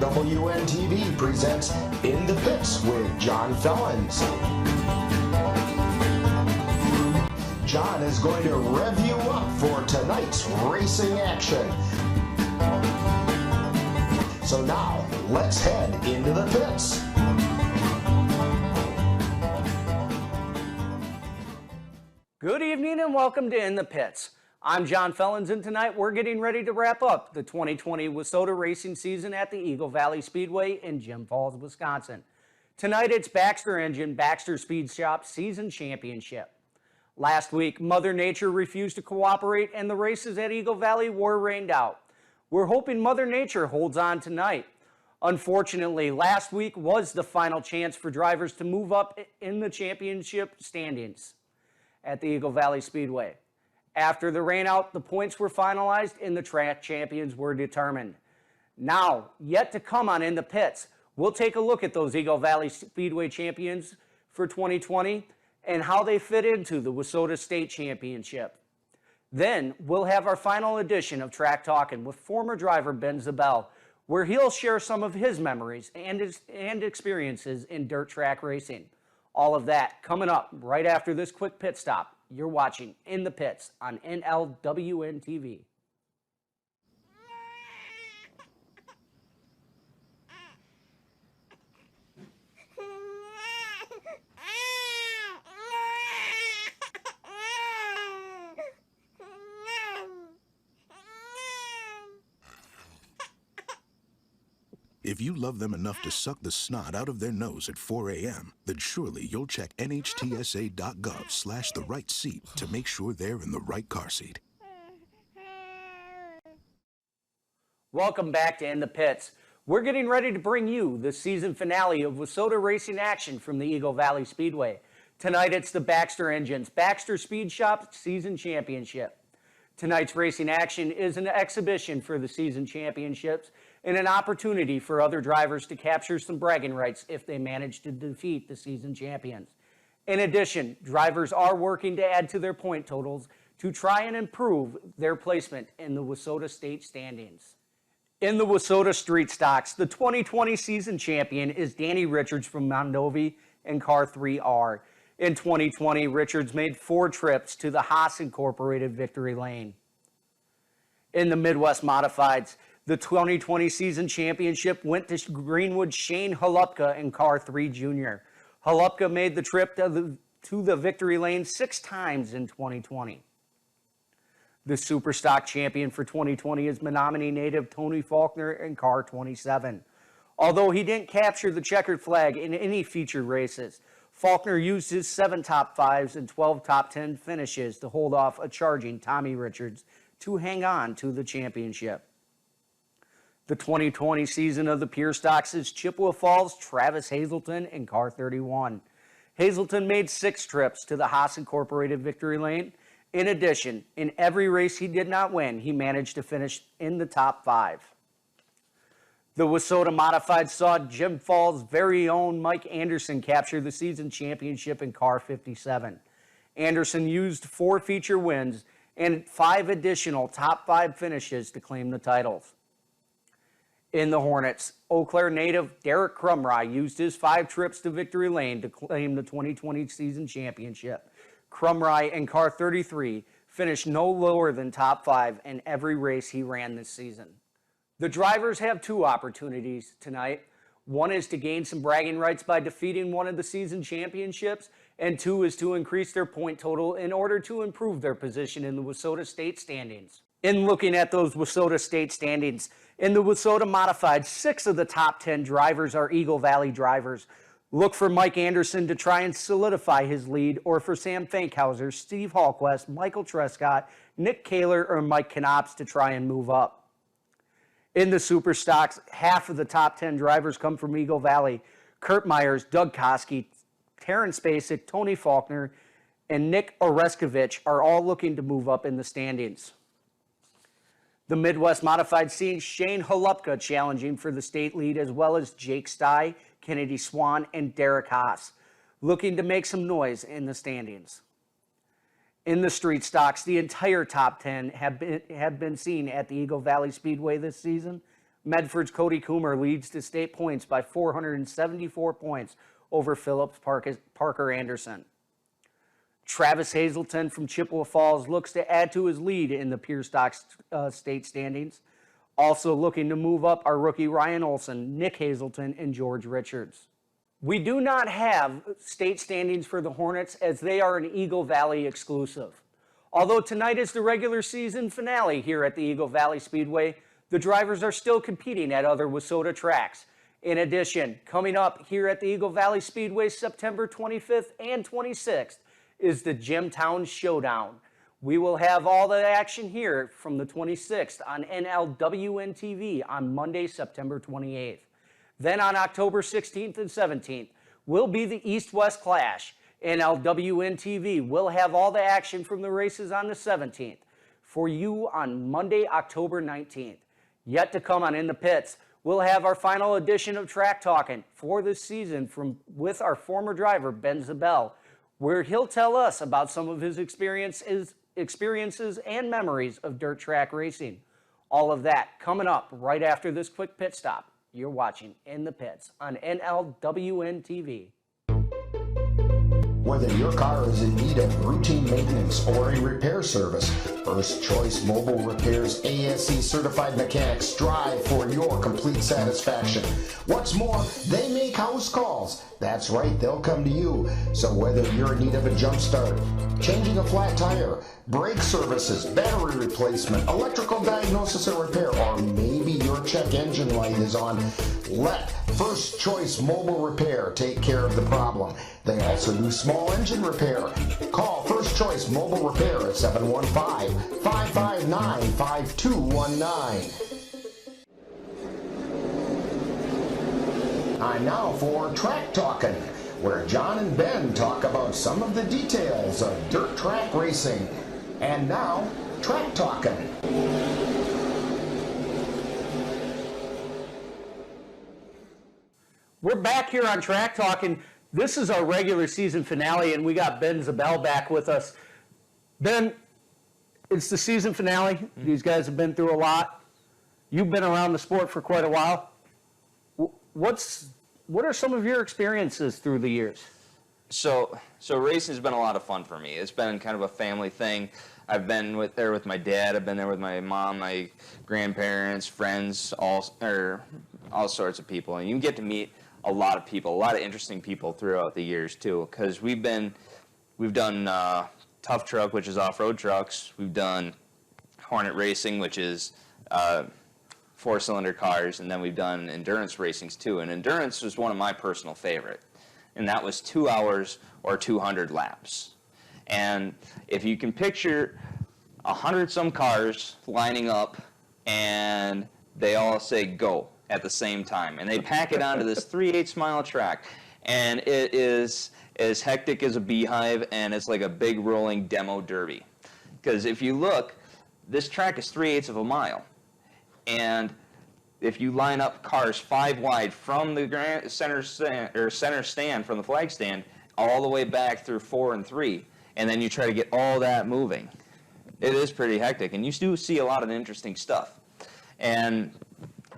NLWN-TV presents In the Pits with John Fellins. John is going to rev you up for tonight's racing action. So now, let's head into the pits. Good evening and welcome to In the Pits. I'm John Fellins, and tonight we're getting ready to wrap up the 2020 WISSOTA racing season at the Eagle Valley Speedway in Jim Falls, Wisconsin. Tonight it's Baxter Engine Baxter Speed Shop Season Championship. Last week, Mother Nature refused to cooperate and the races at Eagle Valley were rained out. We're hoping Mother Nature holds on tonight. Unfortunately, last week was the final chance for drivers to move up in the championship standings at the Eagle Valley Speedway. After the rainout, the points were finalized and the track champions were determined. Now, yet to come on In the Pits, we'll take a look at those Eagle Valley Speedway champions for 2020 and how they fit into the WISSOTA State Championship. Then, we'll have our final edition of Track Talkin' with former driver Ben Zabel, where he'll share some of his memories and experiences in dirt track racing. All of that coming up right after this quick pit stop. You're watching In the Pits on NLWN-TV. If you love them enough to suck the snot out of their nose at 4 a.m., then surely you'll check nhtsa.gov/the right seat to make sure they're in the right car seat. Welcome back to In the Pits. We're getting ready to bring you the season finale of WISSOTA racing action from the Eagle Valley Speedway. Tonight it's the Baxter Engines Baxter Speed Shop Season Championship. Tonight's racing action is an exhibition for the season championships and an opportunity for other drivers to capture some bragging rights if they manage to defeat the season champions. In addition, drivers are working to add to their point totals to try and improve their placement in the WISSOTA state standings. In the WISSOTA Street Stocks, the 2020 season champion is Danny Richards from Mondovi in Car 3R. In 2020, Richards made 4 trips to the Haas Incorporated victory lane. In the Midwest Modifieds, the 2020 season championship went to Greenwood's Shane Halupka in Car 3 Junior. Halupka made the trip to the victory lane 6 times in 2020. The Superstock champion for 2020 is Menominee native Tony Faulkner in Car 27. Although he didn't capture the checkered flag in any featured races, Faulkner used his 7 top 5s and 12 top 10 finishes to hold off a charging Tommy Richards to hang on to the championship. The 2020 season of the Pure Stocks is Chippewa Falls' Travis Hazelton in Car 31. Hazelton made 6 trips to the Haas Incorporated victory lane. In addition, in every race he did not win, he managed to finish in the top 5. The WISSOTA Modified saw Jim Falls' very own Mike Anderson capture the season championship in Car 57. Anderson used 4 feature wins and 5 additional top 5 finishes to claim the titles. In the Hornets, Eau Claire native Derek Crumry used his 5 trips to victory lane to claim the 2020 season championship. Crumry in Car 33 finished no lower than top 5 in every race he ran this season. The drivers have 2 opportunities tonight. One is to gain some bragging rights by defeating one of the season championships, and 2 is to increase their point total in order to improve their position in the WISSOTA state standings. In looking at those WISSOTA state standings, in the WISSOTA Modified, 6 of the top 10 drivers are Eagle Valley drivers. Look for Mike Anderson to try and solidify his lead, or for Sam Fankhauser, Steve Hallquist, Michael Trescott, Nick Kaler, or Mike Knops to try and move up. In the Super Stocks, half of the top 10 drivers come from Eagle Valley. Kurt Myers, Doug Koski, Terrence Spacek, Tony Faulkner, and Nick Oreskovich are all looking to move up in the standings. The Midwest Modified sees Shane Halupka challenging for the state lead, as well as Jake Stye, Kennedy Swan, and Derek Haas, looking to make some noise in the standings. In the street stocks, the entire top 10 have been seen at the Eagle Valley Speedway this season, Medford's Cody Coomer leads to state points by 474 points over Phillips Parker Anderson. Travis Hazelton from Chippewa Falls looks to add to his lead in the Pure Stock state standings. Also looking to move up are rookie Ryan Olson, Nick Hazelton, and George Richards. We do not have state standings for the Hornets as they are an Eagle Valley exclusive. Although tonight is the regular season finale here at the Eagle Valley Speedway, the drivers are still competing at other WISSOTA tracks. In addition, coming up here at the Eagle Valley Speedway September 25th and 26th is the Gemtown Showdown. We will have all the action here from the 26th on NLWN-TV on Monday, September 28th. Then on October 16th and 17th will be the East-West Clash. NLWN-TV will have all the action from the races on the 17th for you on Monday, October 19th. Yet to come on In the Pits, we'll have our final edition of Track Talking for this season with our former driver, Ben Zabel, where he'll tell us about some of his experiences and memories of dirt track racing. All of that coming up right after this quick pit stop. You're watching In the Pits on NLWN-TV. Whether your car is in need of routine maintenance or a repair service, First Choice Mobile Repair's ASE certified mechanics strive for your complete satisfaction. What's more, they make house calls. That's right, they'll come to you. So whether you're in need of a jump start, changing a flat tire, brake services, battery replacement, electrical diagnosis and repair, or maybe your check engine light is on, let First Choice Mobile Repair take care of the problem. They also do small engine repair. Call First Choice Mobile Repair at 715-559-5219. Time now for Track Talking, where John and Ben talk about some of the details of dirt track racing. And now, Track Talking. We're back here on Track Talking. This is our regular season finale, and we got Ben Zabel back with us. Ben, it's the season finale. These guys have been through a lot. You've been around the sport for quite a while. What are some of your experiences through the years? So racing has been a lot of fun for me. It's been kind of a family thing. I've been there with my dad. I've been there with my mom, my grandparents, friends, all sorts of people. And you get to meet a lot of people, a lot of interesting people throughout the years too. Because we've done tough truck, which is off-road trucks. We've done Hornet racing, which is four-cylinder cars, and then we've done endurance racings too. And endurance was one of my personal favorite, and that was 2 hours or 200 laps. And if you can picture 100-some cars lining up, and they all say go at the same time, and they pack it onto this 3/8 mile track, and it is as hectic as a beehive, and it's like a big rolling demo derby. Because if you look, this track is 3/8 of a mile. And if you line up cars 5 wide from the center stand from the flag stand all the way back through 4 and 3, and then you try to get all that moving, it is pretty hectic. And you do see a lot of interesting stuff. And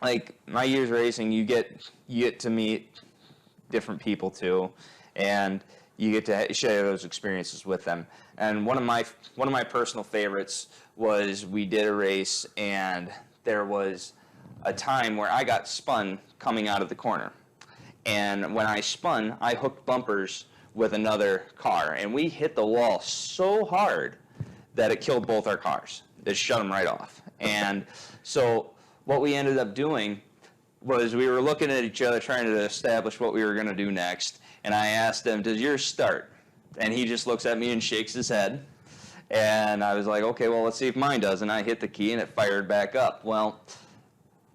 like my years racing, you get to meet different people too, and you get to share those experiences with them. And one of my personal favorites was we did a race, and there was a time where I got spun coming out of the corner. And when I spun, I hooked bumpers with another car, and we hit the wall so hard that it killed both our cars. It shut them right off. And so what we ended up doing was we were looking at each other trying to establish what we were going to do next, and I asked him, "Does yours start?" And he just looks at me and shakes his head. And I was like, okay, well, let's see if mine does. And I hit the key, and it fired back up. Well,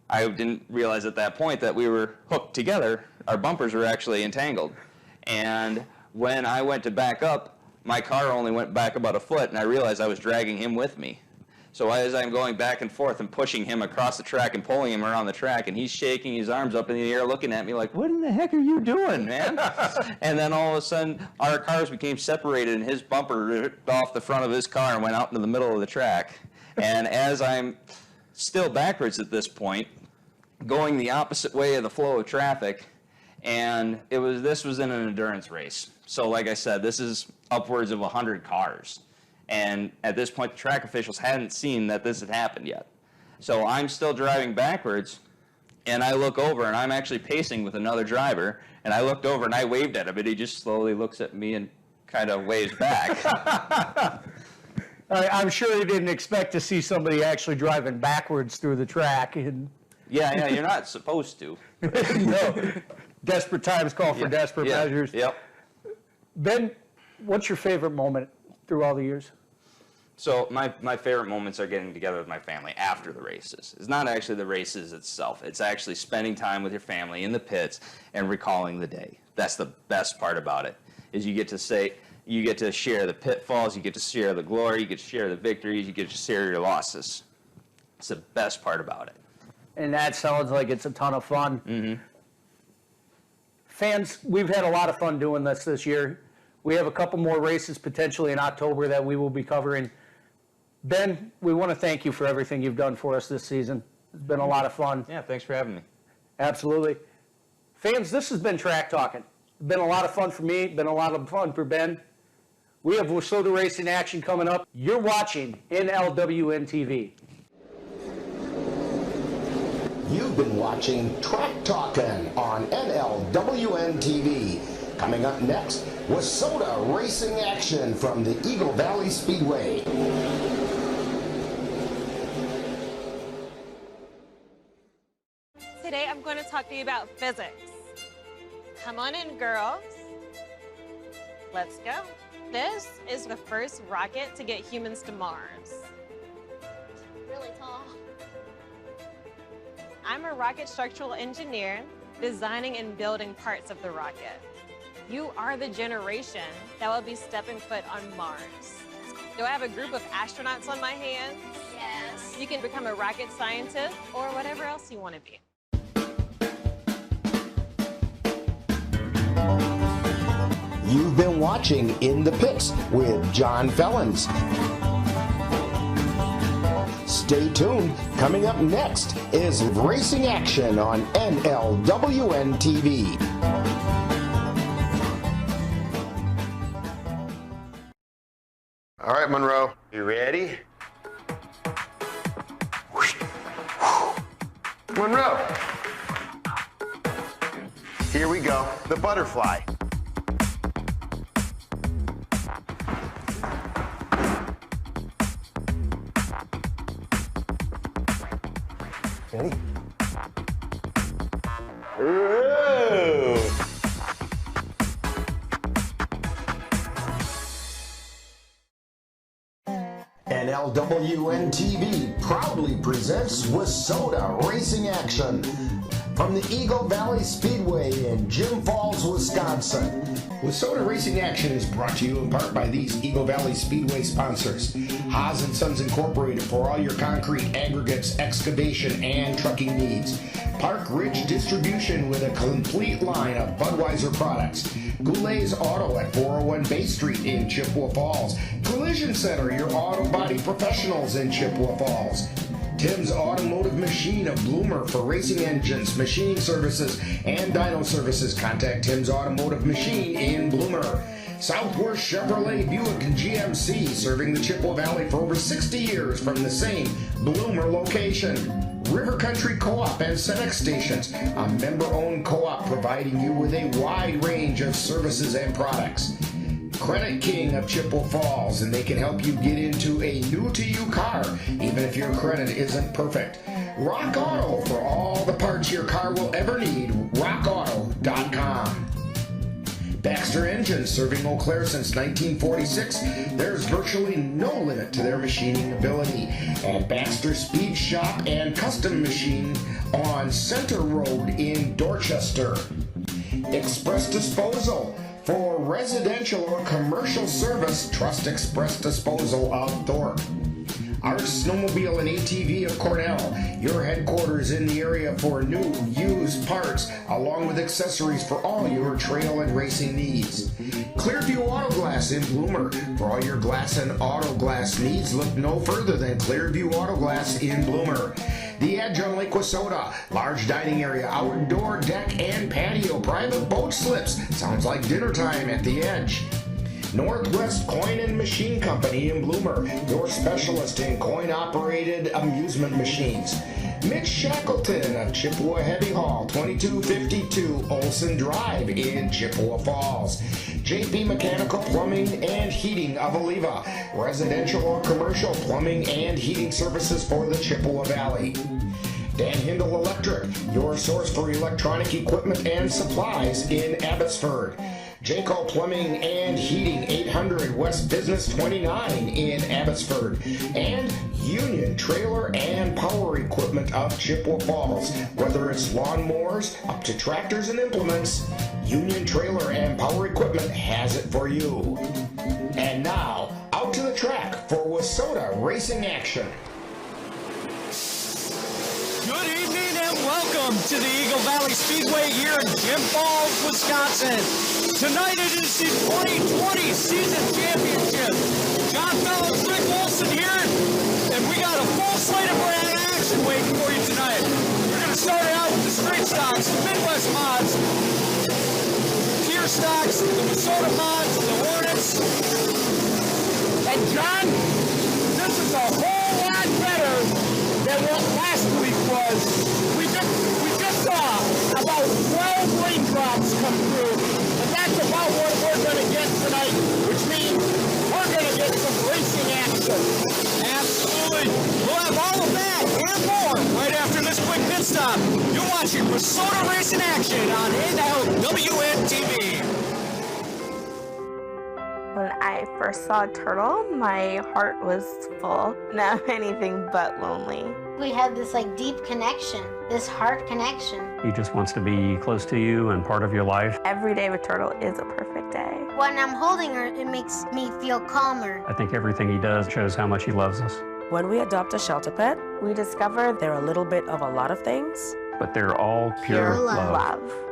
I didn't realize at that point that we were hooked together. Our bumpers were actually entangled. And when I went to back up, my car only went back about a foot, and I realized I was dragging him with me. So as I'm going back and forth and pushing him across the track and pulling him around the track, and he's shaking his arms up in the air looking at me like, what in the heck are you doing, man? And then all of a sudden, our cars became separated, and his bumper ripped off the front of his car and went out into the middle of the track. And as I'm still backwards at this point, going the opposite way of the flow of traffic, and this was in an endurance race. So like I said, this is upwards of 100 cars. And at this point, the track officials hadn't seen that this had happened yet. So I'm still driving backwards, and I look over, and I'm actually pacing with another driver, and I looked over and I waved at him, and he just slowly looks at me and kind of waves back. I'm sure you didn't expect to see somebody actually driving backwards through the track. And Yeah, you're not supposed to. no, desperate times call for desperate measures. Yep. Ben, what's your favorite moment through all the years? So my favorite moments are getting together with my family after the races. It's not actually the races itself. It's actually spending time with your family in the pits and recalling the day. That's the best part about it, is you get to share the pitfalls, you get to share the glory, you get to share the victories, you get to share your losses. It's the best part about it. And that sounds like it's a ton of fun. Mm-hmm. Fans, we've had a lot of fun doing this year. We have a couple more races potentially in October that we will be covering. Ben, we want to thank you for everything you've done for us this season. It's been a lot of fun. Yeah, thanks for having me. Absolutely. Fans, this has been Track Talking. It's been a lot of fun for me, been a lot of fun for Ben. We have WISSOTA racing action coming up. You're watching NLWN-TV. You've been watching Track Talkin' on NLWN-TV. Coming up next, WISSOTA racing action from the Eagle Valley Speedway. Today I'm going to talk to you about physics. Come on in, girls. Let's go. This is the first rocket to get humans to Mars. Really tall. I'm a rocket structural engineer designing and building parts of the rocket. You are the generation that will be stepping foot on Mars. Do I have a group of astronauts on my hands? Yes. You can become a rocket scientist or whatever else you want to be. You've been watching In the Pits with John Fellens. Stay tuned. Coming up next is racing action on NLWN-TV. All right, Monroe, you ready? Monroe. Here we go, the butterfly. Ready? Ooh. NLWN-TV proudly presents WISSOTA racing action from the Eagle Valley Speedway in Jim Falls, Wisconsin. WISSOTA racing action is brought to you in part by these Eagle Valley Speedway sponsors. Haas & Sons Incorporated for all your concrete, aggregates, excavation, and trucking needs. Park Ridge Distribution with a complete line of Budweiser products. Goulet's Auto at 401 Bay Street in Chippewa Falls. Collision Center, your auto body professionals in Chippewa Falls. Tim's Automotive Machine of Bloomer for racing engines, machining services, and dyno services. Contact Tim's Automotive Machine in Bloomer. Southwest Chevrolet Buick and GMC, serving the Chippewa Valley for over 60 years from the same Bloomer location. River Country Co-op and Senex Stations, a member-owned co-op providing you with a wide range of services and products. Credit King of Chippewa Falls, and they can help you get into a new-to-you car, even if your credit isn't perfect. Rock Auto for all the parts your car will ever need, rockauto.com. Baxter Engines, serving Eau Claire since 1946. There's virtually no limit to their machining ability. And Baxter Speed Shop and Custom Machine on Center Road in Dorchester. Express Disposal. For residential or commercial service, trust Express Disposal of Thorpe. Arch Snowmobile and ATV of Cornell, your headquarters in the area for new, used parts, along with accessories for all your trail and racing needs. Clearview Auto Glass in Bloomer. For all your glass and auto glass needs, look no further than Clearview Auto Glass in Bloomer. The Edge on Lake WISSOTA. Large dining area, outdoor deck and patio, private boat slips. Sounds like dinner time at the Edge. Northwest Coin and Machine Company in Bloomer, your specialist in coin-operated amusement machines. Mitch Shackleton of Chippewa Heavy Haul, 2252 Olson Drive in Chippewa Falls. JP Mechanical Plumbing and Heating of Oliva, residential or commercial plumbing and heating services for the Chippewa Valley. Dan Hindle Electric, your source for electronic equipment and supplies in Abbotsford. Jayco Plumbing and Heating, 800 West Business 29 in Abbotsford. And Union Trailer and Power Equipment of Chippewa Falls. Whether it's lawnmowers up to tractors and implements, Union Trailer and Power Equipment has it for you. And now, out to the track for WISSOTA Racing Action. Good evening and welcome to the Eagle Valley Speedway here in Jim Falls, Wisconsin. Tonight it is the 2020 season championship. John Fellows, Rick Wilson here, and we got a full slate of brand action waiting for you tonight. We're going to start out with the street stocks, the Midwest mods, tier stocks, the WISSOTA mods, the Hornets. And John, this is a whole lot better than what last week was. We just saw about 12 raindrops come through, and that's about what we're going to get tonight, which means we're going to get some racing action. Absolutely. We'll have all of that and more right after this quick pit stop. You're watching WISSOTA Racing Action on NLWN-TV. When I first saw a turtle, my heart was full. Now anything but lonely. We had this deep connection, this heart connection. He just wants to be close to you and part of your life. Every day with turtle is a perfect day. When I'm holding her, it makes me feel calmer. I think everything he does shows how much he loves us. When we adopt a shelter pet, We discover they're a little bit of a lot of things. But they're all pure love. love.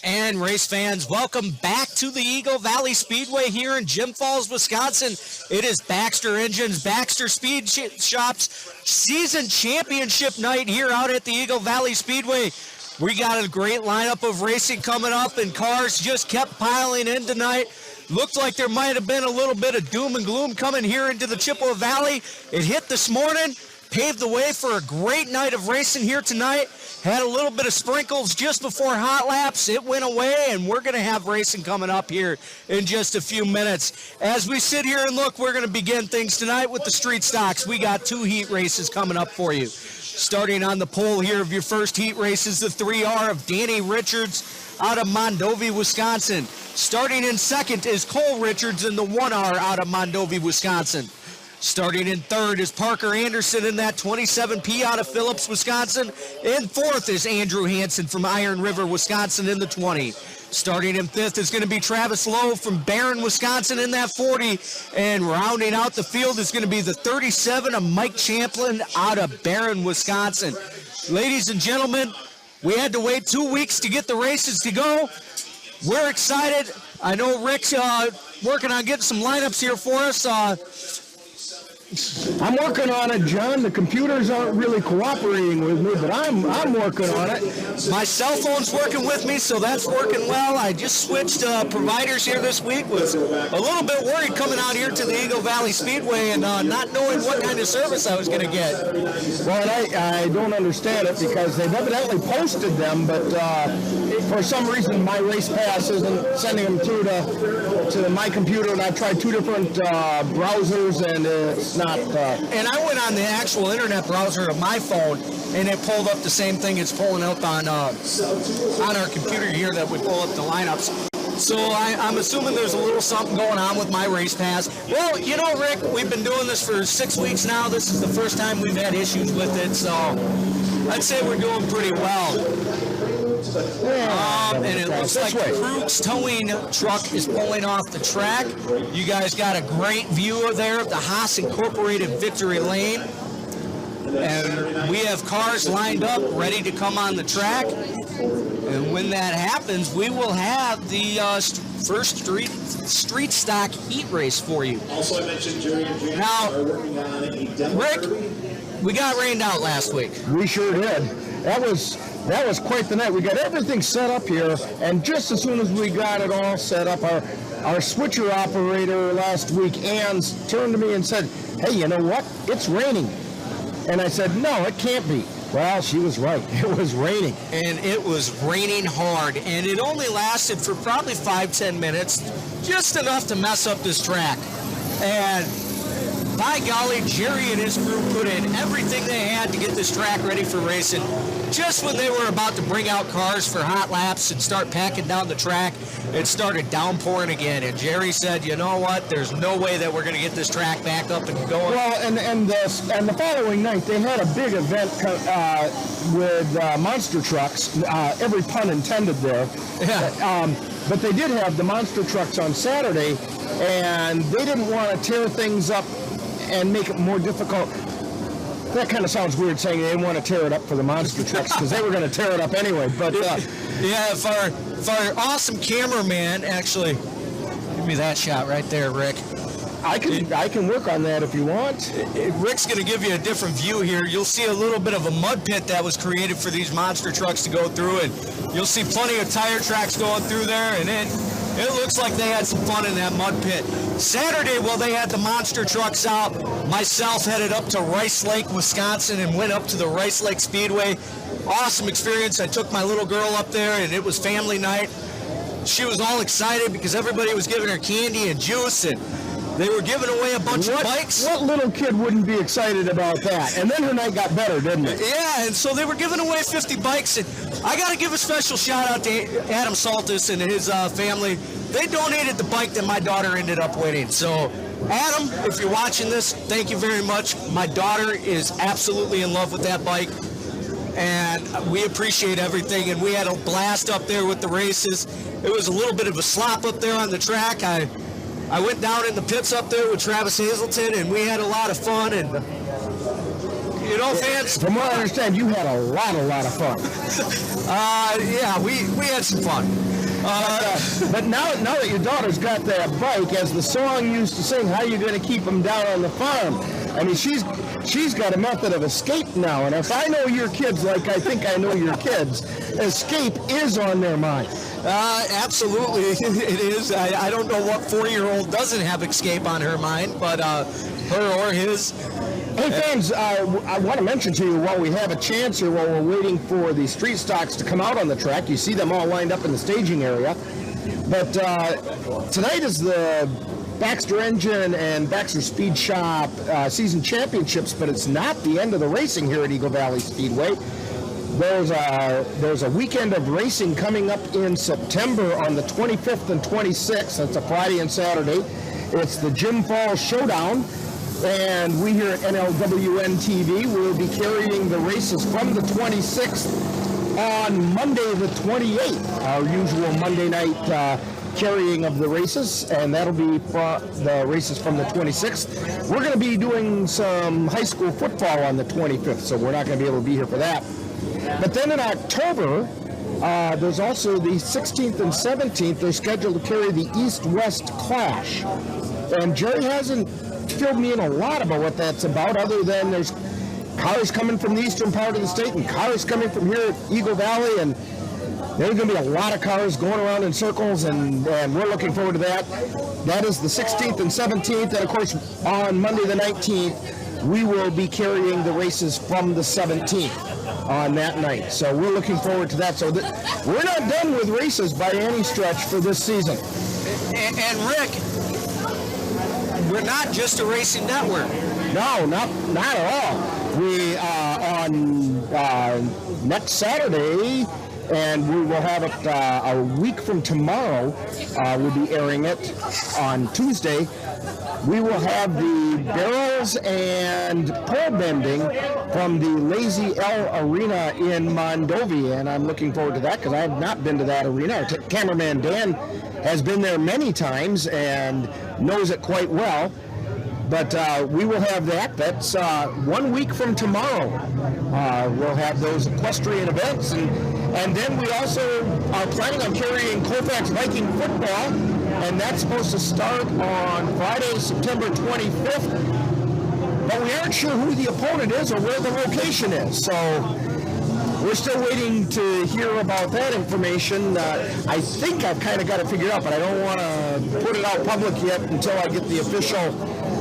And race fans, welcome back to the Eagle Valley Speedway here in Jim Falls, Wisconsin. It is Baxter Engines, Baxter Speed Shop's season championship night here out at the Eagle Valley Speedway. We got a great lineup of racing coming up, and cars just kept piling in tonight. Looked like there might have been a little bit of doom and gloom coming here into the Chippewa Valley. It hit this morning, paved the way for a great night of racing here tonight. Had a little bit of sprinkles just before hot laps. It went away, and we're going to have racing coming up here in just a few minutes. As we sit here and look, we're going to begin things tonight with the street stocks. We got 2 heat races coming up for you. Starting on the pole here of your first heat race is the 3R of Danny Richards out of Mondovi, Wisconsin. Starting in second is Cole Richards in the 1R out of Mondovi, Wisconsin. Starting in third is Parker Anderson in that 27P out of Phillips, Wisconsin. In fourth is Andrew Hansen from Iron River, Wisconsin in the 20. Starting in fifth is going to be Travis Lowe from Barron, Wisconsin in that 40. And rounding out the field is going to be the 37 of Mike Champlin out of Barron, Wisconsin. Ladies and gentlemen, we had to wait 2 weeks to get the races to go. We're excited. I know Rick's working on getting some lineups here for us. I'm working on it, John. The computers aren't really cooperating with me, but I'm working on it. My cell phone's working with me, so that's working well. I just switched providers here this week. Was a little bit worried coming out here to the Eagle Valley Speedway and not knowing what kind of service I was going to get. Well, I don't understand it because they've evidently posted them, but for some reason my race pass isn't sending them through to my computer, and I've tried 2 different browsers, and it's not. And I went on the actual internet browser of my phone, and it pulled up the same thing it's pulling up on our computer here that would pull up the lineups. So I'm assuming there's a little something going on with my race pass. Well, you know, Rick, we've been doing this for 6 weeks now. This is the first time we've had issues with it, so I'd say we're doing pretty well. And it looks like the Krug's towing truck is pulling off the track. You guys got a great view there of the Haas Incorporated Victory Lane. And we have cars lined up ready to come on the track. And when that happens, we will have the first street stock heat race for you. Also, I mentioned Jerry and James are working on a demo. Rick, we got rained out last week. We sure did. That was quite the night. We got everything set up here, and just as soon as we got it all set up, our switcher operator last week, Ann's, turned to me and said, "Hey, you know what? It's raining." And I said, "No, it can't be." Well, she was right. It was raining. And it was raining hard, and it only lasted for probably 5-10 minutes, just enough to mess up this track. And by golly, Jerry and his crew put in everything they had to get this track ready for racing. Just when they were about to bring out cars for hot laps and start packing down the track, it started downpouring again. And Jerry said, "You know what? There's no way that we're going to get this track back up and going." Well, and the following night they had a big event with monster trucks. Every pun intended there. Yeah. But they did have the monster trucks on Saturday, and they didn't want to tear things up and make it more difficult. That kind of sounds weird saying they didn't want to tear it up for the monster trucks because they were going to tear it up anyway. But yeah, if our awesome cameraman actually give me that shot right there, Rick. I can work on that if you want. Rick's going to give you a different view here. You'll see a little bit of a mud pit that was created for these monster trucks to go through, and you'll see plenty of tire tracks going through there, and it looks like they had some fun in that mud pit. Saturday, while they had the monster trucks out, myself headed up to Rice Lake, Wisconsin, and went up to the Rice Lake Speedway. Awesome experience. I took my little girl up there, and it was family night. She was all excited because everybody was giving her candy and juice, and they were giving away a bunch of bikes. What little kid wouldn't be excited about that? And then her night got better, didn't it? Yeah, and so they were giving away 50 bikes, and I got to give a special shout out to Adam Saltis and his family. They donated the bike that my daughter ended up winning. So, Adam, if you're watching this, thank you very much. My daughter is absolutely in love with that bike, and we appreciate everything. And we had a blast up there with the races. It was a little bit of a slop up there on the track. I went down in the pits up there with Travis Hazelton, and we had a lot of fun. And you know, fans, from what I understand, you had a lot of fun. Yeah, we had some fun. But now that your daughter's got that bike, as the song used to sing, "How you going to keep them down on the farm?" I mean, she's got a method of escape now, and if I know your kids like I think I know your kids, escape is on their mind. Absolutely, it is. I don't know what 4-year-old doesn't have escape on her mind, but her or his. Hey fans, I want to mention to you while we have a chance here, while we're waiting for the street stocks to come out on the track, you see them all lined up in the staging area. But tonight is the Baxter Engine and Baxter Speed Shop season championships, but it's not the end of the racing here at Eagle Valley Speedway. There's a weekend of racing coming up in September on the 25th and 26th. That's a Friday and Saturday. It's the Jim Falls Showdown. And we here at NLWN-TV will be carrying the races from the 26th on Monday the 28th, our usual Monday night carrying of the races, and that'll be the races from the 26th. We're going to be doing some high school football on the 25th, so we're not going to be able to be here for that. But then in October, there's also the 16th and 17th. They're scheduled to carry the East-West Clash. And Jerry hasn't filled me in a lot about what that's about, other than there's cars coming from the eastern part of the state and cars coming from here at Eagle Valley, and there's going to be a lot of cars going around in circles, and we're looking forward to that. That is the 16th and 17th, and of course on Monday the 19th, we will be carrying the races from the 17th on that night. So we're looking forward to that. So we're not done with races by any stretch for this season. And Rick, we're not just a racing network. No, not at all. We on next Saturday, and we will have it a week from tomorrow. We'll be airing it on Tuesday. We will have the barrels and pole bending from the Lazy L Arena in Mondovi, and I'm looking forward to that because I have not been to that arena. Our cameraman Dan has been there many times and knows it quite well. But we will have that. That's 1 week from tomorrow. We'll have those equestrian events. And then we also are planning on carrying Colfax Viking football. And that's supposed to start on Friday, September 25th. But we aren't sure who the opponent is or where the location is. So we're still waiting to hear about that information. I think I've kind of got it figured out, but I don't want to put it out public yet until I get the official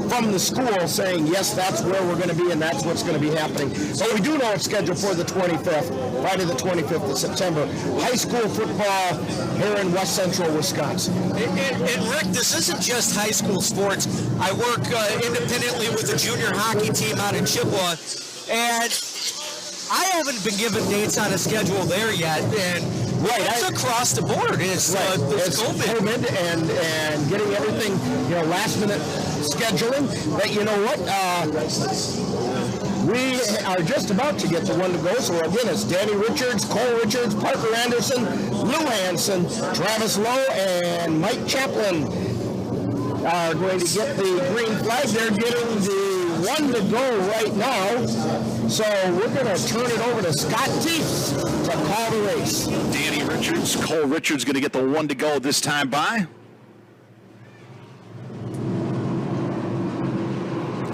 from the school saying, yes, that's where we're going to be and that's what's going to be happening. So we do know it's scheduled for the 25th, Friday the 25th of September. High school football here in West Central Wisconsin. And Rick, this isn't just high school sports. I work independently with a junior hockey team out in Chippewa, and I haven't been given dates on a schedule there yet, and it's across the board. It's COVID and getting everything, last minute scheduling. But you know what? We are just about to get the one to go. So again, it's Danny Richards, Cole Richards, Parker Anderson, Lou Hansen, Travis Lowe, and Mike Chaplin are going to get the green flag. They're getting the one to go right now. So we're going to turn it over to Scott Teets to call the race. Danny Richards, Cole Richards going to get the one to go this time by.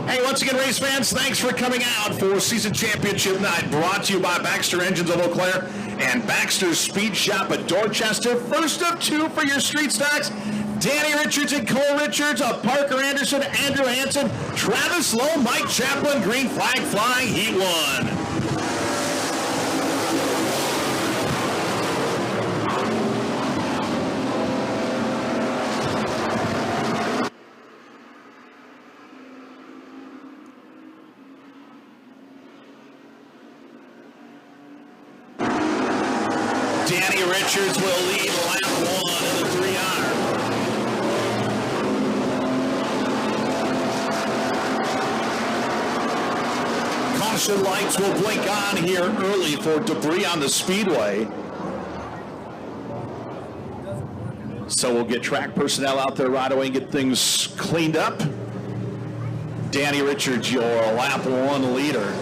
Hey, once again, race fans, thanks for coming out for season championship night, brought to you by Baxter Engines of Eau Claire and Baxter Speed Shop at Dorchester. First of two for your street stocks. Danny Richards and Cole Richards, Parker Anderson, Andrew Hansen, Travis Lowe, Mike Chaplin, green flag flying, he won. Danny Richards will lead lap one in the 3R. Caution lights will blink on here early for debris on the speedway. So we'll get track personnel out there right away and get things cleaned up. Danny Richards, your lap one leader.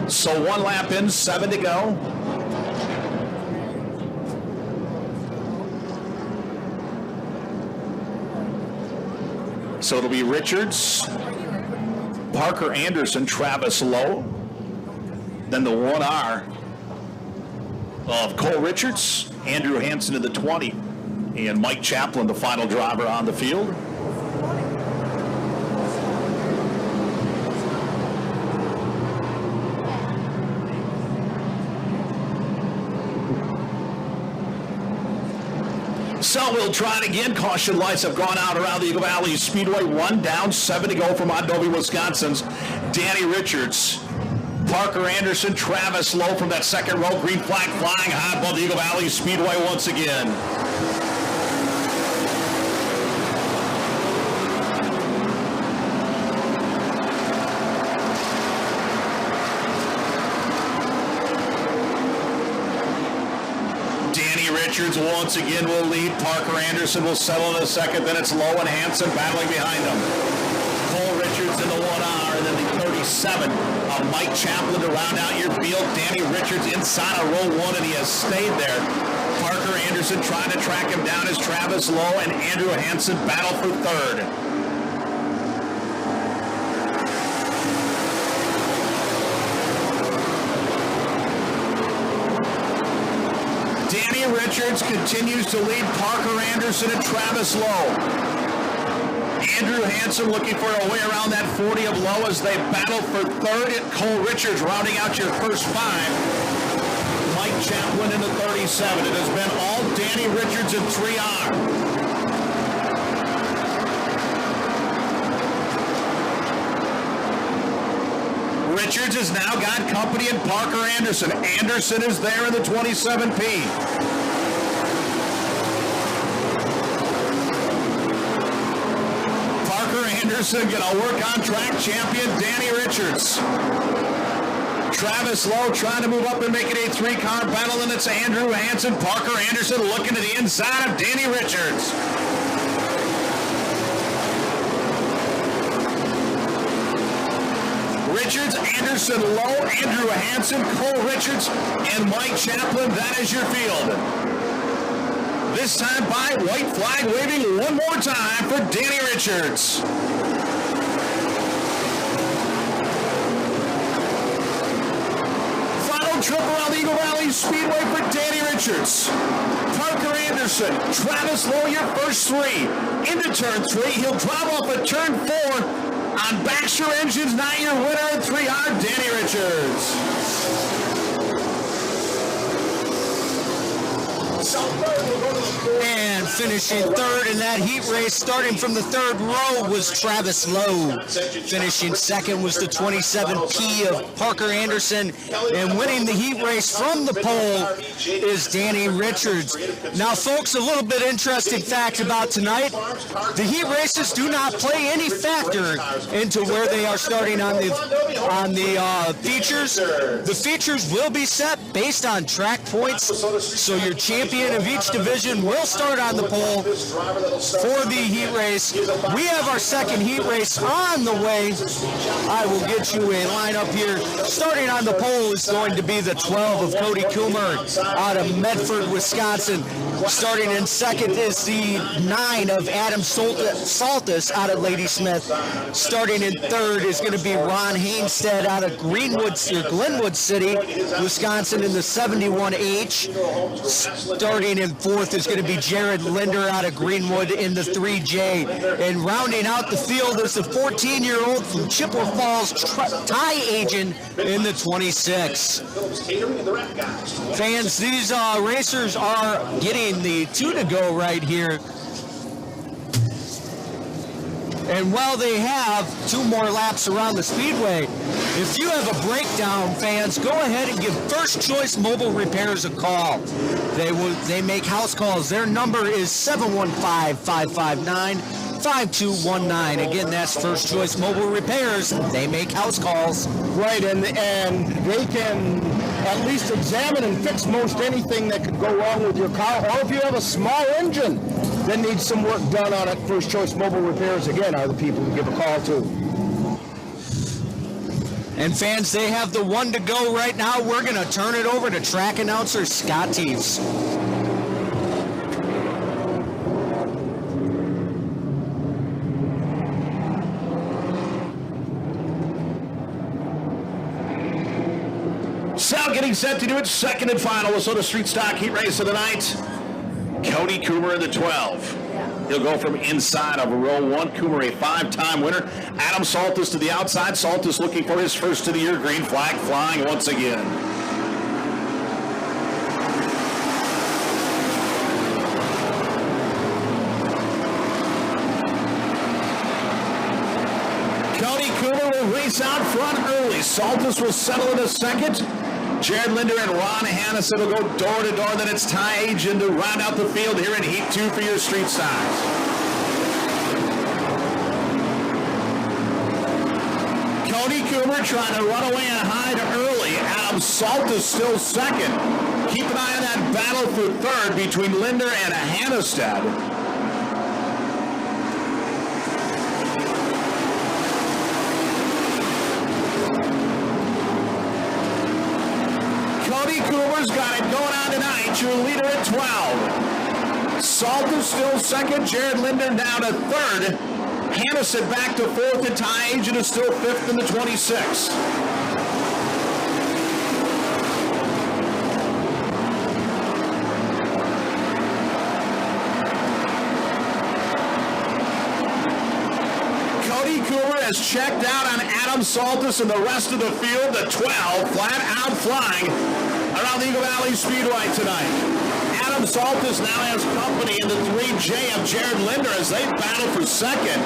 So 1 lap in, 7 to go. So it'll be Richards, Parker Anderson, Travis Lowe. Then the 1R of Cole Richards, Andrew Hansen in the 20, and Mike Chaplin, the final driver on the field. So we'll try it again. Caution lights have gone out around the Eagle Valley Speedway. 1 down, 7 to go from Mondovi, Wisconsin's Danny Richards. Parker Anderson, Travis Lowe from that second row. Green flag flying high above the Eagle Valley Speedway once again. Richards once again will lead. Parker Anderson will settle in a second. Then it's Lowe and Hansen battling behind them. Cole Richards in the 1R, and then the 37 of Mike Chaplin to round out your field. Danny Richards inside of row 1, and he has stayed there. Parker Anderson trying to track him down as Travis Lowe and Andrew Hansen battle for third. Danny Richards continues to lead Parker Anderson and Travis Lowe. Andrew Hansen looking for a way around that 40 of Lowe as they battle for third. Cole Richards rounding out your first five. Mike Chaplin in the 37. It has been all Danny Richards and 3R. Richards has now got company in Parker Anderson. Anderson is there in the 27P. Anderson going to work on track champion Danny Richards. Travis Lowe trying to move up and make it a three-car battle, and it's Andrew Hansen. Parker Anderson looking to the inside of Danny Richards. Richards, Anderson, Lowe, Andrew Hansen, Cole Richards, and Mike Chaplin. That is your field. This time by white flag waving one more time for Danny Richards. Final trip around the Eagle Valley Speedway for Danny Richards. Parker Anderson, Travis Lowe, your first three. Into turn three, he'll drive off at turn four on Baxter Engines. Not your winner in 3R, Danny Richards. And finishing third in that heat race, starting from the third row, was Travis Lowe. Finishing second was the 27P of Parker Anderson. And winning the heat race from the pole is Danny Richards. Now, folks, a little bit interesting fact about tonight. The heat races do not play any factor into where they are starting on the features. The features will be set based on track points. So your champion of each division will start on the pole for the heat race. We have our second heat race on the way. I will get you a lineup here. Starting on the pole is going to be the 12 of Cody Coomer out of Medford, Wisconsin. Starting in second is the 9 of Adam Saltis out of Ladysmith. Starting in third is going to be Ron Hainstead out of Glenwood City, Wisconsin in the 71H. Starting in fourth is going to be Jared Linder out of Greenwood in the 3J. And rounding out the field is the 14-year-old from Chippewa Falls, Ty Agent in the 26. Fans, these racers are getting the two to go right here. And while they have two more laps around the Speedway, if you have a breakdown, fans, go ahead and give First Choice Mobile Repairs a call. They make house calls. Their number is 715-559-5219. Again, that's First Choice Mobile Repairs. They make house calls. Right, and they can at least examine and fix most anything that could go wrong with your car. Or if you have a small engine that needs some work done on it, First Choice Mobile Repairs, again, are the people to give a call to. And fans, they have the one to go right now. We're going to turn it over to track announcer Scott Teves. Sal getting set to do its second and final WISSOTA Street Stock Heat Race of the night. Cody Coomer in the 12. He'll go from inside of row one. Coomer, a five-time winner. Adam Saltis to the outside. Saltis looking for his first of the year. Green flag flying once again. Cody Coomer will race out front early. Saltis will settle in a second. Jared Linder and Ron Hannison will go door to door. Then it's Ty Agent to round out the field here in Heat 2 for your street stocks. Cody Coomer trying to run away and hide early. Adam Saltis still second. Keep an eye on that battle for third between Linder and Hannestead. Coomer's got it going on tonight. But your leader at 12. Salt is still second. Jared Linder down to third. Hannison back to fourth, and Ty Agent is still fifth in the 26. Cody Coomer has checked out on Adam Saltis and the rest of the field. The 12 flat out flying around the Eagle Valley Speedway tonight. Adam Saltis now has company in the 3J of Jared Linder as they battle for second.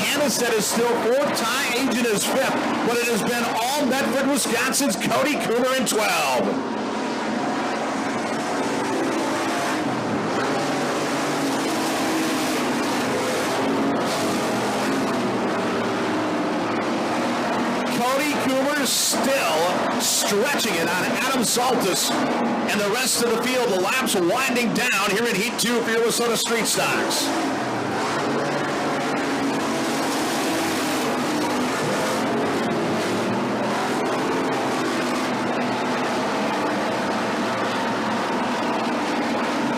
Hannison is still fourth. Ty Agent is fifth. But it has been all Medford, Wisconsin's Cody Coomer in 12. Cody Coomer still stretching it on Adam Saltis and the rest of the field. The laps winding down here in Heat 2 for your WISSOTA Street Stocks.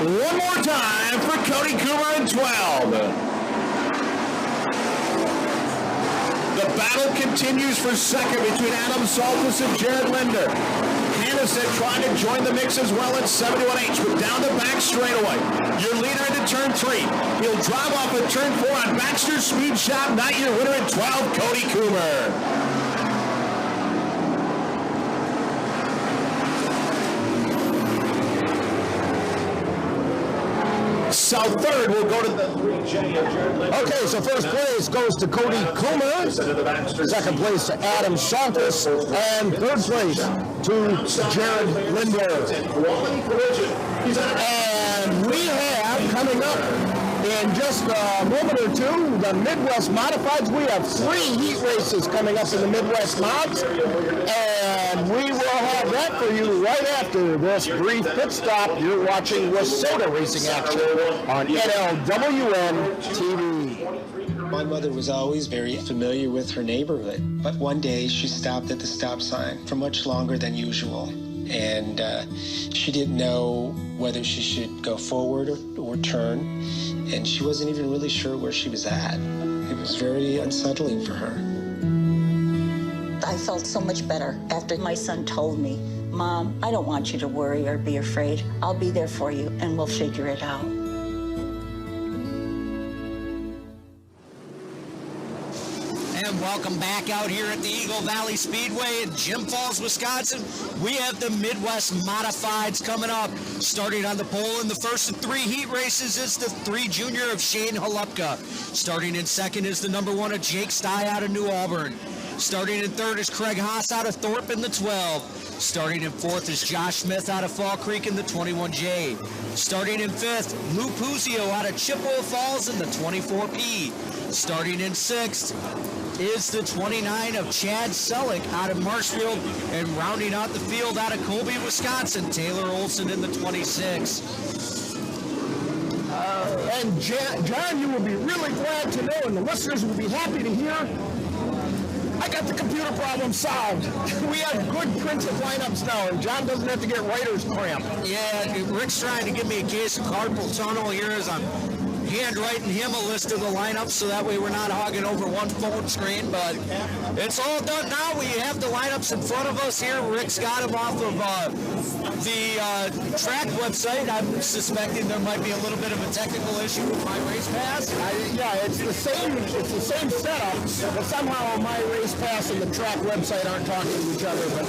One more time for Cody Coomer in 12. The battle continues for second between Adam Saltis and Jared Linder. Hannison trying to join the mix as well at 71H, but down the back straightaway. Your leader into turn 3. He'll drive off at turn 4 on Baxter Speed Shop. Night your winner at 12, Cody Coomer. So third will go to the 3J of Jared Linder. Okay, so first place goes to Cody Coomer. Second place to Adam Saltis. And third place to Jared Linder. And we have coming up in just a moment or two the Midwest Modifieds. We have 3 heat races coming up in the Midwest Mods. And we will have that for you right after this brief pit stop. You're watching WISSOTA racing action on NLWN-TV. My mother was always very familiar with her neighborhood, but one day she stopped at the stop sign for much longer than usual, and she didn't know whether she should go forward or turn, and she wasn't even really sure where she was at. It was very unsettling for her. I felt so much better after my son told me, "Mom, I don't want you to worry or be afraid. I'll be there for you, and we'll figure it out." And welcome back out here at the Eagle Valley Speedway in Jim Falls, Wisconsin. We have the Midwest Modifieds coming up. Starting on the pole in the first of 3 heat races is the 3 junior of Shane Holupka. Starting in second is the number 1 of Jake Stye out of New Auburn. Starting in third is Craig Haas out of Thorpe in the 12. Starting in fourth is Josh Smith out of Fall Creek in the 21J. Starting in fifth, Lou Puzio out of Chippewa Falls in the 24P. Starting in sixth is the 29 of Chad Selleck out of Marshfield, and rounding out the field out of Colby, Wisconsin, Taylor Olson in the 26. And John, you will be really glad to know, and the listeners will be happy to hear, I got the computer problem solved. We have good printed lineups now, and John doesn't have to get writer's cramp. Yeah, Rick's trying to give me a case of carpal tunnel here as I'm handwriting him a list of the lineups, so that way we're not hogging over one phone screen, but it's all done now. We have the lineups in front of us here. Rick's got them off of the track website. I'm suspecting there might be a little bit of a technical issue with my race pass. Yeah, it's the same setup, but somehow my race pass and the track website aren't talking to each other. But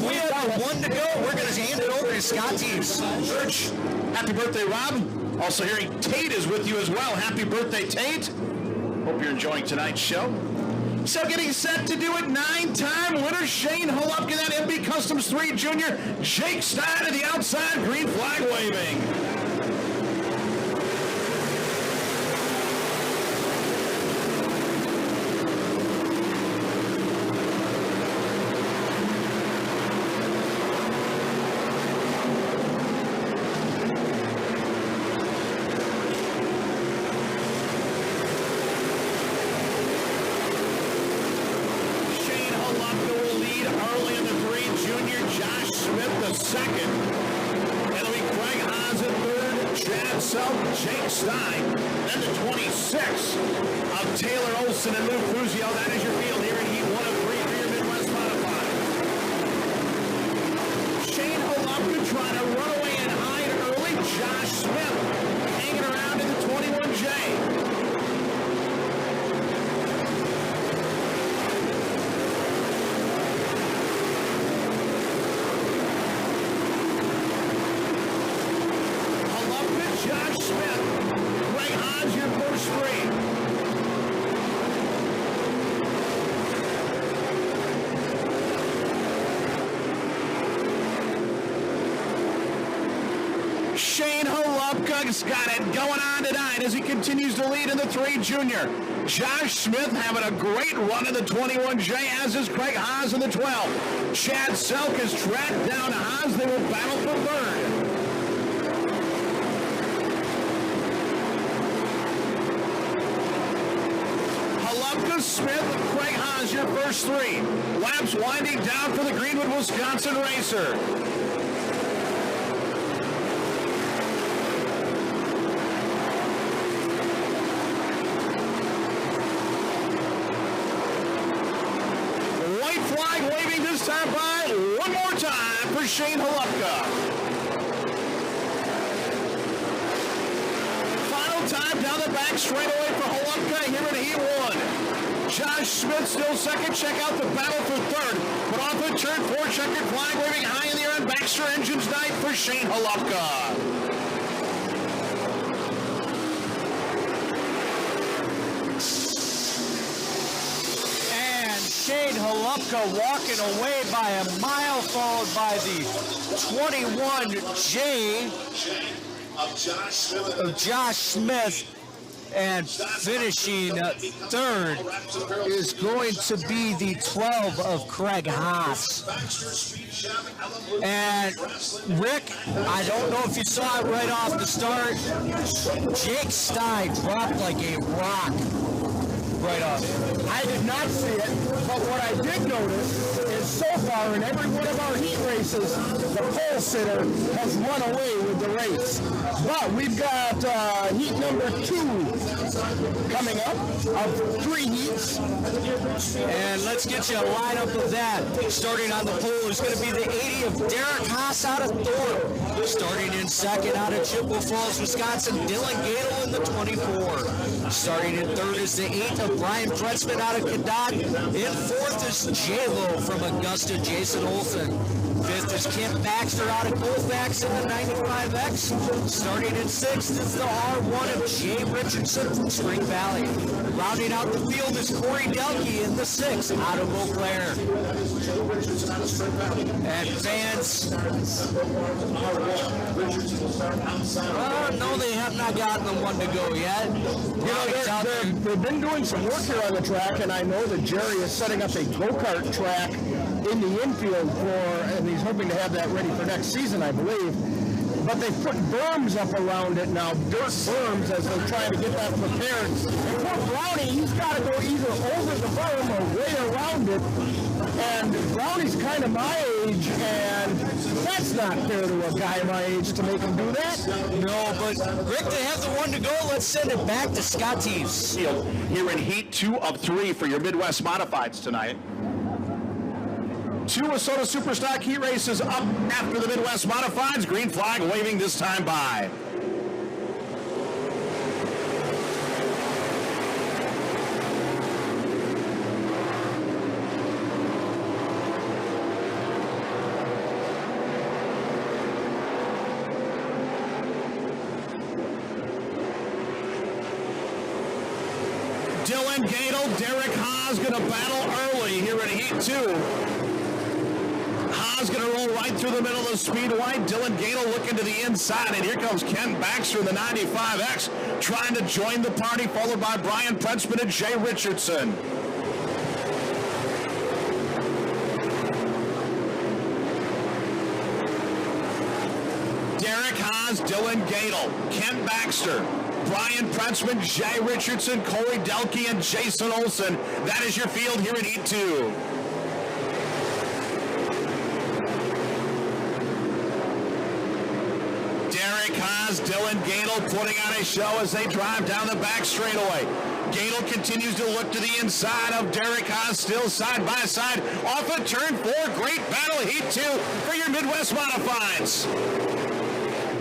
we have 1 to go. We're going to hand it over to Scott Teves. Church, happy birthday, Rob. Also hearing Tate is with you as well. Happy birthday, Tate. Hope you're enjoying tonight's show. So getting set to do it, 9-time winner Shane Holupka, that MB Customs 3 junior. Jake Stein at the outside, green flag waving. Second. And himself, Jake Stein. Then the 26 of Taylor Olson and Luke Fuzio. That is your field here in Heat 1 of 3 for your Midwest Modified. Shane Holubka trying to run away and hide early. Josh Smith hanging around in the 21J. Josh Smith, Greg Hodge, your first three. Shane Holubka's got it going on tonight as he continues to lead in the 3 junior. Josh Smith having a great run in the 21J, as is Craig Haas in the 12. Chad Selk is tracked down Haas. They will battle for third. Smith and Craig Haas, your first 3. Laps winding down for the Greenwood, Wisconsin racer. The white flag waving this time by one more time for Shane Holubka. Final time down the back straightaway for Holubka here in Heat 1. Josh Smith still second. Check out the battle for third. But off the turn 4, checkered flag waving high in the air on Baxter Engines night for Shane Holubka. And Shane Holubka walking away by a mile, followed by the 21J of Josh Smith. And finishing third is going to be the 12 of Craig Haas. And Rick, I don't know if you saw it right off the start, Jake Stein dropped like a rock right off. I did not see it, but what I did notice is so far in every one of our heat races, the pole sitter has run away with the race. But we've got heat number 2 coming up of 3 heats. And let's get you a lineup of that. Starting on the pole is going to be the 80 of Derek Haas out of Thorpe. Starting in second out of Chippewa Falls, Wisconsin, Dylan Gadel in the 24. Starting in third is the 8 of Brian Pretzman out of Cadott. In fourth is J-Lo from Augusta, Jason Olson. Fifth is Kent Baxter out of Colfax in the 95X. Starting in sixth is the R1 of Jay Richardson from Spring Valley. Rounding out the field is Corey Delkey in the 6th out of Eau Claire. And fans, no, they have not gotten the one to go yet. They've been doing some work here on the track, and I know that Jerry is setting up a go-kart track in the infield and he's hoping to have that ready for next season, I believe. But they've put berms up around it now, dirt berms, as they're trying to get that prepared. And poor Brownie, he's got to go either over the berm or way around it. And Brownie's kind of my age, and that's not fair to a guy my age to make him do that. No, but Rick, they have the one to go. Let's send it back to Scott Teves. Here in Heat 2 of 3 for your Midwest Modifieds tonight. 2 WISSOTA Superstock Heat races up after the Midwest Modifieds. Green flag waving this time by. Dylan Gadel, Derek Haas going to battle early here in Heat 2. Haas going to roll right through the middle of the Speedway. Dylan Gadel looking to the inside, and here comes Ken Baxter in the 95X trying to join the party, followed by Brian Pretzman and Jay Richardson. Derek Haas, Dylan Gadel, Ken Baxter, Brian Pretzman, Jay Richardson, Corey Delkey, and Jason Olson. That is your field here in Heat 2. Derek Haas, Dylan Gadel, Gadel putting on a show as they drive down the back straightaway. Gadel continues to look to the inside of Derek Haas, still side by side. Off of turn 4, great battle, heat 2 for your Midwest Modifieds.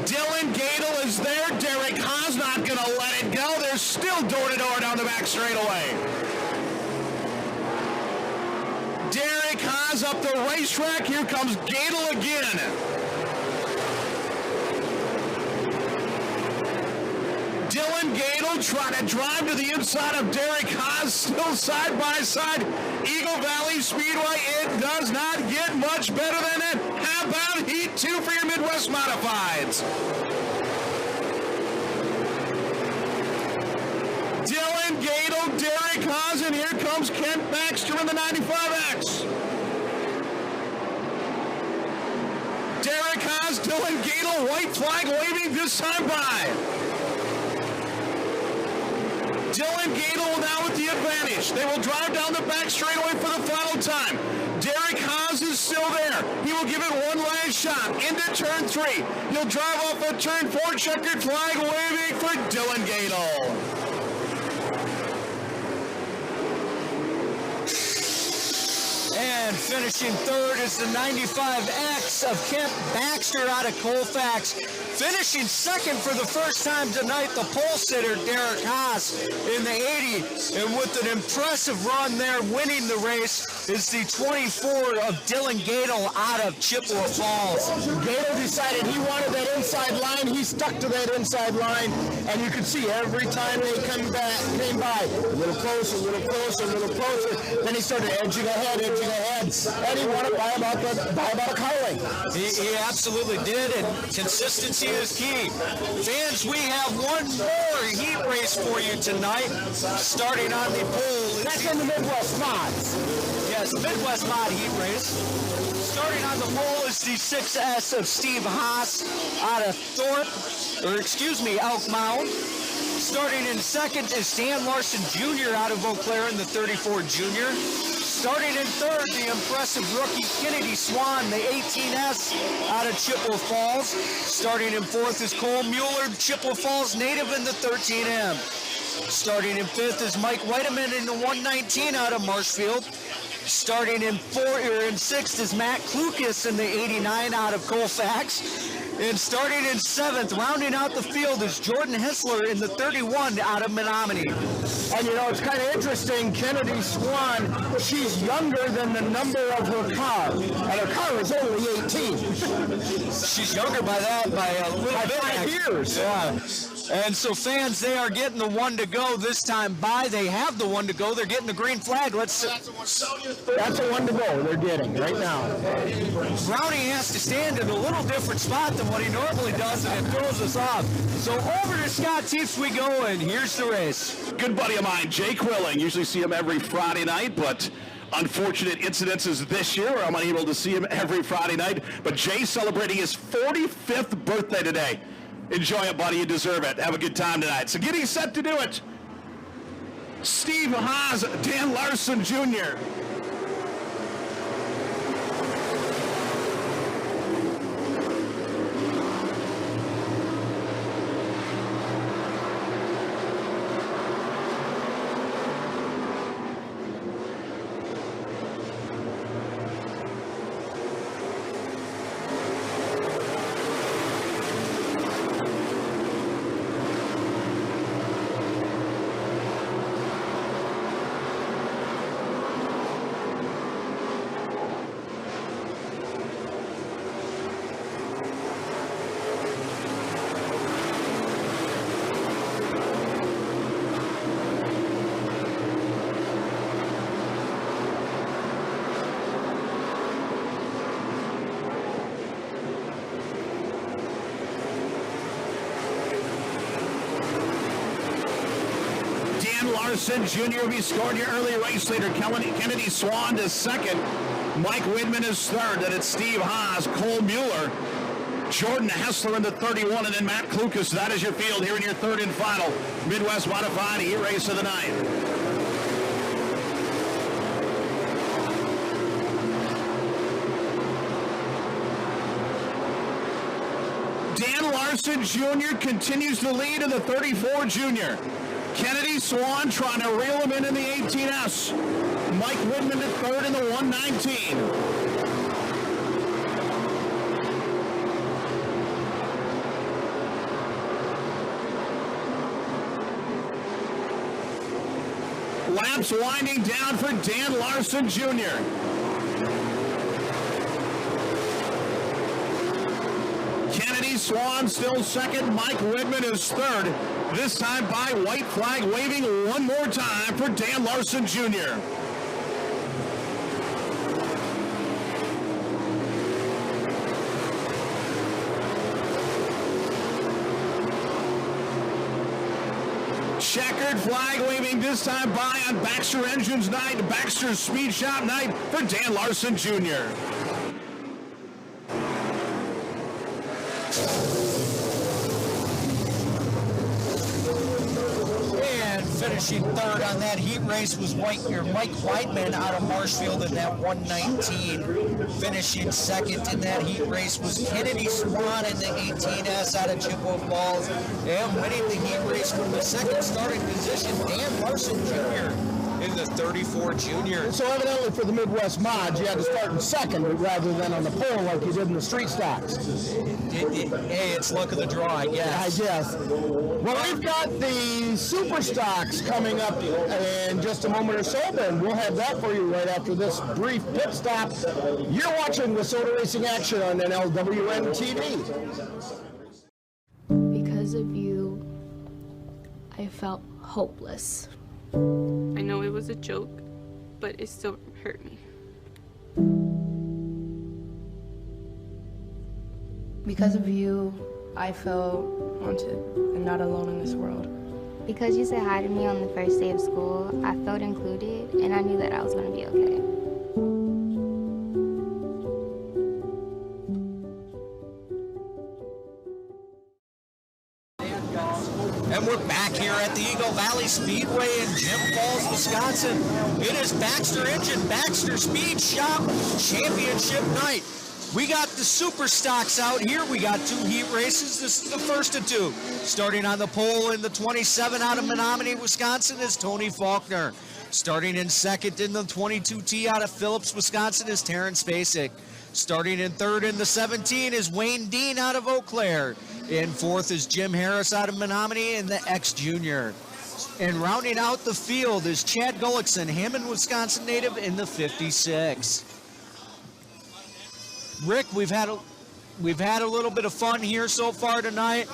Dylan Gadel is there. Derek Haas not going to let it go. They're still door-to-door down the back straightaway. Derek Haas up the racetrack. Here comes Gadel again. Dylan Gadel trying to drive to the inside of Derek Haas, still side by side. Eagle Valley Speedway, it does not get much better than that. How about heat 2 for your Midwest Modifieds? Dylan Gadel, Derek Haas, and here comes Kent Baxter in the 95X. Derek Haas, Dylan Gadel, white flag waving this time by. Dylan Gadel now with the advantage. They will drive down the back straightaway for the final time. Derek Haas is still there. He will give it one last shot into turn 3. He'll drive off of turn 4, checkered flag waving for Dylan Gadel. And finishing third is the 95X of Kent Baxter out of Colfax. Finishing second for the first time tonight, the pole sitter, Derek Haas, in the 80. And with an impressive run there, winning the race, is the 24 of Dylan Gadel out of Chippewa Falls. Gadel decided he wanted that inside line. He stuck to that inside line. And you could see every time they came by, a little closer, a little closer, a little closer. Then he started edging ahead, and he won it by about a car length. He absolutely did, and consistency is key. Fans, we have one more heat race for you tonight, starting on the pole. That's in the Midwest Mods. Yes, Midwest Mod heat race. Starting on the pole is the 6S of Steve Haas out of Elk Mound. Starting in second is Dan Larson Jr. out of Eau Claire in the 34 Junior. Starting in third, the impressive rookie Kennedy Swan, the 18S out of Chippewa Falls. Starting in fourth is Cole Mueller, Chippewa Falls native in the 13M. Starting in fifth is Mike Whiteman in the 119 out of Marshfield. Starting in sixth is Matt Klukas in the 89 out of Colfax. And starting in seventh, rounding out the field, is Jordan Hessler in the 31 out of Menominee. And you know, it's kind of interesting, Kennedy Swan, she's younger than the number of her car. And her car is only 18. She's younger by a little bit. 5 years. Yeah. And so fans, they are getting the one to go this time by. They have the one to go. They're getting the green flag. That's a one to go they're getting right now. Brownie has to stand in a little different spot than what he normally does, and it throws us off. So over to Scott Teeps we go, and here's the race. Good buddy of mine, Jay Quilling. Usually see him every Friday night, but unfortunate incidences this year where I'm unable to see him every Friday night. But Jay's celebrating his 45th birthday today. Enjoy it, buddy. You deserve it. Have a good time tonight. So getting set to do it, Steve Haas, Dan Larson Jr. Larson Jr. will be scoring your early race leader. Kennedy Swan is second. Mike Widman is third. Then it's Steve Haas, Cole Mueller, Jordan Hessler in the 31, and then Matt Klukas. That is your field here in your third and final Midwest Modified heat race of the night. Dan Dan Larson Jr. continues to lead in the 34 junior. Kennedy Swan trying to reel him in the 18S. Mike Woodman to third in the 119. Laps winding down for Dan Larson Jr. Kennedy Swan still second. Mike Whitman is third. This time by white flag waving one more time for Dan Larson Jr. Checkered flag waving this time by on Baxter Engines night, Baxter Speed Shop night for Dan Larson Jr. And finishing third on that heat race was Mike Weidman out of Marshfield in that 119. Finishing second in that heat race was Kennedy Swan in the 18S out of Chippewa Falls. And winning the heat race from the second starting position, Dan Larson Jr. in the 34 junior. So evidently for the Midwest mods, you had to start in second rather than on the pole like you did in the street stocks. Hey, it's luck of the draw, I guess. I guess. Well, we've got the super stocks coming up in just a moment or so, and we'll have that for you right after this brief pit stop. You're watching WISSOTA Racing Action on NLWN-TV. Because of you, I felt hopeless. I know it was a joke, but it still hurt me. Because of you, I felt wanted and not alone in this world. Because you said hi to me on the first day of school, I felt included, and I knew that I was going to be okay. And we're back here at the Eagle Valley Speedway in Jim Falls, Wisconsin. It is Baxter Engine, Baxter Speed Shop Championship night. We got the super stocks out here. We got two heat races. This is the first of two. Starting on the pole in the 27 out of Menominee, Wisconsin is Tony Faulkner. Starting in second in the 22T out of Phillips, Wisconsin is Terrence Basic. Starting in third in the 17 is Wayne Dean out of Eau Claire. In fourth is Jim Harris out of Menominee in the X Junior. And rounding out the field is Chad Gullickson, Hammond, Wisconsin native in the 56. Rick, we've had a little bit of fun here so far tonight.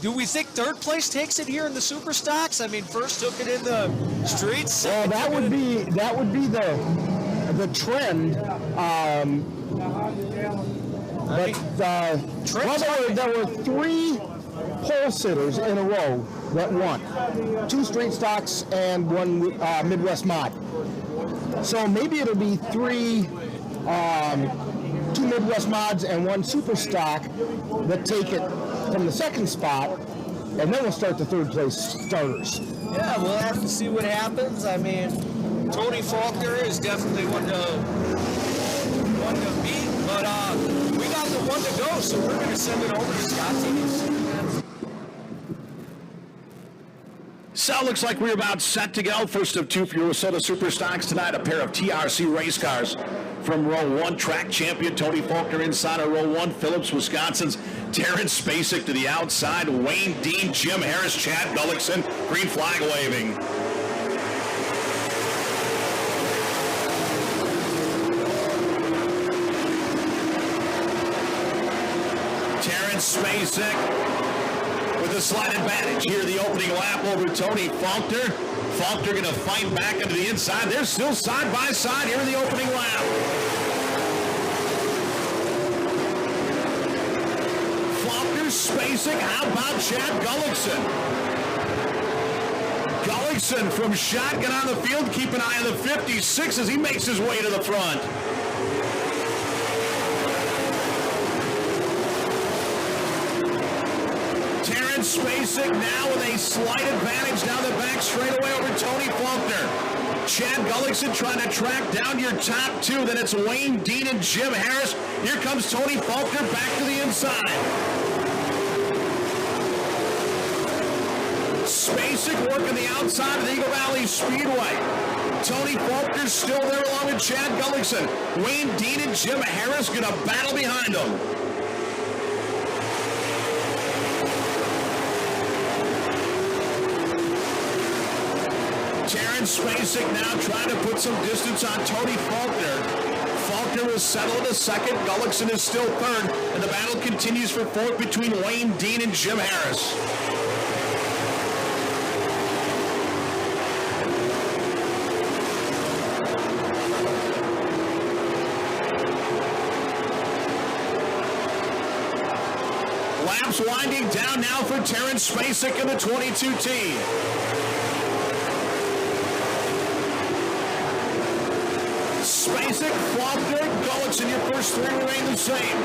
Do we think third place takes it here in the super stocks? I mean, first took it in the streets. Well, that would be the trend. There were three pole sitters in a row that won. Two street stocks and one Midwest mod. So maybe it'll be two Midwest mods and one super stock that take it from the second spot, and then we'll start the third place starters. Yeah, we'll have to see what happens. I mean, Tony Faulkner is definitely one to beat, but we got the one to go, so we're going to send it over to Scott Tees. So it looks like we're about set to go. First of two for your WISSOTA Super Stocks tonight, a pair of TRC race cars. From row one, track champion Tony Faulkner inside of row one, Phillips, Wisconsin's Terrence Spacek to the outside, Wayne Dean, Jim Harris, Chad Gullickson, green flag waving. Terrence Spacek with a slight advantage here, the opening lap over Tony Faulkner. Faulkner going to fight back into the inside. They're still side by side here in the opening lap. Faulkner, Spacek, how about Chad Gullickson? Gullickson from shotgun on the field. Keep an eye on the 56 as he makes his way to the front. Terrence Spacek now with a slight advantage down the back straightaway over Tony Faulkner. Chad Gullickson trying to track down your top two. Then it's Wayne Dean and Jim Harris. Here comes Tony Faulkner back to the inside. Spacek working the outside of the Eagle Valley Speedway. Tony Faulkner's still there along with Chad Gullickson. Wayne Dean and Jim Harris going to battle behind them. Terrence Spacek now trying to put some distance on Tony Faulkner. Faulkner was settled in second. Gullickson is still third. And the battle continues for fourth between Wayne Dean and Jim Harris. Laps winding down now for Terrence Spacek in the 22T. Spacek, Faulkner, Gullickson, your first three remain the same.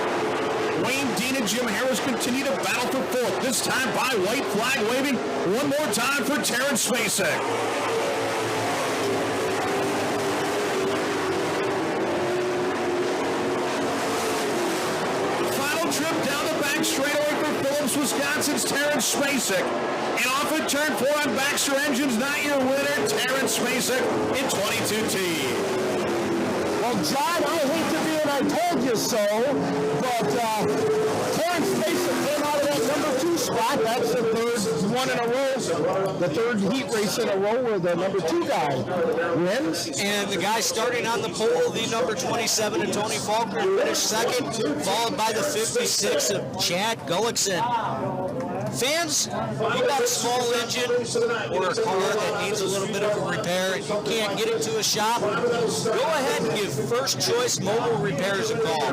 Wayne Dean and Jim Harris continue to battle for fourth, this time by white flag waving one more time for Terrence Spacek. Final trip down the back straightaway for Phillips, Wisconsin's Terrence Spacek. And off at turn 4 on Baxter Engines, not your winner, Terrence Spacek in 22T. Well, John, I hate to be an I told you so, but Terrence Spacek came out of that number 2 spot. That's the third one in a row, the third heat race in a row where the number 2 guy wins. And the guy starting on the pole, the number 27 of Tony Faulkner, finished second, followed by the 56 of Chad Gullickson. Fans, you got a small engine or a car that needs a little bit of a repair and you can't get it to a shop, go ahead and give First Choice Mobile Repairs a call.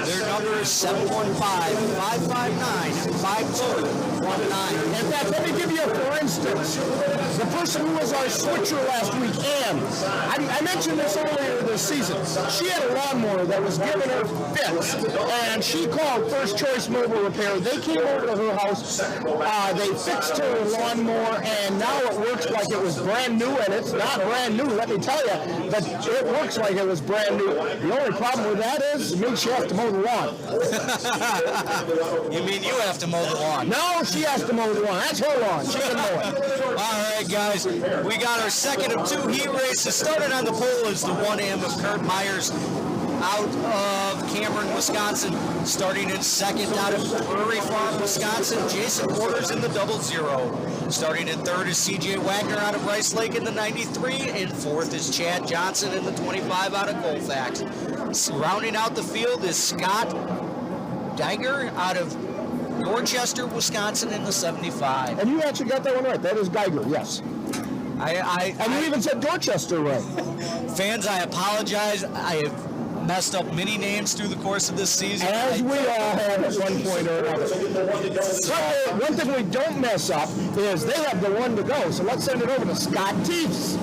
Their number is 715-559-5219. In fact, let me give you a for instance. The person who was our switcher last week, Ann, I mentioned this earlier this season. She had a lawnmower that was giving her fits, and she called First Choice Mobile Repair. They came over to her house. They fixed her lawnmower, and now it works like it was brand new, and it's not brand new, let me tell you, but it works like it was brand new. The only problem with that is it means she has to mow the lawn. You mean you have to mow the lawn? No, she has to mow the lawn. That's her lawn. She can mow it. All right, guys, we got our second of 2 heat races. Started on the pole is the 1M of Kurt Myers out of Cameron, Wisconsin. Starting in second out of Prairie Farm, Wisconsin, Jason Porter's in the 00. Starting in third is CJ Wagner out of Rice Lake in the 93. And fourth is Chad Johnson in the 25 out of Colfax. Rounding out the field is Scott Geiger out of Dorchester, Wisconsin in the 75. And you actually got that one right. That is Geiger, yes. And you even said Dorchester right. Fans, I apologize. I have messed up many names through the course of this season. As we all have at one point or another. So, one thing we don't mess up is they have the one to go. So let's send it over to Scott Teefs.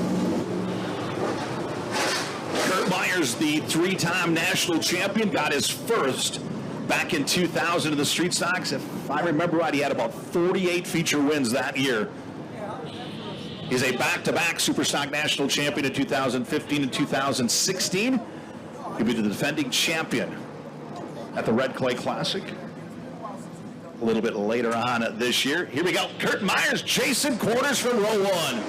Kurt Myers, the 3-time national champion, got his first back in 2000 in the street stocks. If I remember right, he had about 48 feature wins that year. He's a back-to-back Superstock national champion in 2015 and 2016. He'll be the defending champion at the Red Clay Classic a little bit later on this year. Here we go. Kurt Myers, Jason Quarters from row 1.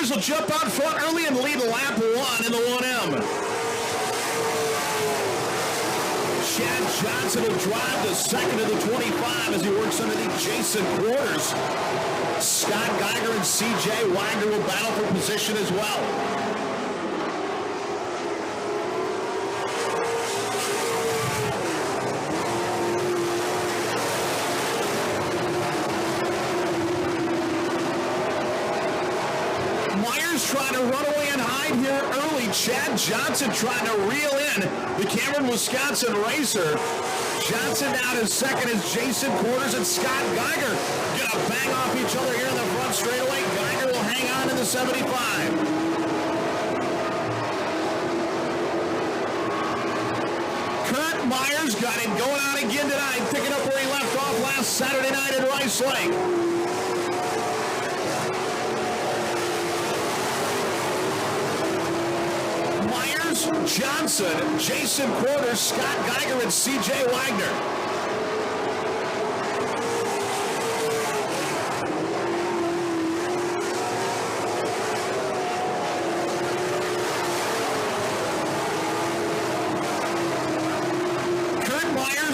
Will jump out front early and lead lap 1 in the 1M. Chad Johnson will drive the second of the 25 as he works underneath Jason Quarters. Scott Geiger and CJ Wagner will battle for position as well. Trying to run away and hide here early. Chad Johnson trying to reel in the Cameron, Wisconsin racer. Johnson down in second as Jason Quarters and Scott Geiger gonna bang off each other here in the front straightaway. Geiger will hang on in the 75. Myers got him going on again tonight, picking up where he left off last Saturday night at Rice Lake. Myers, Johnson, Jason Quarters, Scott Geiger, and C.J. Wagner.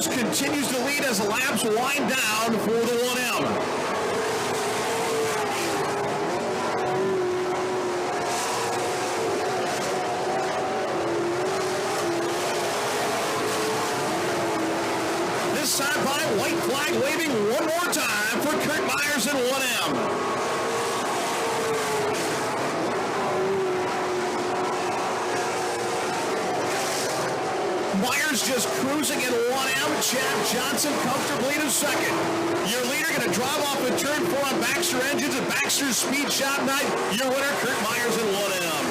Continues to lead as the laps wind down for the 1M. This time by white flag waving one more time for Kurt Myers in 1M. Myers just cruising in 1M. Chad Johnson comfortably in second. Your leader going to drive off in turn 4 on Baxter Engines at Baxter's Speed Shop Night. Your winner, Kurt Myers in 1M.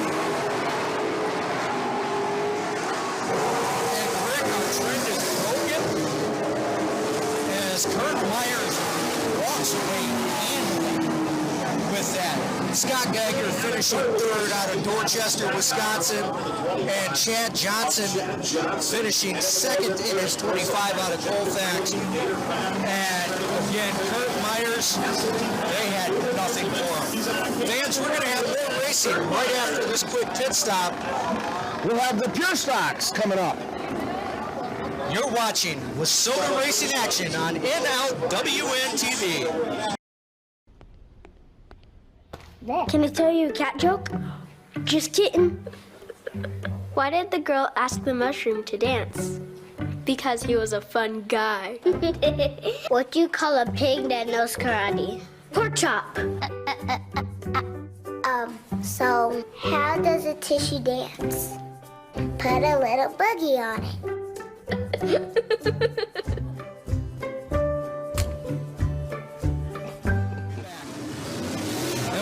And Rick, our trend is broken as Kurt Myers walks away handily with that. Scott Geiger finishing third out of Dorchester, Wisconsin, and Chad Johnson finishing second in his 25 out of Colfax. And again, Kurt Myers, they had nothing for him. Fans, we're going to have more racing right after this quick pit stop. We'll have the Pure Stocks coming up. You're watching WISSOTA Racing Action on NLWN-TV. Can I tell you a cat joke? Just kidding. Why did the girl ask the mushroom to dance? Because he was a fun guy. What do you call a pig that knows karate? Pork chop. So how does a tissue dance? Put a little boogie on it.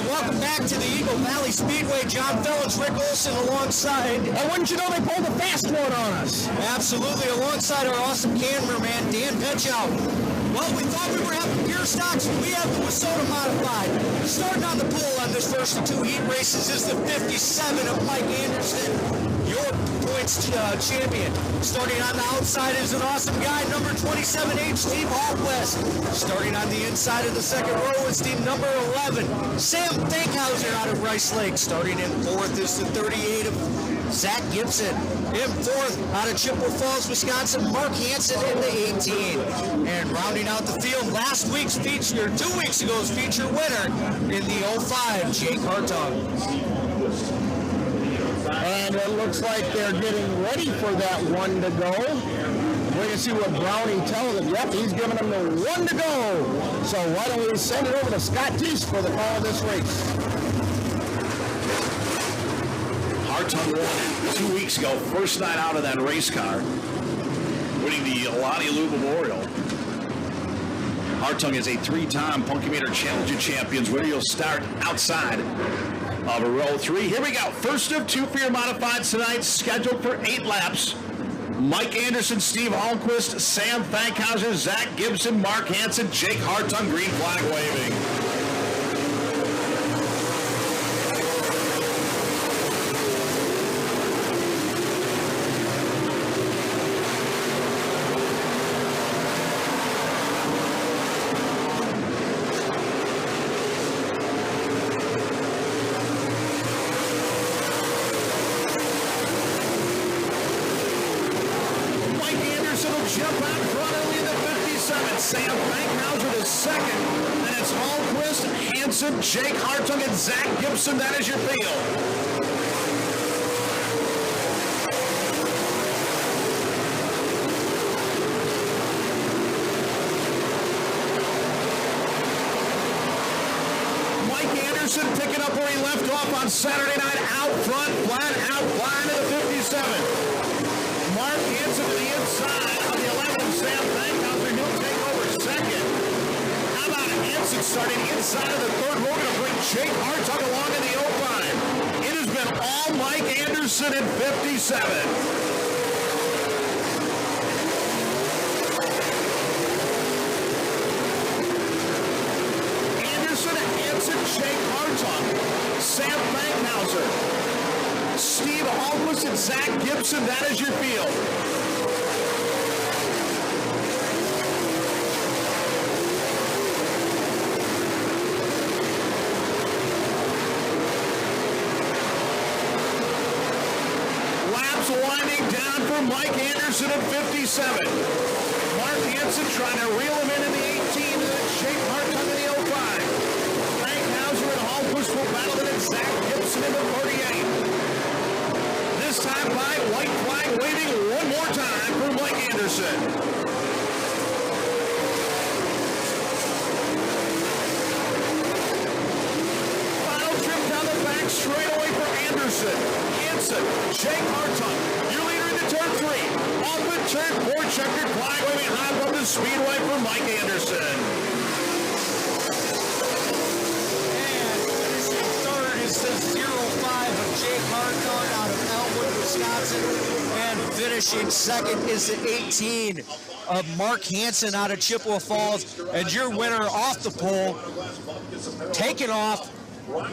Welcome back to the Eagle Valley Speedway. John Fellins, Rick Olson alongside. And wouldn't you know they pulled a fast one on us? Absolutely, alongside our awesome cameraman, Dan Petchow. Well, we thought we were having pure stocks. We have the WISSOTA modified. Starting on the pole on this first of two heat races is the 57 of Mike Anderson, your points champion. Starting on the outside is an awesome guy, number 27H, Steve Hallquist. Starting on the inside of the second row is team number 11, Sam Fankhauser out of Rice Lake. Starting in fourth is the 38 of Zach Gibson. In fourth, out of Chippewa Falls, Wisconsin, Mark Hansen in the 18. And rounding out the field, last week's feature, 2 weeks ago's feature winner in the 05, Jake Hartog. And it looks like they're getting ready for that one to go. We're going to see what Browning tells them. Yep, he's giving them the one to go. So why don't we send it over to Scott Teese for the call of this race. Hartung won 2 weeks ago, first night out of that race car, winning the Lonnie Lou Memorial. Hartung is a 3-time Punkymeter Challenger Champions winner. You'll start outside of row 3. Here we go. First of two for your modifieds tonight, scheduled for 8 laps. Mike Anderson, Steve Hallquist, Sam Fankhauser, Zach Gibson, Mark Hansen, Jake Hartung, green flag waving. Jump out front early in the 57. Sam Fankhauser is second. Then it's Hallquist, Hansen, Jake Hartung, and Zach Gibson. That is your field. Mike Anderson picking up where he left off on Saturday night. Out front, flat out, flying to the 57. Mark Hansen to the inside. Sam Fankhauser, he'll take over second. How about Hansen starting inside of the third? We're going to bring Jake Hartung along in the 05. It has been all Mike Anderson in 57. Hartung, Sam Bankhauser, Steve Alquist, and Zach Gibson. That is your field. Winding down for Mike Anderson at 57. Mark Hansen trying to reel him in the 18, and then Jake Hartung in the 05. Bankhauser and Hallquist will battle it, and Zach Gibson in the 48. This time by white flag waving one more time for Mike Anderson. Final trip down the back straightaway for Anderson. Jake Hartung, your leader into turn 3. Off in turn 4, checkered flag waving high above the Speedway for Mike Anderson. And finishing third is the 05 of Jake Hartung out of Elmwood, Wisconsin. And finishing second is the 18 of Mark Hansen out of Chippewa Falls. And your winner off the pole, taken off,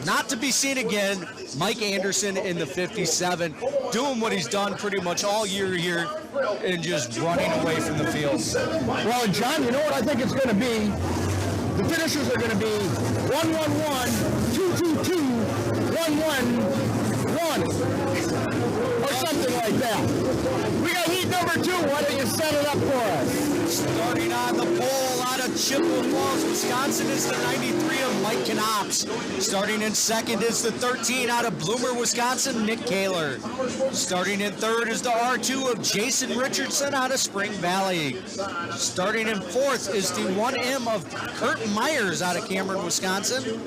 not to be seen again, Mike Anderson in the 57, doing what he's done pretty much all year here and just running away from the field. Well, John, you know what I think it's going to be? The finishers are going to be 1-1-1, 2-2-2, 1-1-1, or something like that. We got heat number 2. Why don't you set it up for us? Starting on the pole out of Chippewa Falls, Wisconsin is the 93 of Mike Knops. Starting in second is the 13 out of Bloomer, Wisconsin, Nick Kaler. Starting in third is the R2 of Jason Richardson out of Spring Valley. Starting in fourth is the 1M of Kurt Myers out of Cameron, Wisconsin.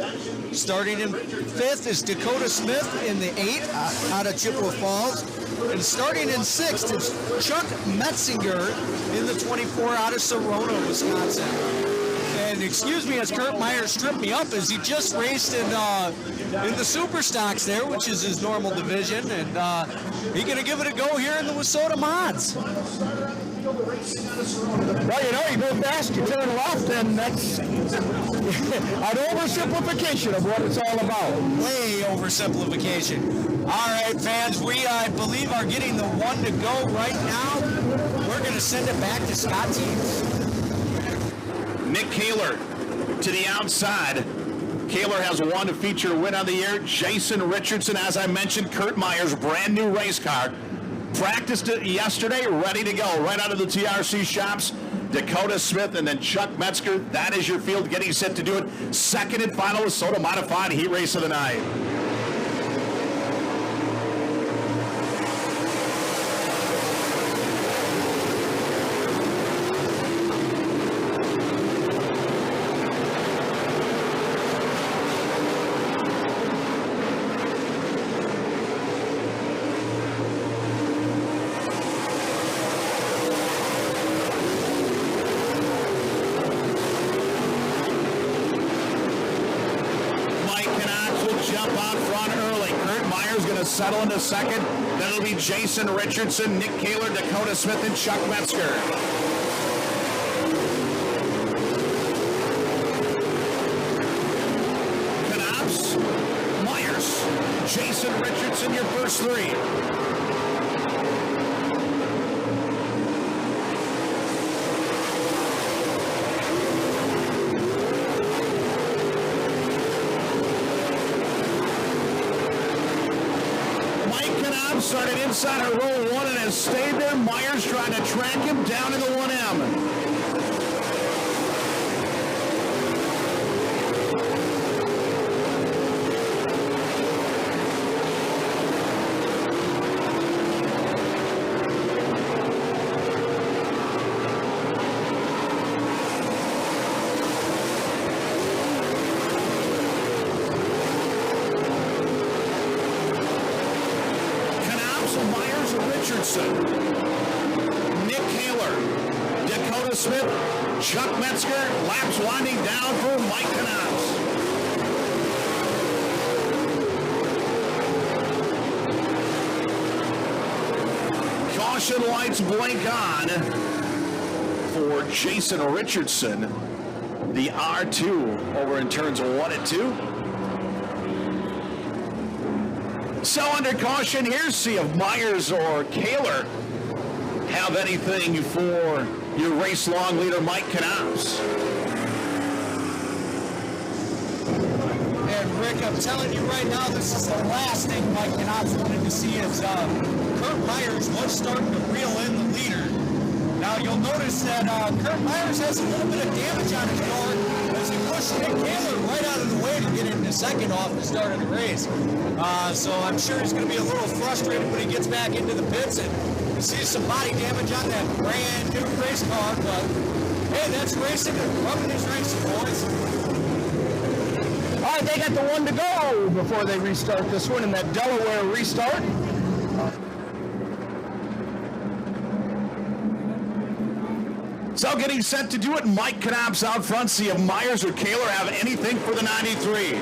Starting in fifth is Dakota Smith in the 8 out of Chippewa Falls. And starting in sixth is Chuck Metzinger in the 24 out of Sorona, Wisconsin. And excuse me as Kurt Myers tripped me up as he just raced in the Super Stocks there, which is his normal division. And he's going to give it a go here in the WISSOTA Mods. Well, you know, you go fast, you turn left, and that's an oversimplification of what it's all about. Way oversimplification. All right, fans, we, I believe, are getting the one to go right now. We're going to send it back to Scott Teams. Nick Kaler to the outside. Kaler has one feature win of the year. Jason Richardson, as I mentioned, Kurt Myers, brand new race car. Practiced it yesterday, ready to go, right out of the TRC shops. Dakota Smith and then Chuck Metzger. That is your field getting set to do it. Second and final WISSOTA Modified Heat Race of the night. Settle into second. Then it'll be Jason Richardson, Nick Kaler, Dakota Smith, and Chuck Metzger. Knops, Myers, Jason Richardson, your first three. Started inside of row 1 and has stayed there. Myers trying to track him down in the 1M. Nick Kaler, Dakota Smith, Chuck Metzger, laps winding down for Mike Knops. Caution lights blink on for Jason Richardson, the R2 over in turns 1 and 2. So under caution here, see if Myers or Kaler have anything for your race-long leader, Mike Knops. And Rick, I'm telling you right now, this is the last thing Mike Knops wanted to see is Kurt Myers was starting to reel in the leader. Now you'll notice that Kurt Myers has a little bit of damage on his car as he pushed Nick Kaler right out of the way to get into second off the start of the race. So I'm sure he's going to be a little frustrated when he gets back into the pits and sees some body damage on that brand new race car. But hey, that's racing and rubbing his racing, boys. All right, they got the one to go before they restart this one in that Delaware restart. So getting set to do it, Mike Knops out front. See if Myers or Kaler have anything for the 93.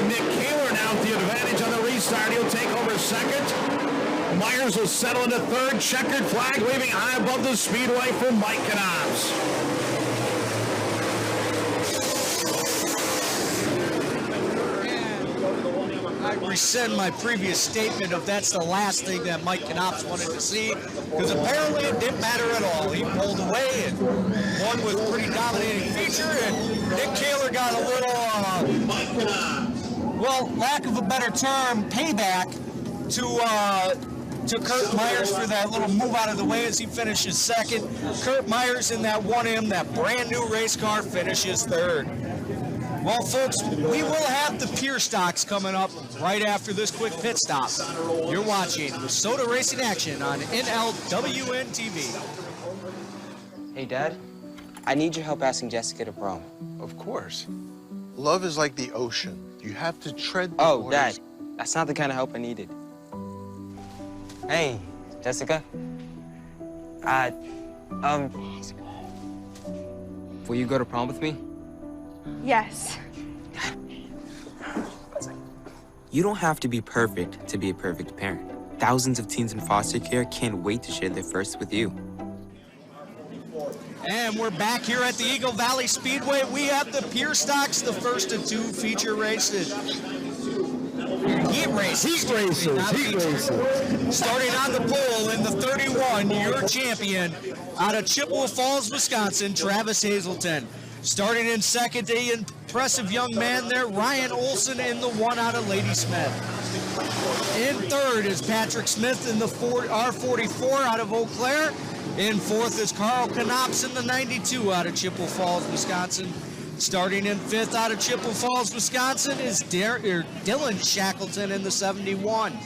Nick Kaler now with the advantage on the restart. He'll take over second. Myers will settle into third. Checkered flag waving high above the speedway for Mike Knops. I rescind my previous statement of that's the last thing that Mike Knops wanted to see, because apparently it didn't matter at all. He pulled away and won with pretty dominating feature, and Nick Kaler got a little, well, lack of a better term, payback to Kurt Myers for that little move out of the way as he finishes second. Kurt Myers in that 1M, that brand new race car, finishes third. Well, folks, we will have the Pure Stocks coming up right after this quick pit stop. You're watching WISSOTA Racing Action on NLWN-TV. Hey, Dad, I need your help asking Jessica to prom. Of course. Love is like the ocean. You have to tread the Oh, waters. Dad, that's not the kind of help I needed. Hey, Jessica. Will you go to prom with me? Yes. You don't have to be perfect to be a perfect parent. Thousands of teens in foster care can't wait to share their first with you. And we're back here at the Eagle Valley Speedway. We have the Pure Stocks, the first of two feature races. Heat races. Starting on the pole in the 31, your champion out of Chippewa Falls, Wisconsin, Travis Hazelton. Starting in second, the impressive young man there, Ryan Olson in the 1 out of Ladysmith. In third is Patrick Smith in the R44 out of Eau Claire. In fourth is Carl Knops in the 92 out of Chippewa Falls, Wisconsin. Starting in fifth out of Chippewa Falls, Wisconsin is Dylan Shackleton in the 71.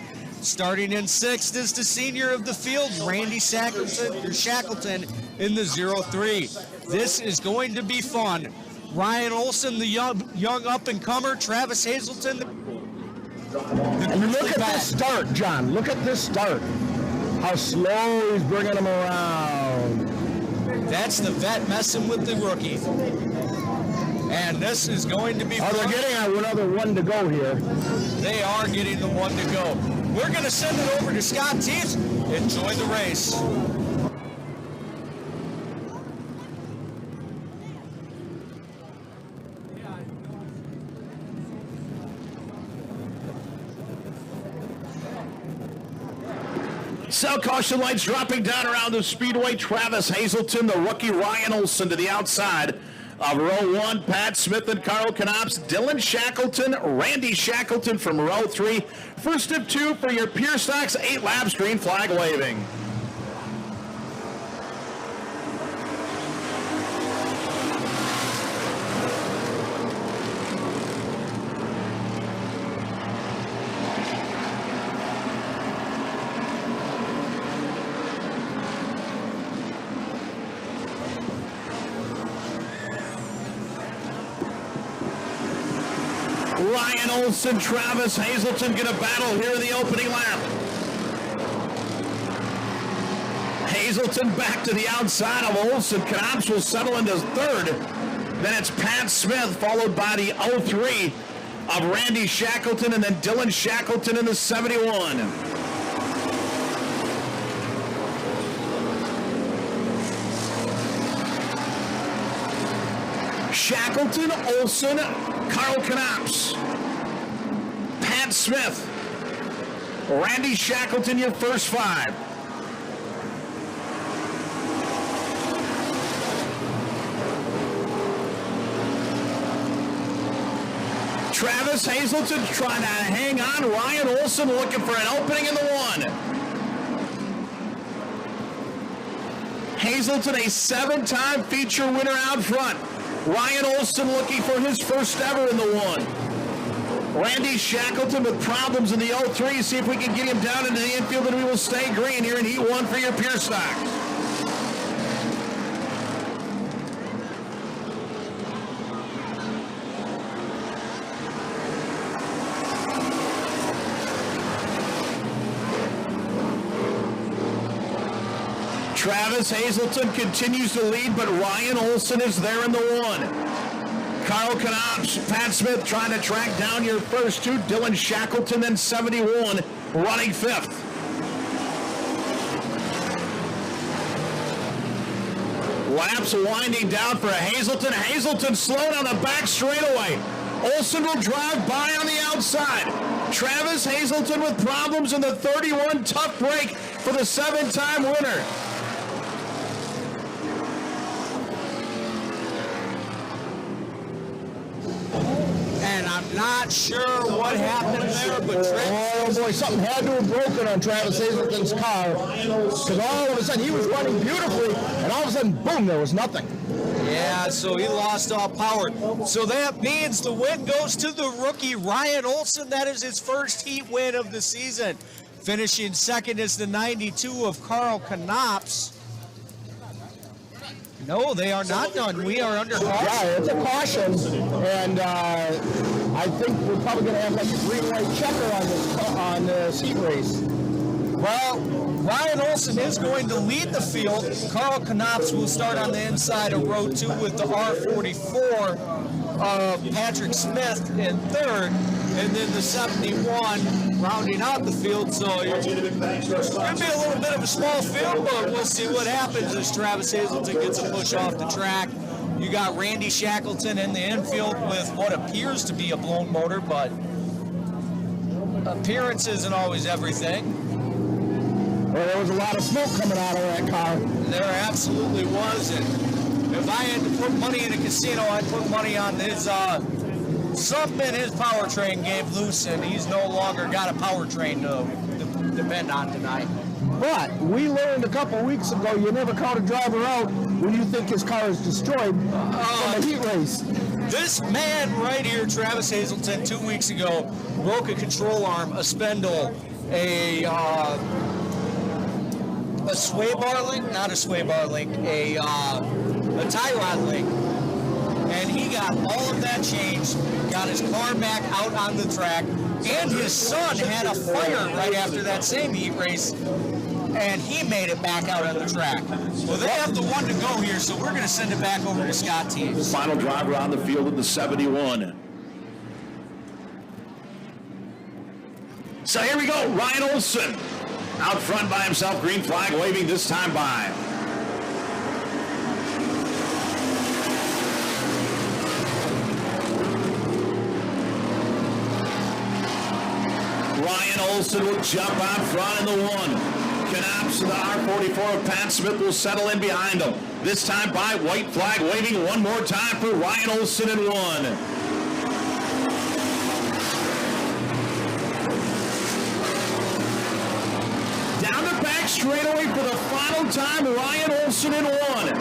Starting in sixth is the senior of the field, Randy Shackleton in the 03. This is going to be fun. Ryan Olson, the young up-and-comer, Travis Hazelton. Look at this start, John. Look at this start. How slow he's bringing him around. That's the vet messing with the rookie. And this is going to be fun. They're getting another one to go here. They are getting the one to go. We're going to send it over to Scott Teets. Enjoy the race. So caution lights dropping down around the speedway. Travis Hazelton, the rookie. Ryan Olson to the outside of row 1. Pat Smith and Carl Knops. Dylan Shackleton, Randy Shackleton from row 3. First of 2 for your Pure Stocks. 8 laps, green flag waving. Ryan Olson, Travis Hazelton get a battle here in the opening lap. Hazelton back to the outside of Olson. Knops will settle into third. Then it's Pat Smith, followed by the 03 of Randy Shackleton, and then Dylan Shackleton in the 71. Shackleton, Olson, Carl Knops, Pat Smith, Randy Shackleton, your first five. Travis Hazelton trying to hang on. Ryan Olson looking for an opening in the one. Hazelton, a 7-time feature winner out front. Ryan Olson looking for his first ever in the one. Randy Shackleton with problems in the 03. See if we can get him down into the infield, and we will stay green here in Heat 1 for your Pure Stock. Travis Hazelton continues to lead, but Ryan Olson is there in the one. Carl Knops, Pat Smith trying to track down your first two. Dylan Shackleton, then 71, running fifth. Laps winding down for Hazelton. Hazelton slow down the back straightaway. Olson will drive by on the outside. Travis Hazelton with problems in the 31. Tough break for the 7-time winner. And I'm not sure what happened there, but oh boy, something had to have broken on Travis Hazelton's car, because all of a sudden he was running beautifully, and all of a sudden, boom, there was nothing. Yeah, so he lost all power. So that means the win goes to the rookie, Ryan Olson. That is his first heat win of the season. Finishing second is the 92 of Carl Knops. No, they are not done. We are under caution. Yeah, it's a caution, and I think we're probably going to have like a green-white checker on this heat race. Well, Ryan Olson is going to lead the field. Carl Knops will start on the inside of row 2 with the R44 of Patrick Smith in third, and then the 71 rounding out the field. So it's going to be a little bit of a small field, but we'll see what happens as Travis Hazelton gets a push off the track. You got Randy Shackleton in the infield with what appears to be a blown motor, but appearance isn't always everything. Well, there was a lot of smoke coming out of that car. There absolutely was, and if I had to put money in a casino, I'd put money on his, something in his powertrain gave loose, and he's no longer got a powertrain to depend on tonight. But we learned a couple weeks ago you never count a driver out when you think his car is destroyed from a heat race. This man right here, Travis Hazelton, 2 weeks ago, broke a control arm, a spindle, a sway bar link, not a sway bar link, a tie rod link. And he got all of that changed, got his car back out on the track, and his son had a fire right after that same heat race, and he made it back out on the track. Well, they have the one to go here, so we're going to send it back over to Scott Teams. Final driver on the field in the 71. So here we go, Ryan Olson out front by himself, green flag waving this time by. Ryan Olson will jump out front in the one. Knops and the R44 of Pat Smith will settle in behind him. This time by white flag waving one more time for Ryan Olson in one. Down the back straightaway for the final time, Ryan Olson in one.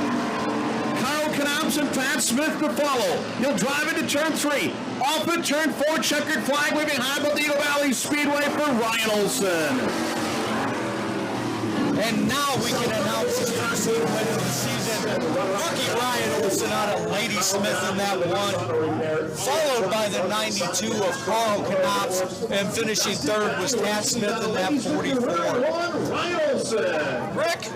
Carl Knops and Pat Smith to follow. He'll drive into turn 3. Off at turn 4, checkered flag waving high above the Eagle Valley Speedway for Ryan Olson. And now we can announce his first win of the season. Rookie Ryan Olson out of Lady Smith in that one, followed by the 92 of Carl Knops, and finishing third was Pat Smith in that 44. Rick,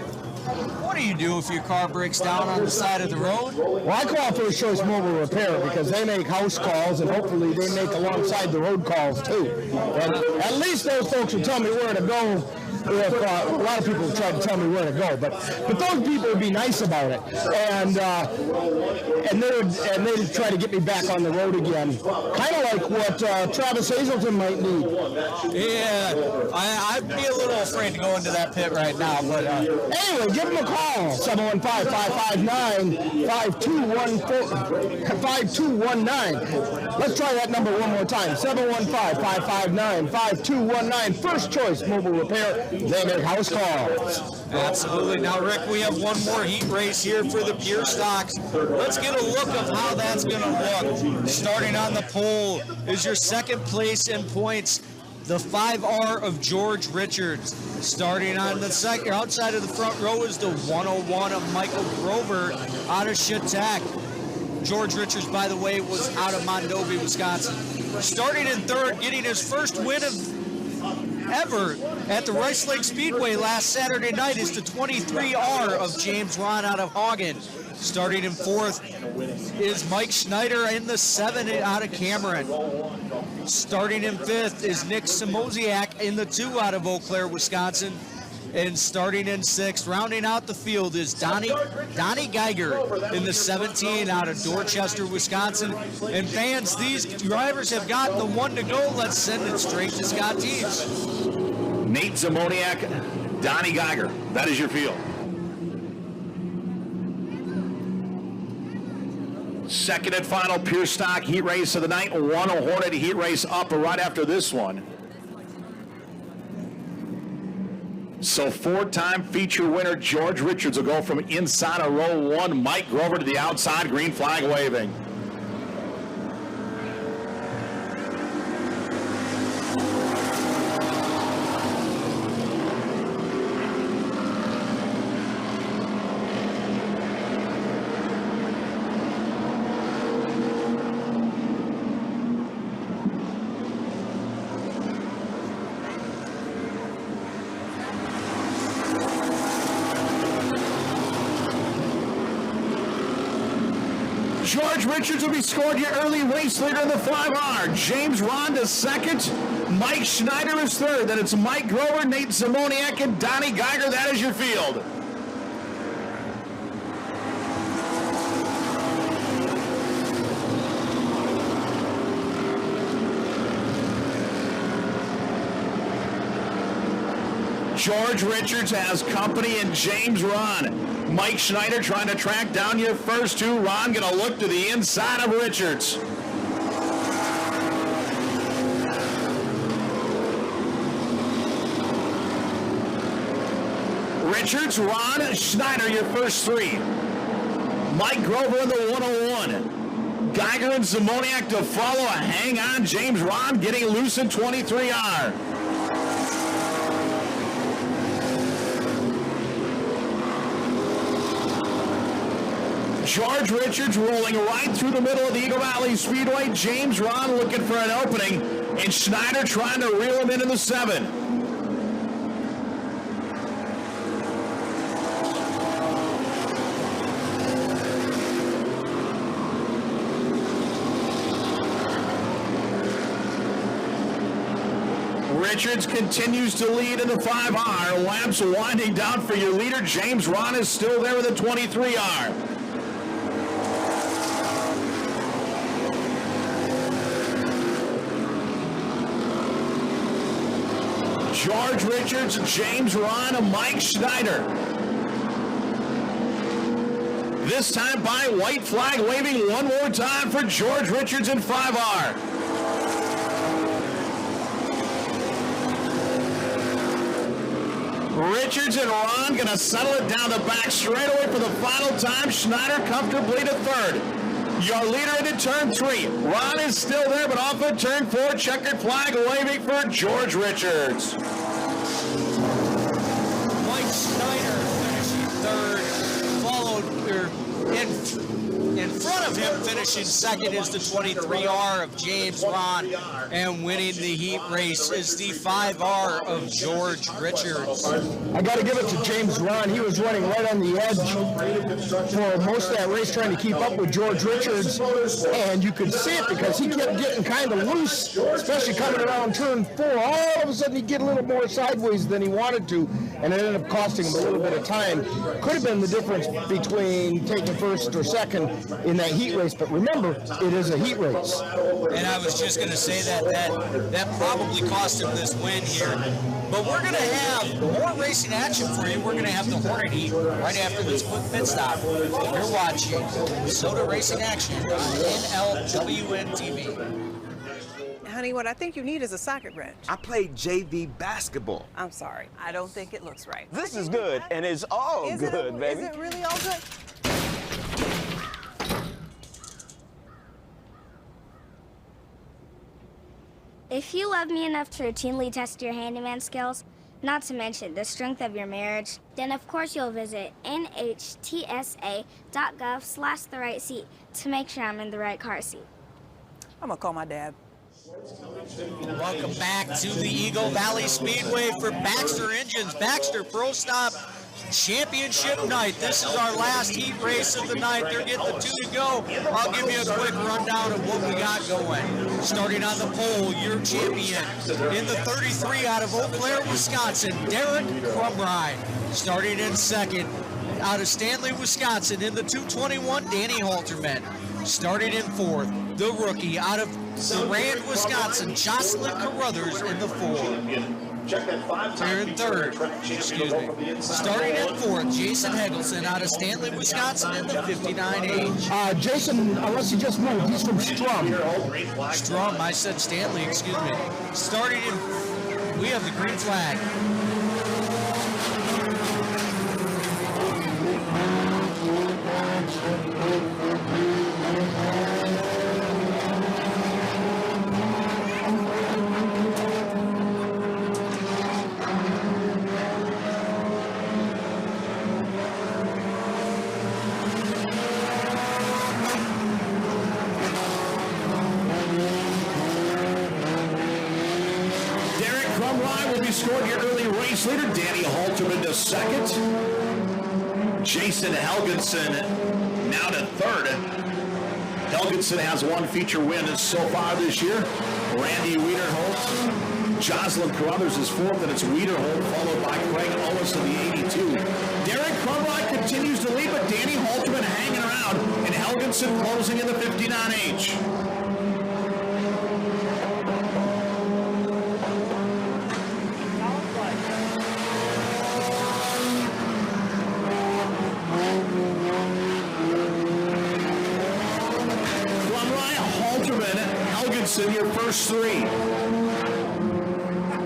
What do you do if your car breaks down on the side of the road? Well, I call First Choice Mobile Repair because they make house calls, and hopefully they make alongside the road calls too. And at least those folks will tell me where to go. If a lot of people try to tell me where to go, but those people would be nice about it, and they'd try to get me back on the road again, kind of like what Travis Hazelton might need. Yeah, I'd be a little afraid to go into that pit right now, but anyway, give them a call, 715-559-5219. Let's try that number one more time, 715-559-5219. First Choice Mobile Repair. They make house calls. Absolutely. Now, Rick, we have one more heat race here for the pure stocks. Let's get a look of how that's going to look. Starting on the pole is your second place in points, the 5R of George Richards. Starting on the second, outside of the front row is the 101 of Michael Grover out of Chautauqua. George Richards, by the way, was out of Mondovi, Wisconsin. Starting in third, getting his first win ever at the Rice Lake Speedway last Saturday night is the 23R of James Ron out of Hagen. Starting in fourth is Mike Schneider in the 7 out of Cameron. Starting in fifth is Nick Simosiak in the 2 out of Eau Claire, Wisconsin. And starting in sixth, rounding out the field, is Donnie Geiger in the 17 out of Dorchester, Wisconsin. And fans, these drivers have gotten the one to go. Let's send it straight to Scott Teves. Nate Zamoniak, Donnie Geiger. That is your field. Second and final pure stock heat race of the night. One Hornet heat race up right after this one. So four-time feature winner George Richards will go from inside of row one. Mike Grover to the outside, green flag waving. George Richards will be scored your early race leader in the 5R. James Ron is second. Mike Schneider is third. Then it's Mike Grover, Nate Simoniak, and Donnie Geiger. That is your field. George Richards has company in James Ron. Mike Schneider trying to track down your first two. Ron going to look to the inside of Richards. Richards, Ron, Schneider, your first three. Mike Grover in the 101. Geiger and Simoniak to follow. Hang on, James Ron getting loose in 23R. George Richards rolling right through the middle of the Eagle Valley Speedway. James Ron looking for an opening, and Schneider trying to reel him into the 7. Richards continues to lead in the 5R. Laps winding down for your leader. James Ron is still there with the 23R. George Richards, James Ron, and Mike Schneider. This time by white flag waving one more time for George Richards in 5R. Richards and Ron going to settle it down the back straightaway for the final time. Schneider comfortably to third. Your leader into turn 3. Ron is still there, but off at turn 4. Checkered flag waving for George Richards. Mike Schneider finishing third, followed In front of him, finishing second, is the 23R of James Ron, and winning the heat race is the 5R of George Richards. I got to give it to James Ron. He was running right on the edge for most of that race, trying to keep up with George Richards, and you could see it because he kept getting kind of loose, especially coming around turn 4. All of a sudden, he'd get a little more sideways than he wanted to, and it ended up costing him a little bit of time. Could have been the difference between taking first or second in that heat race, but remember, it is a heat race. And I was just going to say that probably cost him this win here. But we're going to have more racing action for you. We're going to have the Hornet Heat right after this quick pit stop. You're watching WISSOTA Racing Action on NLWN-TV. Honey, what I think you need is a socket wrench. I played JV basketball. I'm sorry. I don't think it looks right. This is good, and it's all good, baby. Is it really all good? If you love me enough to routinely test your handyman skills, not to mention the strength of your marriage, then of course you'll visit nhtsa.gov/the-right-seat to make sure I'm in the right car seat. I'm gonna call my dad. Welcome back to the Eagle Valley Speedway for Baxter Engines. Baxter Pro Stop Championship night. This is our last heat race of the night. They're getting the 2 to go. I'll give you a quick rundown of what we got going. Starting on the pole, your champion in the 33 out of Eau Claire, Wisconsin, Derek Crumride. Starting in second out of Stanley, Wisconsin, in the 221, Danny Halterman. Starting in fourth, the rookie out of Durand, Wisconsin, Jocelyn Carruthers in the 4. Here in third, excuse me. Starting in fourth, Jason Hegelson out of Stanley, Wisconsin in the 59H. Jason, unless he just moved, he's from Strum. Strum, I said Stanley, excuse me. Starting in, we have the green flag. Scored your early race leader, Danny Halterman to second. Jason Helgenson now to third. Helgenson has one feature win so far this year. Randy Wiederholt. Jocelyn Carruthers is fourth, and it's Wiederholt, followed by Craig Ellis of the 82. Derek Crumride continues to lead, but Danny Halterman hanging around, and Helgenson closing in the 59H. In your first 3.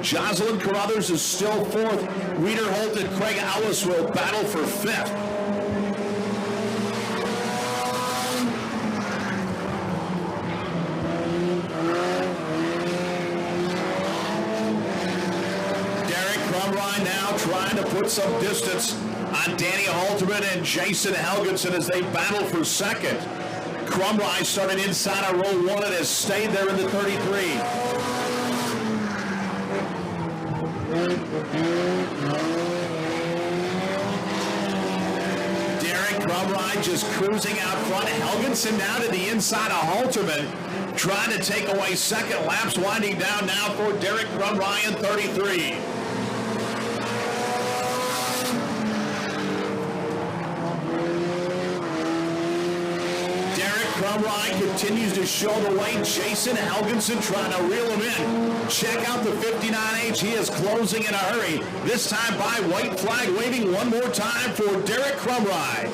Jocelyn Carruthers is still fourth. Wiederholt and Craig Ellis will battle for 5th. Derek Crumride now trying to put some distance on Danny Halterman and Jason Helgenson as they battle for second. Crumride started inside of row 1 and has stayed there in the 33. Derek Crumride just cruising out front. Helgenson now to the inside of Halterman, trying to take away second. Laps winding down now for Derek Crumride in 33. Crumride continues to show the way. Jason Helgenson trying to reel him in. Check out the 59H. He is closing in a hurry. This time by white flag waving one more time for Derek Crumride.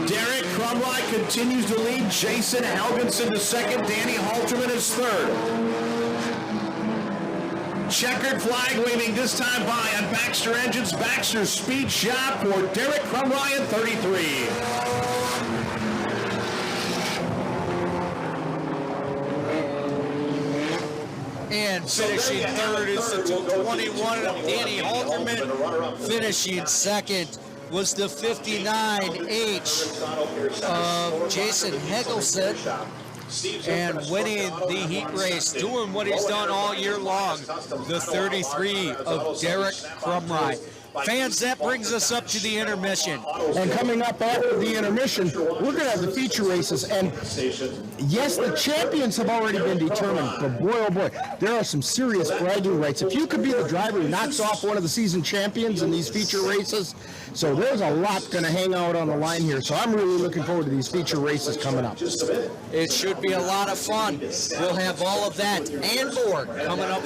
Derek Crumride continues to lead. Jason Helgenson to second. Danny Halterman is third. Checkered flag waving this time by on Baxter Engines, Baxter Speed Shop for Derek Crumride, 33. And finishing third is the 221 of Danny Halterman. Finishing second was the 59H of Jason Hegelson. And winning the heat race, doing what he's done all year long, the 33 of Derek Crumry. Fans, that brings us up to the intermission. And coming up after the intermission, we're going to have the feature races. And yes, the champions have already been determined, but boy, oh boy, there are some serious bragging rights. If you could be the driver who knocks off one of the season champions in these feature races, so there's a lot going to hang out on the line here. So I'm really looking forward to these feature races coming up. It should be a lot of fun. We'll have all of that and more coming up.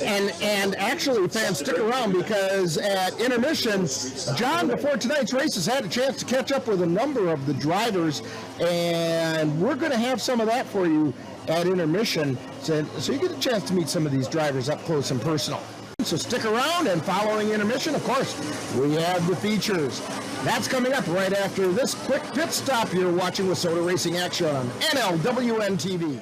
And actually, fans, stick around, because at intermission, John, before tonight's races, had a chance to catch up with a number of the drivers, and we're going to have some of that for you at intermission, so you get a chance to meet some of these drivers up close and personal. So stick around, and following intermission, of course, we have the features. That's coming up right after this quick pit stop. You're watching WISSOTA Racing Action on NLWN-TV.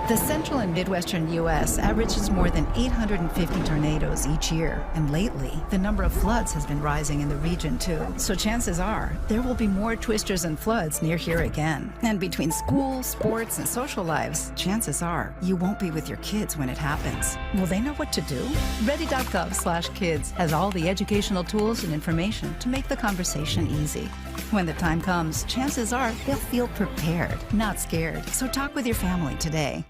The central and midwestern U.S. averages more than 850 tornadoes each year, and lately, the number of floods has been rising in the region too. So chances are, there will be more twisters and floods near here again. And between school, sports, and social lives, chances are, you won't be with your kids when it happens. Will they know what to do? Ready.gov/kids has all the educational tools and information to make the conversation easy. When the time comes, chances are they'll feel prepared, not scared. So talk with your family today.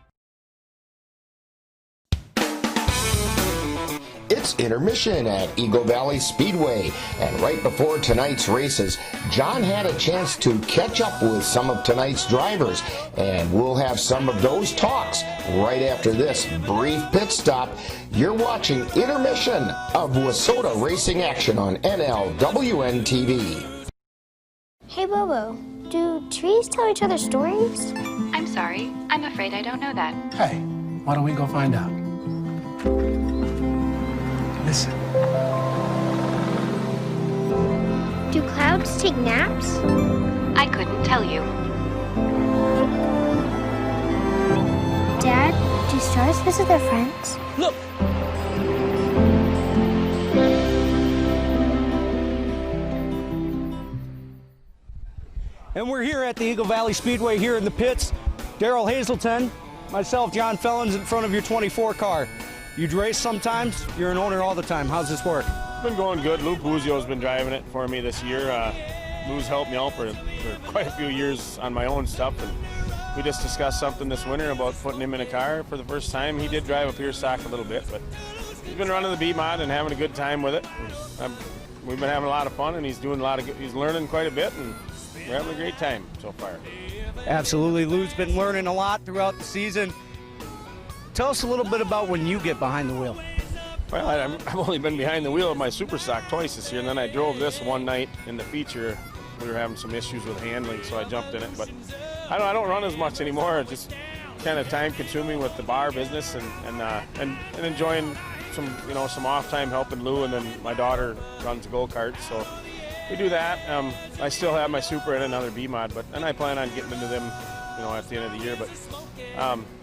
It's intermission at Eagle Valley Speedway, and right before tonight's races, John had a chance to catch up with some of tonight's drivers, and we'll have some of those talks right after this brief pit stop. You're watching intermission of WISSOTA Racing Action on NLWN-TV. Hey Bobo, do trees tell each other stories? I'm sorry, I'm afraid I don't know that. Hey, why don't we go find out? Listen. Do clouds take naps? I couldn't tell you. Dad, do stars visit their friends? Look! And we're here at the Eagle Valley Speedway here in the pits. Daryl Hazelton, myself, John Fellons in front of your 24 car. You race sometimes, you're an owner all the time. How's this work? It's been going good. Lou Puzio's been driving it for me this year. Lou's helped me out for quite a few years on my own stuff. And we just discussed something this winter about putting him in a car for the first time. He did drive a pure stock a little bit, but he's been running the B-Mod and having a good time with it. We've been having a lot of fun, and he's doing a lot of good. He's learning quite a bit, and we're having a great time so far. Absolutely. Lou's been learning a lot throughout the season. Tell us a little bit about when you get behind the wheel. Well, I've only been behind the wheel of my super stock twice this year, and then I drove this one night in the feature. We were having some issues with handling, so I jumped in it. But I don't run as much anymore. It's just kind of time consuming with the bar business and enjoying some off time helping Lou, and then my daughter runs a go-kart, so we do that. I still have my super and another B-Mod, and I plan on getting into them, at the end of the year. But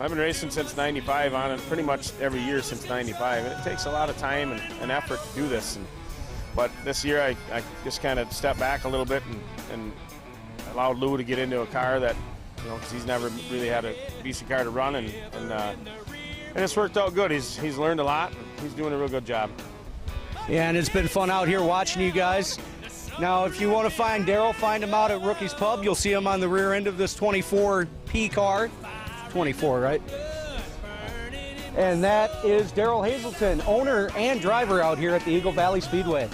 I've been racing since '95 on it, pretty much every year since '95, and it takes a lot of time and effort to do this. But this year I just kind of stepped back a little bit and allowed Lou to get into a car that, because he's never really had a decent car to run, and it's worked out good. He's learned a lot. He's doing a real good job. Yeah, and it's been fun out here watching you guys. Now, if you want to find Daryl, find him out at Rookie's Pub. You'll see him on the rear end of this 24P car. 24, right? And that is Daryl Hazelton, owner and driver out here at the Eagle Valley Speedway.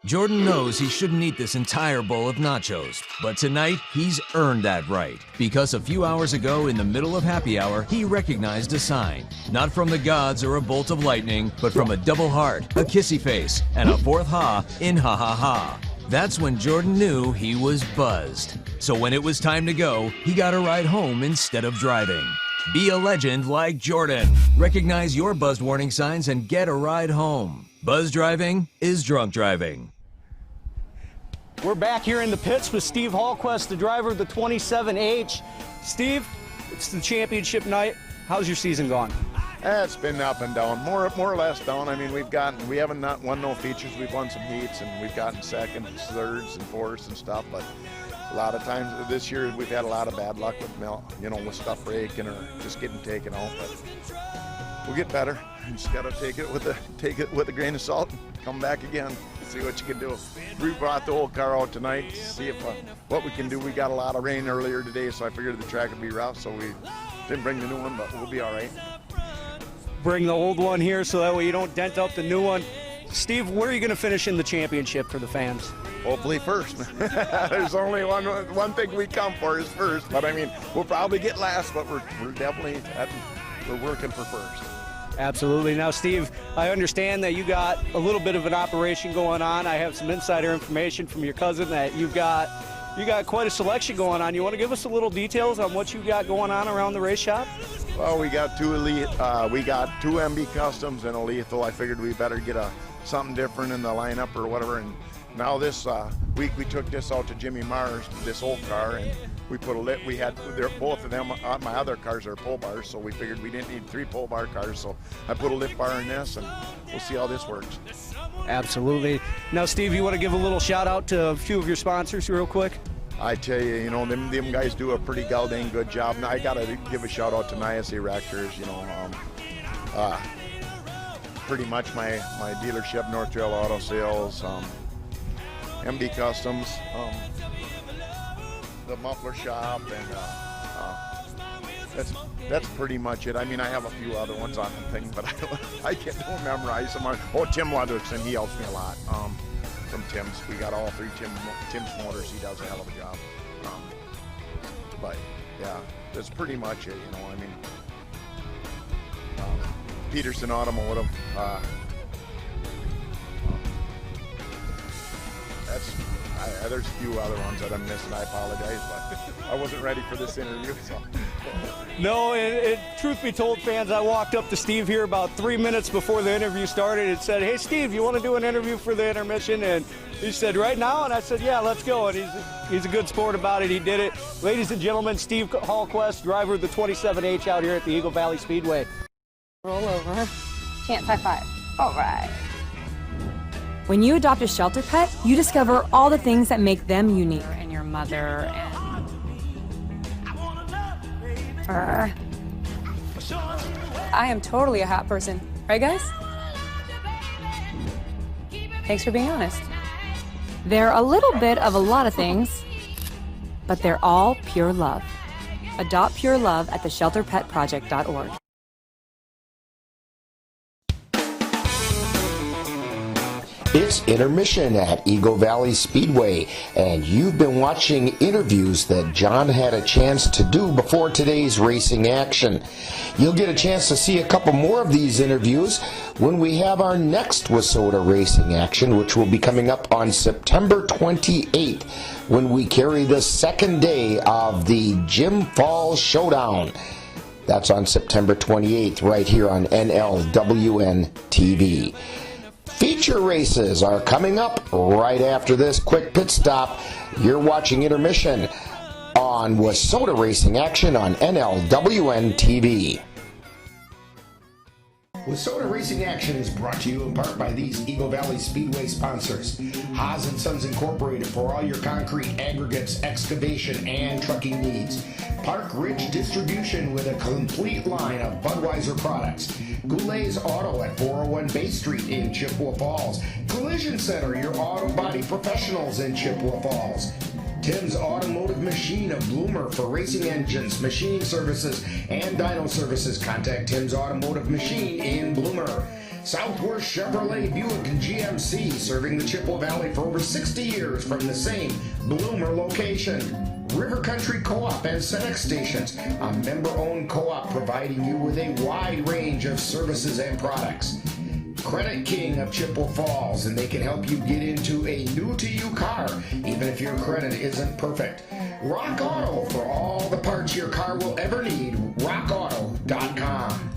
Jordan knows he shouldn't eat this entire bowl of nachos, but tonight he's earned that right, because a few hours ago in the middle of happy hour, he recognized a sign, not from the gods or a bolt of lightning, but from a double heart, a kissy face, and a fourth ha in ha ha ha. That's when Jordan knew he was buzzed. So when it was time to go, he got a ride home instead of driving. Be a legend like Jordan. Recognize your buzzed warning signs and get a ride home. Buzz driving is drunk driving. We're back here in the pits with Steve Hallquist, the driver of the 27H. Steve, it's the championship night. How's your season gone? It's been up and down, more or less down. I mean, we haven't not won no features. We've won some heats, and we've gotten seconds, thirds, and fourths and stuff. But a lot of times this year we've had a lot of bad luck with with stuff breaking or just getting taken out. But we'll get better. You just got to take it with a grain of salt and come back again. See what you can do. We brought the old car out tonight. See if what we can do. We got a lot of rain earlier today, so I figured the track would be rough. So we didn't bring the new one, but we'll be all right. Bring the old one here so that way you don't dent up the new one. Steve, where are you going to finish in the championship for the fans? Hopefully first. There's only one thing we come for is first. But I mean, we'll probably get last, but we're definitely we're working for first. Absolutely. Now, Steve, I understand that you got a little bit of an operation going on. I have some insider information from your cousin that you got quite a selection going on. You want to give us a little details on what you got going on around the race shop? Well, we got two elite, we got two MB Customs and a lethal. I figured we better get something different in the lineup or whatever. And now this week we took this out to Jimmy Mars, this old car, and we put a lit. We had both of them. My other cars are pull bars, so we figured we didn't need 3 pull bar cars. So I put a lift bar in this, and we'll see how this works. Absolutely. Now, Steve, you want to give a little shout out to a few of your sponsors real quick? I tell you, them guys do a pretty dang good job. Now, I got to give a shout out to Nias Erectors, pretty much my dealership, North Trail Auto Sales, MB Customs, the muffler shop, and that's pretty much it. I mean, I have a few other ones on the thing, but I don't memorize them. Oh, Tim Weatherson, he helps me a lot. From Tim's, we got all 3 Tim's Motors. He does a hell of a job. But yeah, that's pretty much it. I mean, Peterson Automotive. There's a few other ones that I'm missing. I apologize, but I wasn't ready for this interview. So. No, and truth be told, fans, I walked up to Steve here about 3 minutes before the interview started and said, "Hey, Steve, you want to do an interview for the intermission?" And he said, "Right now?" And I said, "Yeah, let's go." And he's a good sport about it. He did it. Ladies and gentlemen, Steve Hallquist, driver of the 27H out here at the Eagle Valley Speedway. Roll over. Chance high five. All right. When you adopt a shelter pet, you discover all the things that make them unique. And your mother and her. I am totally a hot person. Right, guys? Thanks for being honest. They're a little bit of a lot of things, but they're all pure love. Adopt pure love at theshelterpetproject.org. It's intermission at Eagle Valley Speedway, and you've been watching interviews that John had a chance to do before today's racing action. You'll get a chance to see a couple more of these interviews when we have our next WISSOTA racing action, which will be coming up on September 28th, when we carry the second day of the Jim Falls Showdown. That's on September 28th, right here on NLWN-TV. Feature races are coming up right after this quick pit stop. You're watching intermission on WISSOTA Racing Action on NLWN-TV. WISSOTA Racing Action is brought to you in part by these Eagle Valley Speedway sponsors. Haas & Sons Incorporated for all your concrete, aggregates, excavation, and trucking needs. Park Ridge Distribution with a complete line of Budweiser products. Goulet's Auto at 401 Bay Street in Chippewa Falls. Collision Center, your auto body professionals in Chippewa Falls. Tim's Automotive Machine of Bloomer for racing engines, machining services, and dyno services. Contact Tim's Automotive Machine in Bloomer. Southwest Chevrolet Buick and GMC, serving the Chippewa Valley for over 60 years from the same Bloomer location. River Country Co-op and Senex stations, a member-owned co-op providing you with a wide range of services and products. Credit King of Chippewa Falls, and they can help you get into a new-to-you car, even if your credit isn't perfect. Rock Auto for all the parts your car will ever need, rockauto.com.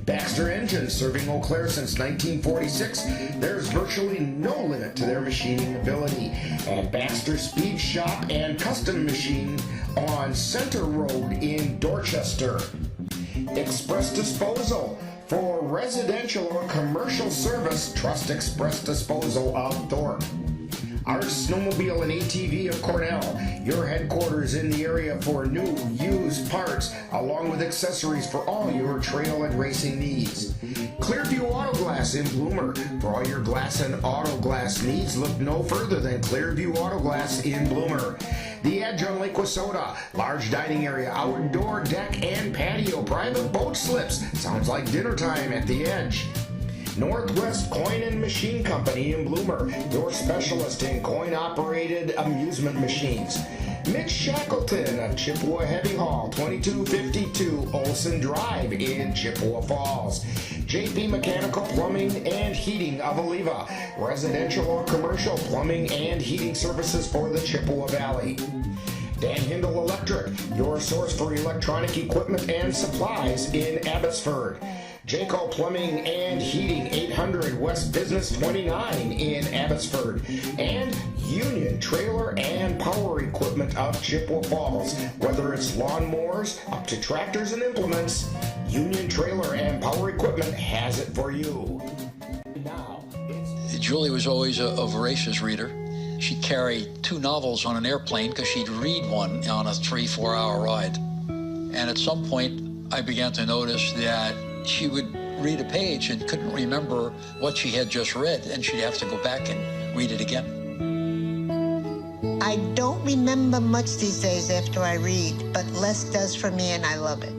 Baxter Engines, serving Eau Claire since 1946. There's virtually no limit to their machining ability. And Baxter Speed Shop and Custom Machine on Center Road in Dorchester. Express Disposal. For residential or commercial service, trust Express Disposal of Thorpe. Arch Snowmobile and ATV of Cornell, your headquarters in the area for new, used parts, along with accessories for all your trail and racing needs. Clearview Auto Glass in Bloomer. For all your glass and auto glass needs, look no further than Clearview Auto Glass in Bloomer. The Edge on Lake WISSOTA. Large dining area, outdoor deck and patio, private boat slips. Sounds like dinner time at the Edge. Northwest Coin and Machine Company in Bloomer, your specialist in coin-operated amusement machines. Mitch Shackleton of Chippewa Heavy Haul, 2252 Olson Drive in Chippewa Falls. JP Mechanical Plumbing and Heating of Oliva, residential or commercial plumbing and heating services for the Chippewa Valley. Dan Hindle Electric, your source for electronic equipment and supplies in Abbotsford. Jayco Plumbing and Heating, 800 West Business 29 in Abbotsford. And Union Trailer and Power Equipment of Chippewa Falls. Whether it's lawnmowers up to tractors and implements, Union Trailer and Power Equipment has it for you. Now, Julie was always a voracious reader. She'd carry 2 novels on an airplane because she'd read one on a 3-4 hour ride. And at some point, I began to notice that she would read a page and couldn't remember what she had just read, and she'd have to go back and read it again. I don't remember much these days after I read, but less does for me, and I love it.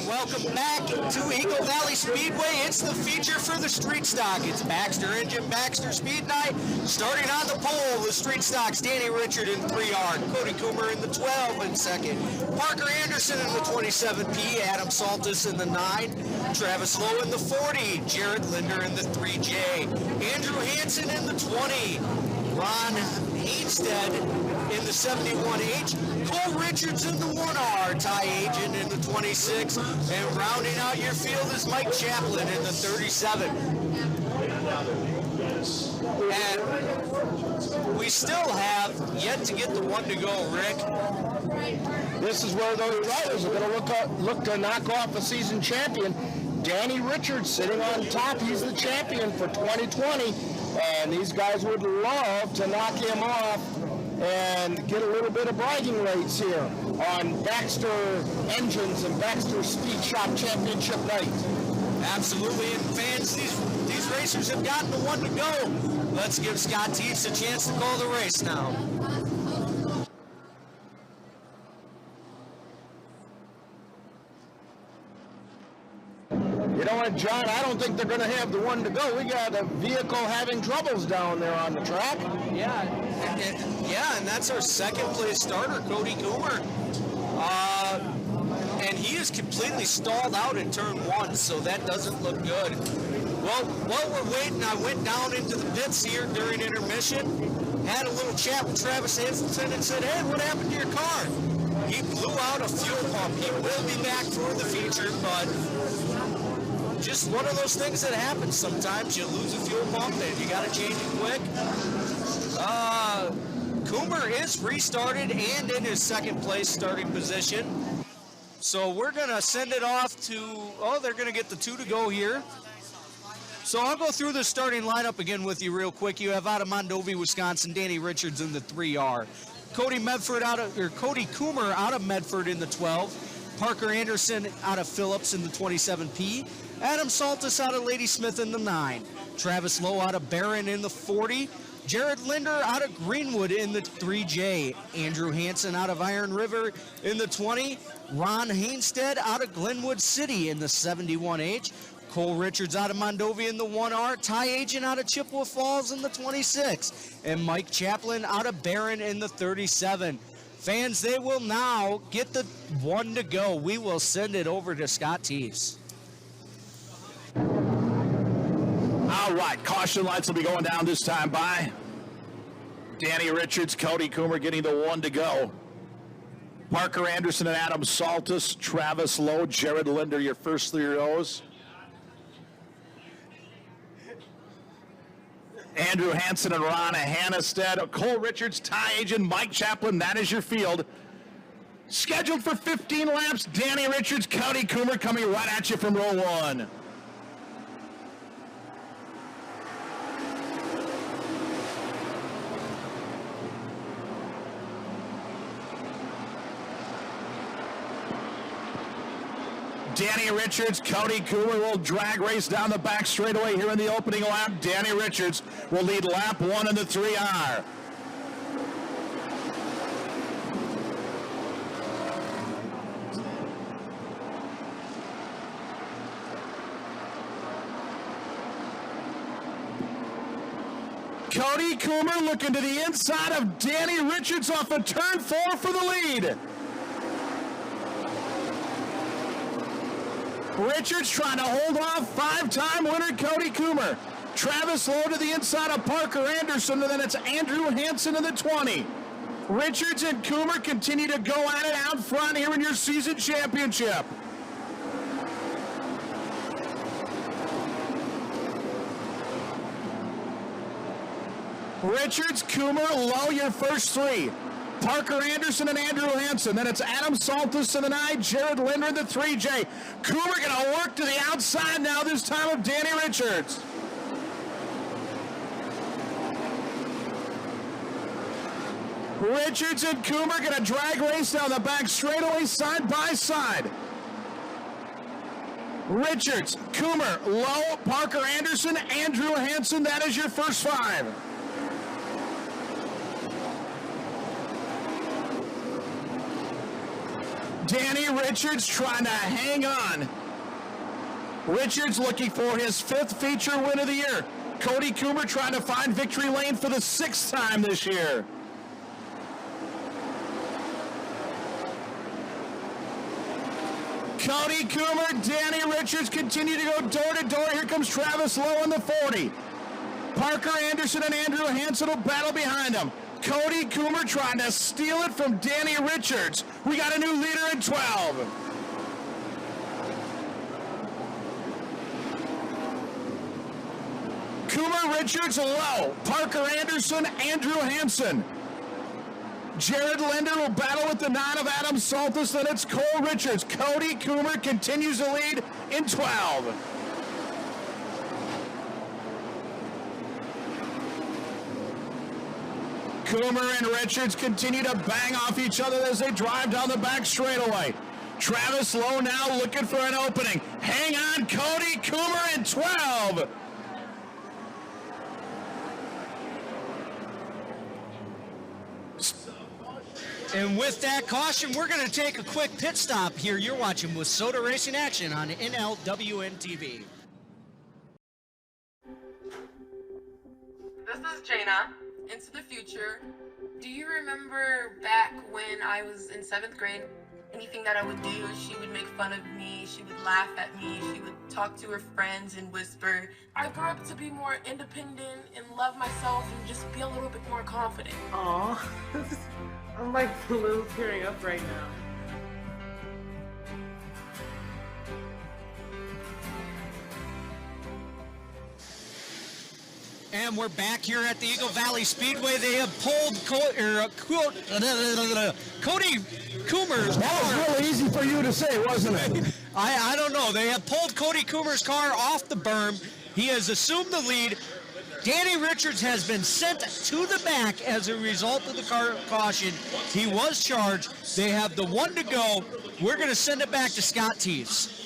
Welcome back to Eagle Valley Speedway. It's the feature for the street stock. It's Baxter Engine, Baxter Speed Night. Starting on the pole, the street stocks, Danny Richard in 3R, Cody Coomer in the 12 in second, Parker Anderson in the 27P, Adam Saltis in the 9, Travis Lowe in the 40, Jared Linder in the 3J, Andrew Hansen in the 20, Ron Hainstead in the 71H, Cole Richards in the 1R, Ty Agent in the 26, and rounding out your field is Mike Chaplin in the 37. And we still have yet to get the one to go, Rick. This is where those riders are going to look to knock off the season champion. Danny Richards sitting on top. He's the champion for 2020. And these guys would love to knock him off and get a little bit of bragging rights here on Baxter Engines and Baxter Speed Shop Championship Night. Absolutely, and fans, these racers have gotten the one to go. Let's give Scott Teets a chance to call the race now. You know what, John? I don't think they're going to have the one to go. We got a vehicle having troubles down there on the track. And that's our second place starter, Cody Coomer. And he is completely stalled out in turn 1, so that doesn't look good. Well, while we're waiting, I went down into the pits here during intermission, had a little chat with Travis Hanselson and said, hey, what happened to your car? He blew out a fuel pump. He will be back for the feature, but just one of those things that happens sometimes. You lose a fuel pump and you got to change it quick. Coomer is restarted and in his second place starting position. So we're going to send it off to, they're going to get the 2 to go here. So I'll go through the starting lineup again with you real quick. You have out of Mondovi, Wisconsin, Danny Richards in the 3R. Cody Coomer out of Medford in the 12. Parker Anderson out of Phillips in the 27P. Adam Saltis out of Ladysmith in the 9. Travis Lowe out of Barron in the 40. Jared Linder out of Greenwood in the 3J. Andrew Hansen out of Iron River in the 20. Ron Hainstead out of Glenwood City in the 71H. Cole Richards out of Mondovi in the 1R. Ty Agent out of Chippewa Falls in the 26. And Mike Chaplin out of Barron in the 37. Fans, they will now get the one to go. We will send it over to Scott Teves. All right, caution lights will be going down this time by Danny Richards, Cody Coomer getting the one to go. Parker Anderson and Adam Saltis, Travis Lowe, Jared Linder, your first 3 rows. Andrew Hansen and Ron Hannestead. Cole Richards, Ty Agent, Mike Chaplin, that is your field. Scheduled for 15 laps, Danny Richards, Cody Coomer coming right at you from row 1. Danny Richards, Cody Coomer will drag race down the back straightaway here in the opening lap. Danny Richards will lead lap 1 in the 3R. Cody Coomer looking to the inside of Danny Richards off of turn 4 for the lead. Richards trying to hold off 5-time winner Cody Coomer. Travis Lowe to the inside of Parker Anderson, and then it's Andrew Hansen in the 20. Richards and Coomer continue to go at it out front here in your season championship. Richards, Coomer, Lowe, your first 3. Parker Anderson and Andrew Hansen. Then it's Adam Saltus in the 9, Jared Linder in the 3J. Coomer going to work to the outside now, this time of Danny Richards. Richards and Coomer going to drag race down the back straightaway side by side. Richards, Coomer, Lowe, Parker Anderson, Andrew Hansen. That is your first 5. Danny Richards trying to hang on. Richards looking for his 5th feature win of the year. Cody Coomer trying to find victory lane for the 6th time this year. Cody Coomer, Danny Richards continue to go door to door. Here comes Travis Lowe in the 40. Parker Anderson and Andrew Hansen will battle behind him. Cody Coomer trying to steal it from Danny Richards. We got a new leader in 12. Coomer, Richards, Lowe, Parker Anderson, Andrew Hansen. Jared Linder will battle with the 9 of Adam Saltus. Then it's Cole Richards. Cody Coomer continues to lead in 12. Coomer and Richards continue to bang off each other as they drive down the back straightaway. Travis Lowe now looking for an opening. Hang on, Cody Coomer in 12. And with that caution, we're going to take a quick pit stop here. You're watching WISSOTA Racing Action on NLWN-TV. This is Jaina. Into the future. Do you remember back when I was in 7th grade? Anything that I would do, she would make fun of me, she would laugh at me, she would talk to her friends and whisper. I grew up to be more independent and love myself and just be a little bit more confident. Aw, I'm like a little tearing up right now. And we're back here at the Eagle Valley Speedway. They have pulled Cody Coomer's car. That was really easy for you to say, wasn't it? I don't know. They have pulled Cody Coomer's car off the berm. He has assumed the lead. Danny Richards has been sent to the back as a result of the car caution. He was charged. They have the 1 to go. We're going to send it back to Scott Teves.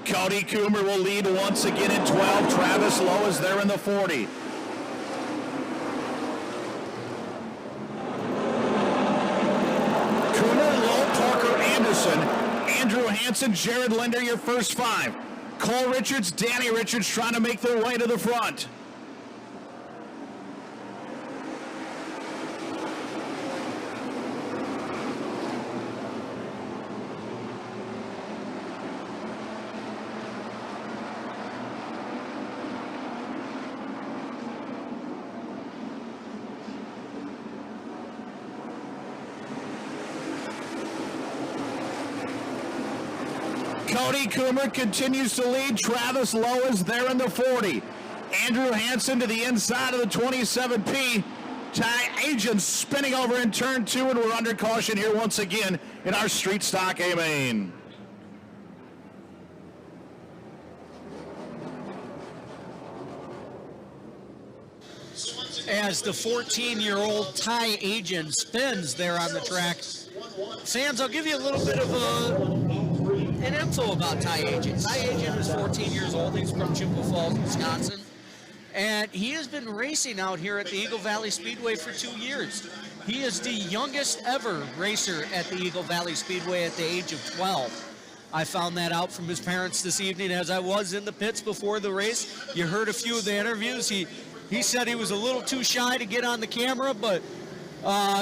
Cody Coomer will lead once again in 12. Travis Lowe is there in the 40. Coomer, Lowe, Parker Anderson, Andrew Hansen, Jared Linder, your first 5. Cole Richards, Danny Richards trying to make their way to the front. Cody Coomer continues to lead. Travis Lowe is there in the 40. Andrew Hansen to the inside of the 27P. Ty Agents spinning over in turn 2, and we're under caution here once again in our Street Stock A main. As the 14-year-old Ty Agent spins there on the track. Fans, I'll give you a little bit of an info about Ty Agent. Ty Agent is 14 years old. He's from Chippewa Falls, Wisconsin. And he has been racing out here at the Eagle Valley Speedway for 2 years. He is the youngest ever racer at the Eagle Valley Speedway at the age of 12. I found that out from his parents this evening as I was in the pits before the race. You heard a few of the interviews. He said he was a little too shy to get on the camera, but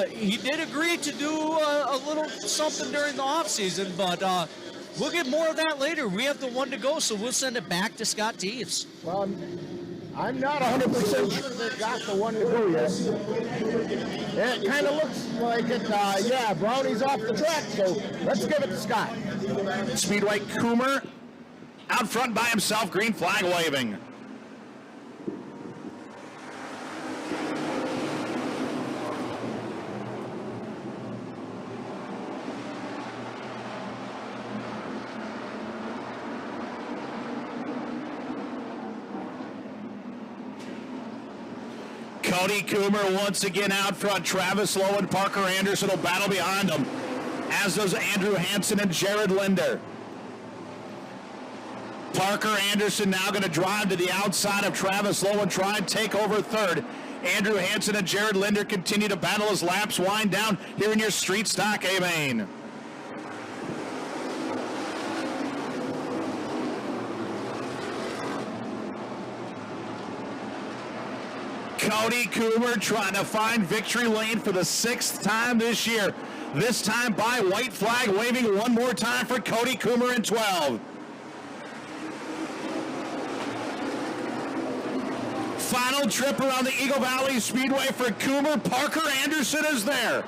he did agree to do a little something during the off season, but we'll get more of that later. We have the one to go, so we'll send it back to Scott Teves. Well, I'm not 100% sure they've got the one to go yet. It kind of looks like it, yeah, Brownie's off the track, so let's give it to Scott. Speedway Coomer out front by himself, green flag waving. Cody Coomer once again out front. Travis Lowe and Parker Anderson will battle behind him, as does Andrew Hansen and Jared Linder. Parker Anderson now going to drive to the outside of Travis Lowe and try and take over third. Andrew Hansen and Jared Linder continue to battle as laps wind down here in your Street Stock A main. Cody Coomer trying to find victory lane for the 6th time this year. This time by white flag waving one more time for Cody Coomer in 12. Final trip around the Eagle Valley Speedway for Coomer. Parker Anderson is there.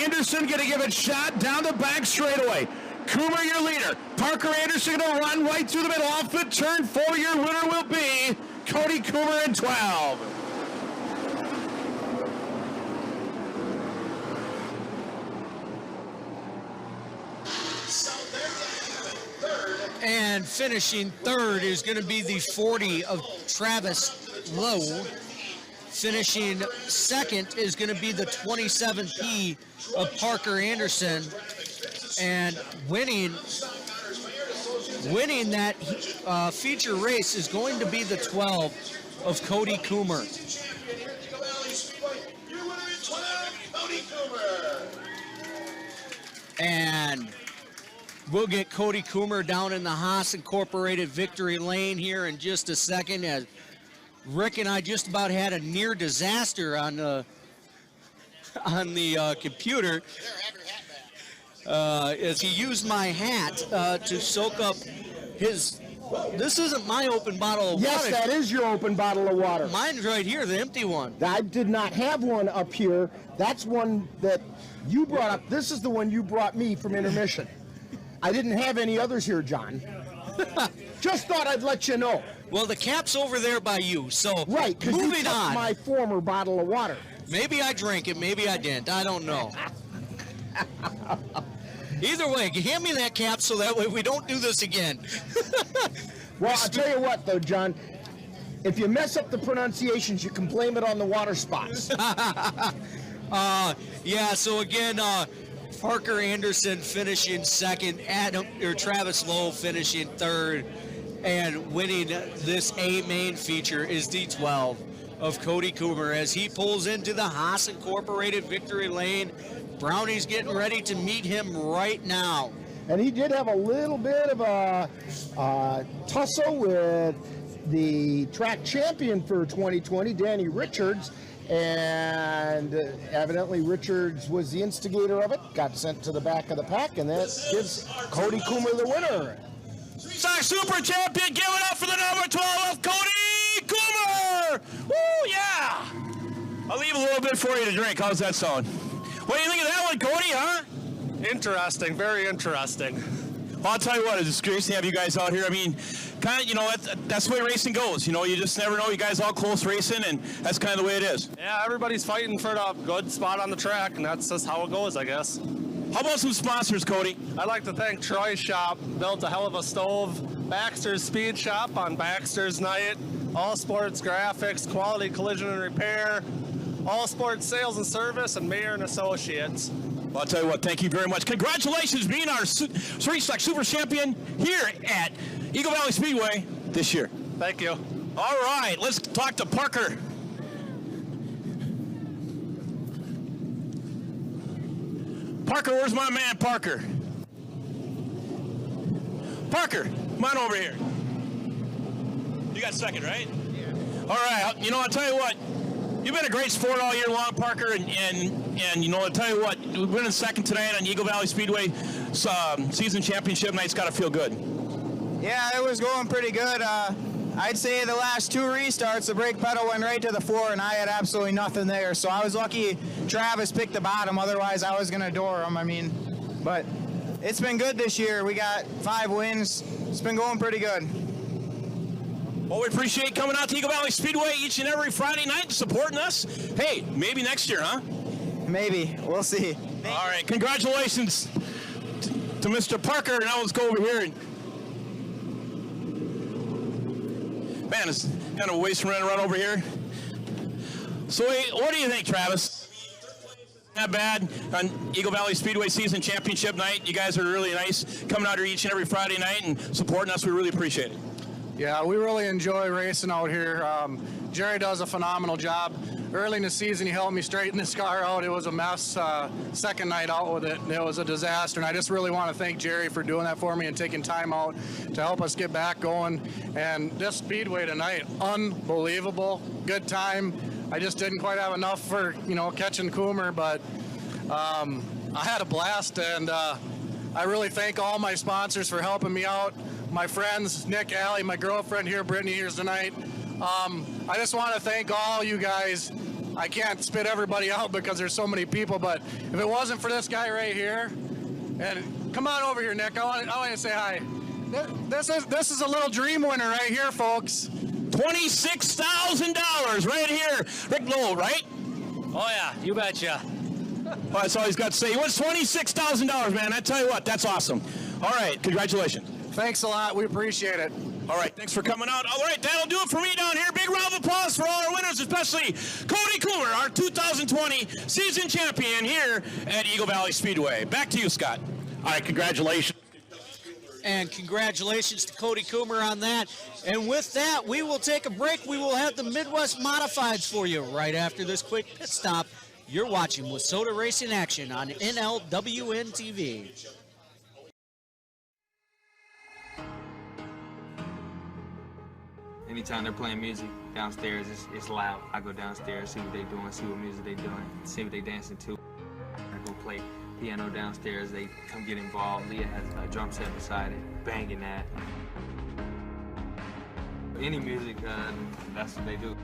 Anderson going to give it shot down the back straightaway. Coomer, your leader. Parker Anderson going to run right through the middle. Off the turn 4. Your winner will be Cody Coomer in 12. And finishing third is going to be the 40 of Travis Lowe. Finishing second is going to be the 27P of Parker Anderson. And winning that feature race is going to be the 12 of Cody Coomer. And we'll get Cody Coomer down in the Haas Incorporated victory lane here in just a second, as Rick and I just about had a near disaster on the computer as he used my hat to soak up his. This isn't my open bottle of water. Yes, that is your open bottle of water. Mine's right here, the empty one. I did not have one up here. That's one that you brought up. This is the one you brought me from intermission. I didn't have any others here, John. Just thought I'd let you know. Well, the cap's over there by you, so right, because you moving took on. My former bottle of water. Maybe I drank it, maybe I didn't. I don't know. Either way, hand me that cap so that way we don't do this again. Well, I'll tell you what, though, John. If you mess up the pronunciations, you can blame it on the water spots. Yeah, so again, Parker Anderson finishing second, Travis Lowe finishing third, and winning this A main feature is D12 of Cody Coomer as he pulls into the Haas Incorporated victory lane. Brownie's getting ready to meet him right now. And he did have a little bit of a tussle with the track champion for 2020, Danny Richards, and evidently Richards was the instigator of it, got sent to the back of the pack, and that gives Cody Coomer the winner. Stock Super Champion, give it up for the number 12 of Cody Coomer! Woo, yeah! I'll leave a little bit for you to drink. How's that sound? What do you think of that one, Cody, huh? Interesting, very interesting. Well, I'll tell you what, it's great to have you guys out here. I mean, kind of, you know, that's the way racing goes. You know, you just never know. You guys all close racing, and that's kind of the way it is. Yeah, everybody's fighting for the good spot on the track, and that's just how it goes, I guess. How about some sponsors, Cody? I'd like to thank Troy's Shop, built a hell of a stove, Baxter's Speed Shop on Baxter's Night, All Sports Graphics, Quality Collision and Repair, All Sports Sales and Service, and Mayer and Associates. Well, I'll tell you what, thank you very much. Congratulations being our Street Stock Super Champion here at Eagle Valley Speedway this year. Thank you. All right, let's talk to Parker. Parker, where's my man, Parker? Parker, come on over here. You got second, right? Yeah. All right, you know, I'll tell you what. You've been a great sport all year long, Parker, and you know, I'll tell you what, winning second tonight on Eagle Valley Speedway season championship night's got to feel good. Yeah, it was going pretty good. I'd say the last two restarts, the brake pedal went right to the floor, and I had absolutely nothing there. So I was lucky Travis picked the bottom. Otherwise, I was going to door him. I mean, but it's been good this year. We got 5 wins. It's been going pretty good. Well, we appreciate coming out to Eagle Valley Speedway each and every Friday night and supporting us. Hey, maybe next year, huh? Maybe. We'll see. All right. Congratulations to Mr. Parker. Now let's go over here. Man, it's kind of a waste run over here. So, what do you think, Travis? Not bad on Eagle Valley Speedway season championship night. You guys are really nice coming out here each and every Friday night and supporting us. We really appreciate it. Yeah, we really enjoy racing out here. Jerry does a phenomenal job. Early in the season, he helped me straighten this car out. It was a mess. Second night out with it, it was a disaster. And I just really want to thank Jerry for doing that for me and taking time out to help us get back going. And this Speedway tonight, unbelievable. Good time. I just didn't quite have enough for, you know, catching Coomer, but I had a blast. And I really thank all my sponsors for helping me out. My friends, Nick, Allie, my girlfriend here, Brittany, here's tonight. I just want to thank all you guys. I can't spit everybody out because there's so many people, but if it wasn't for this guy right here, and come on over here, Nick. I want to say hi. This is a little dream winner right here, folks. $26,000 right here. Rick Lowell, right? Oh, yeah, you betcha. Well, that's all he's got to say. He wants $26,000, man. I tell you what, that's awesome. All right, congratulations. Thanks a lot. We appreciate it. All right, thanks for coming out. All right, that'll do it for me down here. Big round of applause for all our winners, especially Cody Coomer, our 2020 season champion here at Eagle Valley Speedway. Back to you, Scott. All right, congratulations. And congratulations to Cody Coomer on that. And with that, we will take a break. We will have the Midwest Modifieds for you right after this quick pit stop. You're watching WISSOTA Racing Action on NLWN-TV. Anytime they're playing music downstairs, it's loud. I go downstairs, see what they're doing, see what music they're doing, see what they're dancing to. I go play piano downstairs, they come get involved. Leah has a drum set beside it, banging that. Any music, that's what they do.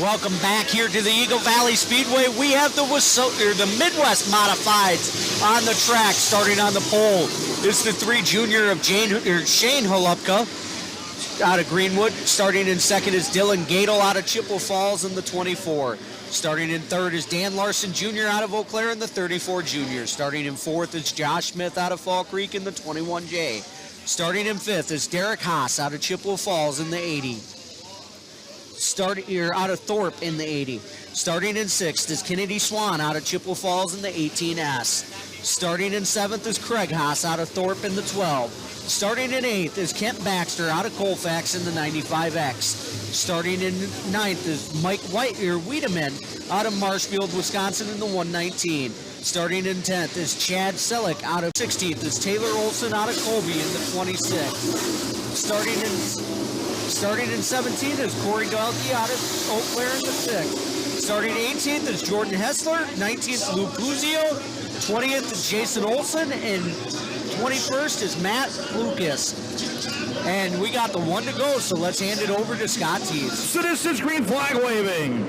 Welcome back here to the Eagle Valley Speedway. We have the Midwest Modifieds on the track. Starting on the pole is the 3 junior of Shane Holupka out of Greenwood. Starting in second is Dylan Gadel out of Chippewa Falls in the 24. Starting in third is Dan Larson Jr. out of Eau Claire in the 34 junior. Starting in fourth is Josh Smith out of Fall Creek in the 21J. Starting in fifth is Derek Haas out of Chippewa Falls in the 80. Out of Thorpe in the 80. Starting in sixth is Kennedy Swan out of Chippewa Falls in the 18S. Starting in seventh is Craig Haas out of Thorpe in the 12. Starting in eighth is Kent Baxter out of Colfax in the 95X. Starting in ninth is Mike Wiedemann out of Marshfield, Wisconsin in the 119. Starting in 10th is Chad Selleck out of 16th is Taylor Olson out of Colby in the 26. Starting in 17th is Corey Dahlke out of Eau Claire in the 6th. Starting 18th is Jordan Hessler. 19th, Lou Puzio. 20th is Jason Olson. And 21st is Matt Lucas. And we got the one to go, so let's hand it over to Scott Tees. So this is green flag waving.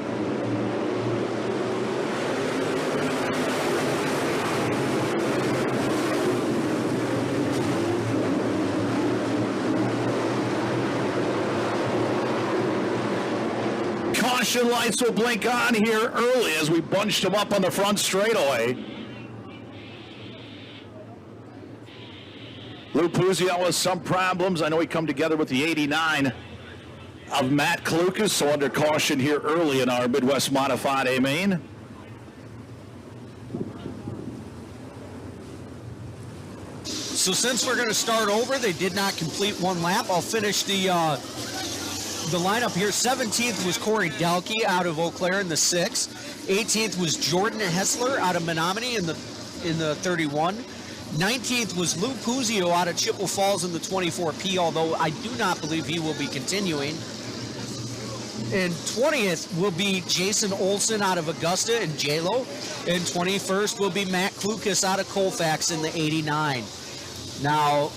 Caution lights will blink on here early as we bunched them up on the front straightaway. Lou Puzio has some problems. I know he come together with the 89 of Matt Klukas, so under caution here early in our Midwest Modified A main. So since we're going to start over, they did not complete one lap. I'll finish the lineup here. 17th was Corey Delkey out of Eau Claire in the 6. 18th was Jordan Hessler out of Menominee in the 31. 19th was Lou Puzio out of Chippewa Falls in the 24P, although I do not believe he will be continuing. And 20th will be Jason Olson out of Augusta in JLO. And 21st will be Matt Klukas out of Colfax in the 89. Now,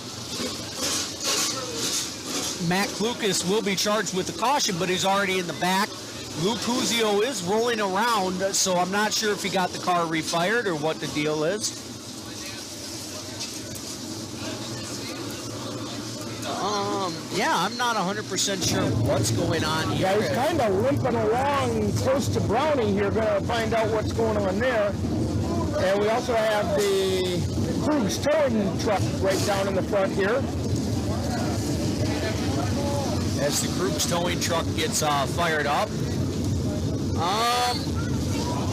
Matt Klukas will be charged with the caution, but he's already in the back. Lou Puzio is rolling around, so I'm not sure if he got the car refired or what the deal is. Yeah, I'm not 100% sure what's going on here. Yeah, he's kind of limping along close to Brownie here. Going to find out what's going on there. And we also have the Krug's towing truck right down in the front here. As the Krug's towing truck gets fired up.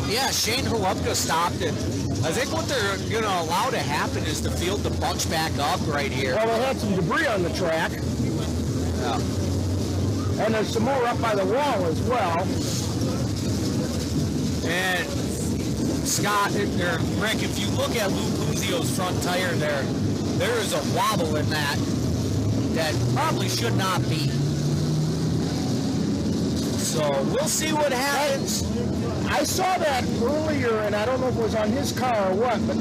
Yeah, Shane Holubka stopped it. I think what they're going to allow to happen is the field to bunch back up right here. Well, they had some debris on the track. Yeah. And there's some more up by the wall as well. And Scott, or Rick, if you look at Lou Puzio's front tire there is a wobble in that probably should not be. So we'll see what happens. I saw that earlier, and I don't know if it was on his car or what, but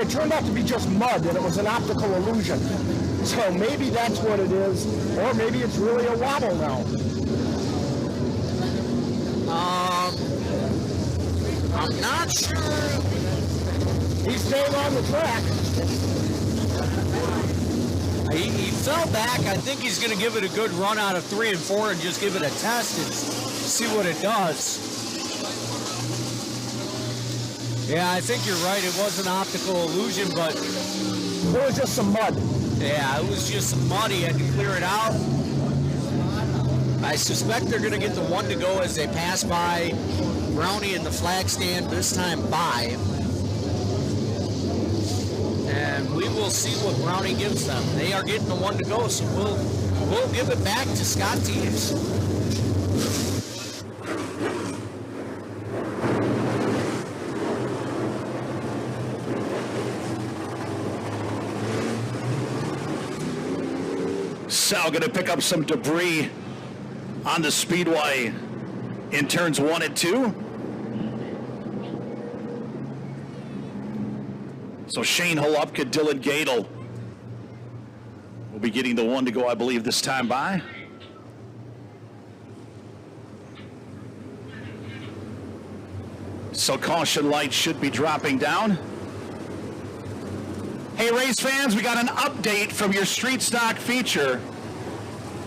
it turned out to be just mud, and it was an optical illusion. So maybe that's what it is, or maybe it's really a wobble now. I'm not sure. He's staying on the track. He fell back. I think he's going to give it a good run out of 3 and 4 and just give it a test and see what it does. Yeah, I think you're right. It was an optical illusion, but it was just some mud. Yeah, it was just some mud. He had to clear it out. I suspect they're going to get the one to go as they pass by Brownie in the flag stand, this time by. And we will see what Brownie gives them. They are getting the one to go, so we'll give it back to Scott Tees. Sal going to pick up some debris on the Speedway in turns 1 and 2. So Shane Holubka, Dylan Gadel will be getting the one to go, I believe, this time by. So caution lights should be dropping down. Hey, race fans, we got an update from your street stock feature.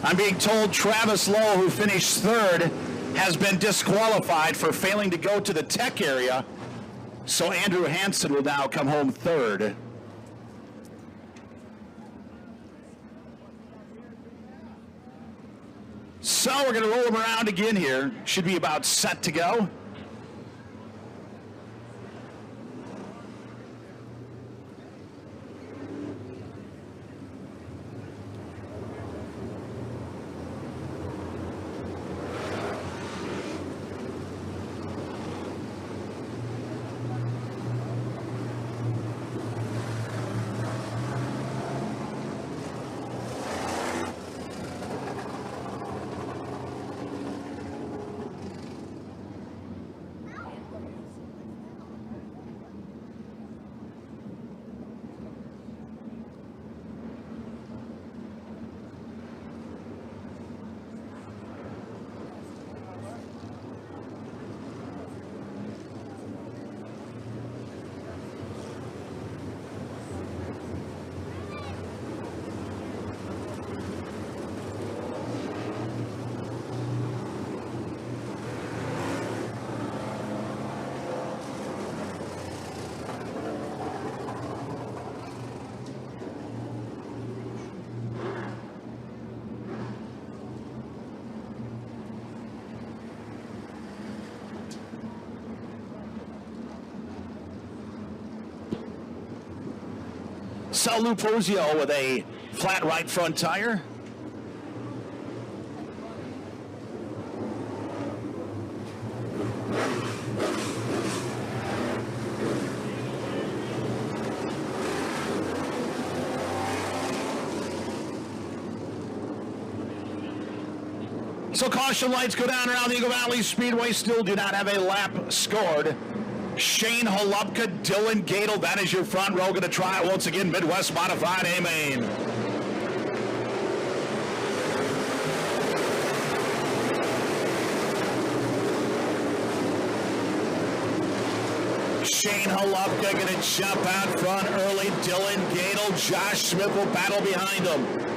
I'm being told Travis Lowe, who finished 3rd, has been disqualified for failing to go to the tech area. So Andrew Hansen will now come home 3rd. So we're going to roll him around again here. Should be about set to go. Sal Lupozio with a flat right front tire. So caution lights go down around the Eagle Valley Speedway. Still do not have a lap scored. Shane Holupka, Dylan Gadel, that is your front row. Going to try it once again. Midwest Modified A-Main. Shane Holupka going to jump out front early. Dylan Gadel, Josh Smith will battle behind him.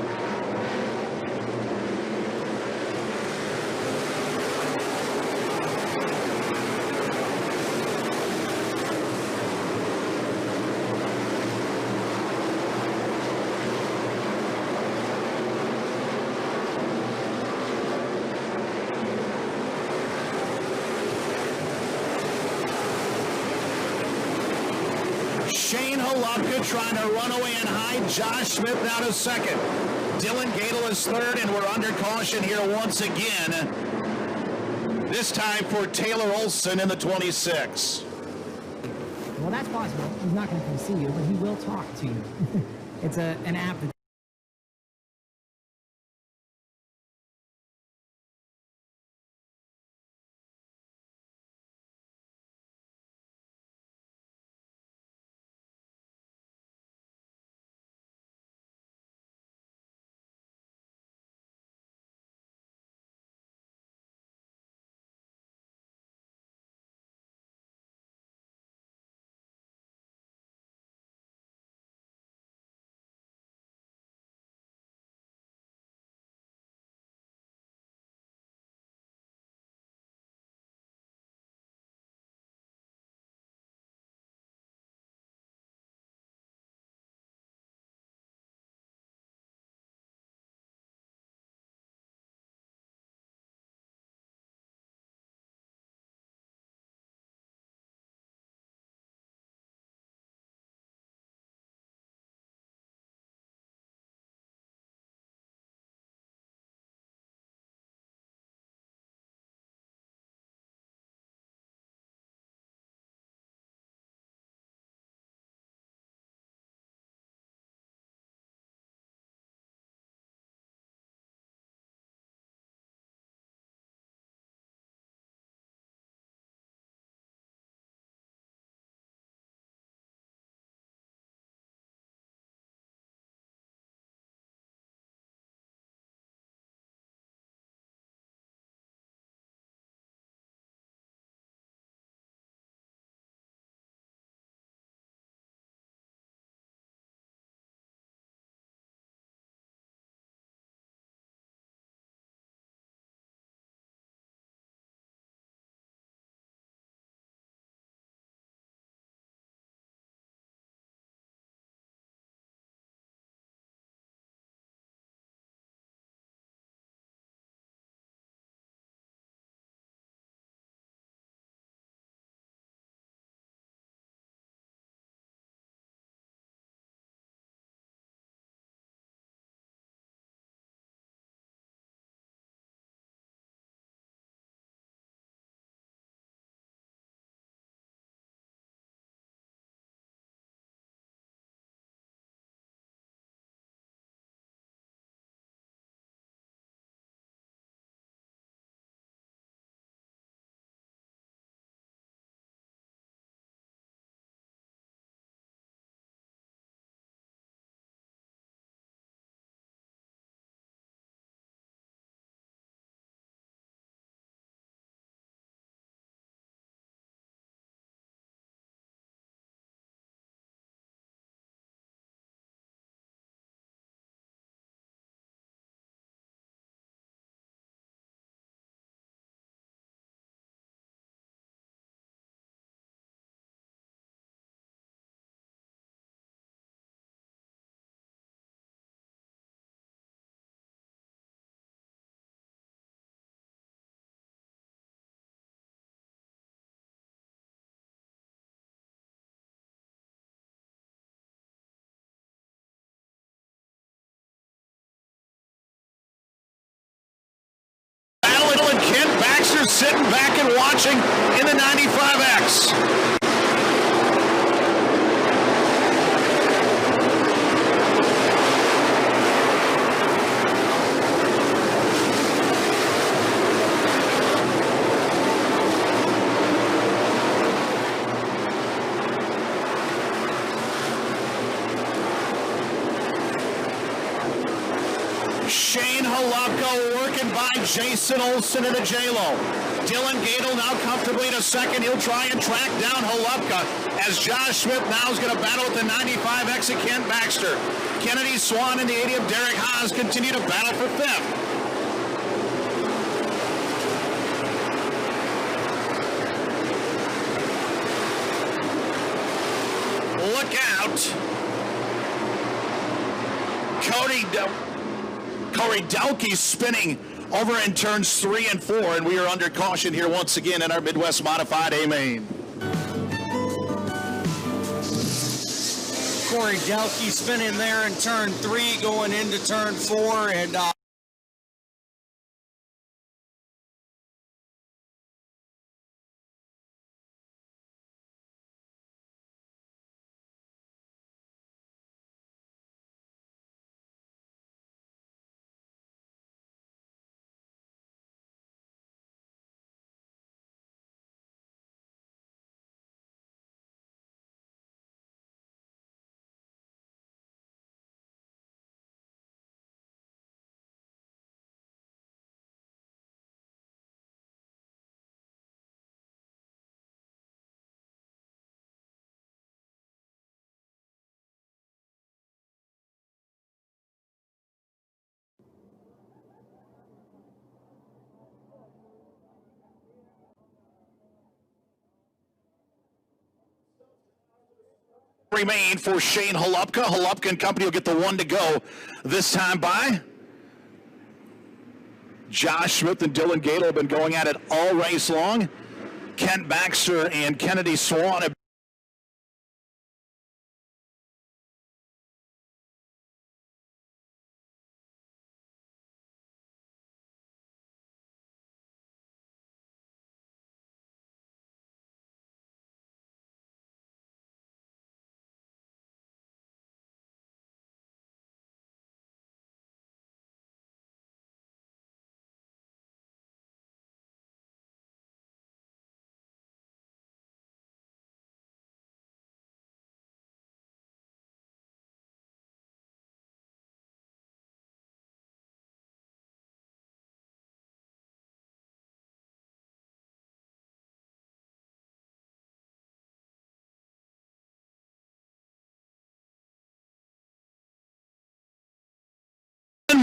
Shane Holupka trying to run away and hide. Josh Smith now to second. Dylan Gadel is third, and we're under caution here once again. This time for Taylor Olson in the 26. Well, that's possible. He's not going to come see you, but he will talk to you. It's an app that sitting back and watching in the 95X. Shane Holubka working by Jason Olson in the J-Lo. Dylan Gadel now comfortably in a second. He'll try and track down Holubka as Josh Smith now is going to battle with the 95X of Kent Baxter. Kennedy Swan and the 80 of Derek Haas continue to battle for fifth. Look out. Corey Dalkey spinning over in turns 3 and 4, and we are under caution here once again in our Midwest Modified A main. Corey Dalkey spinning there in turn 3, going into turn 4, and remain for Shane Holubka. Holubka and company will get the 1 to go this time by. Josh Smith and Dylan Gadel have been going at it all race long. Kent Baxter and Kennedy Swan have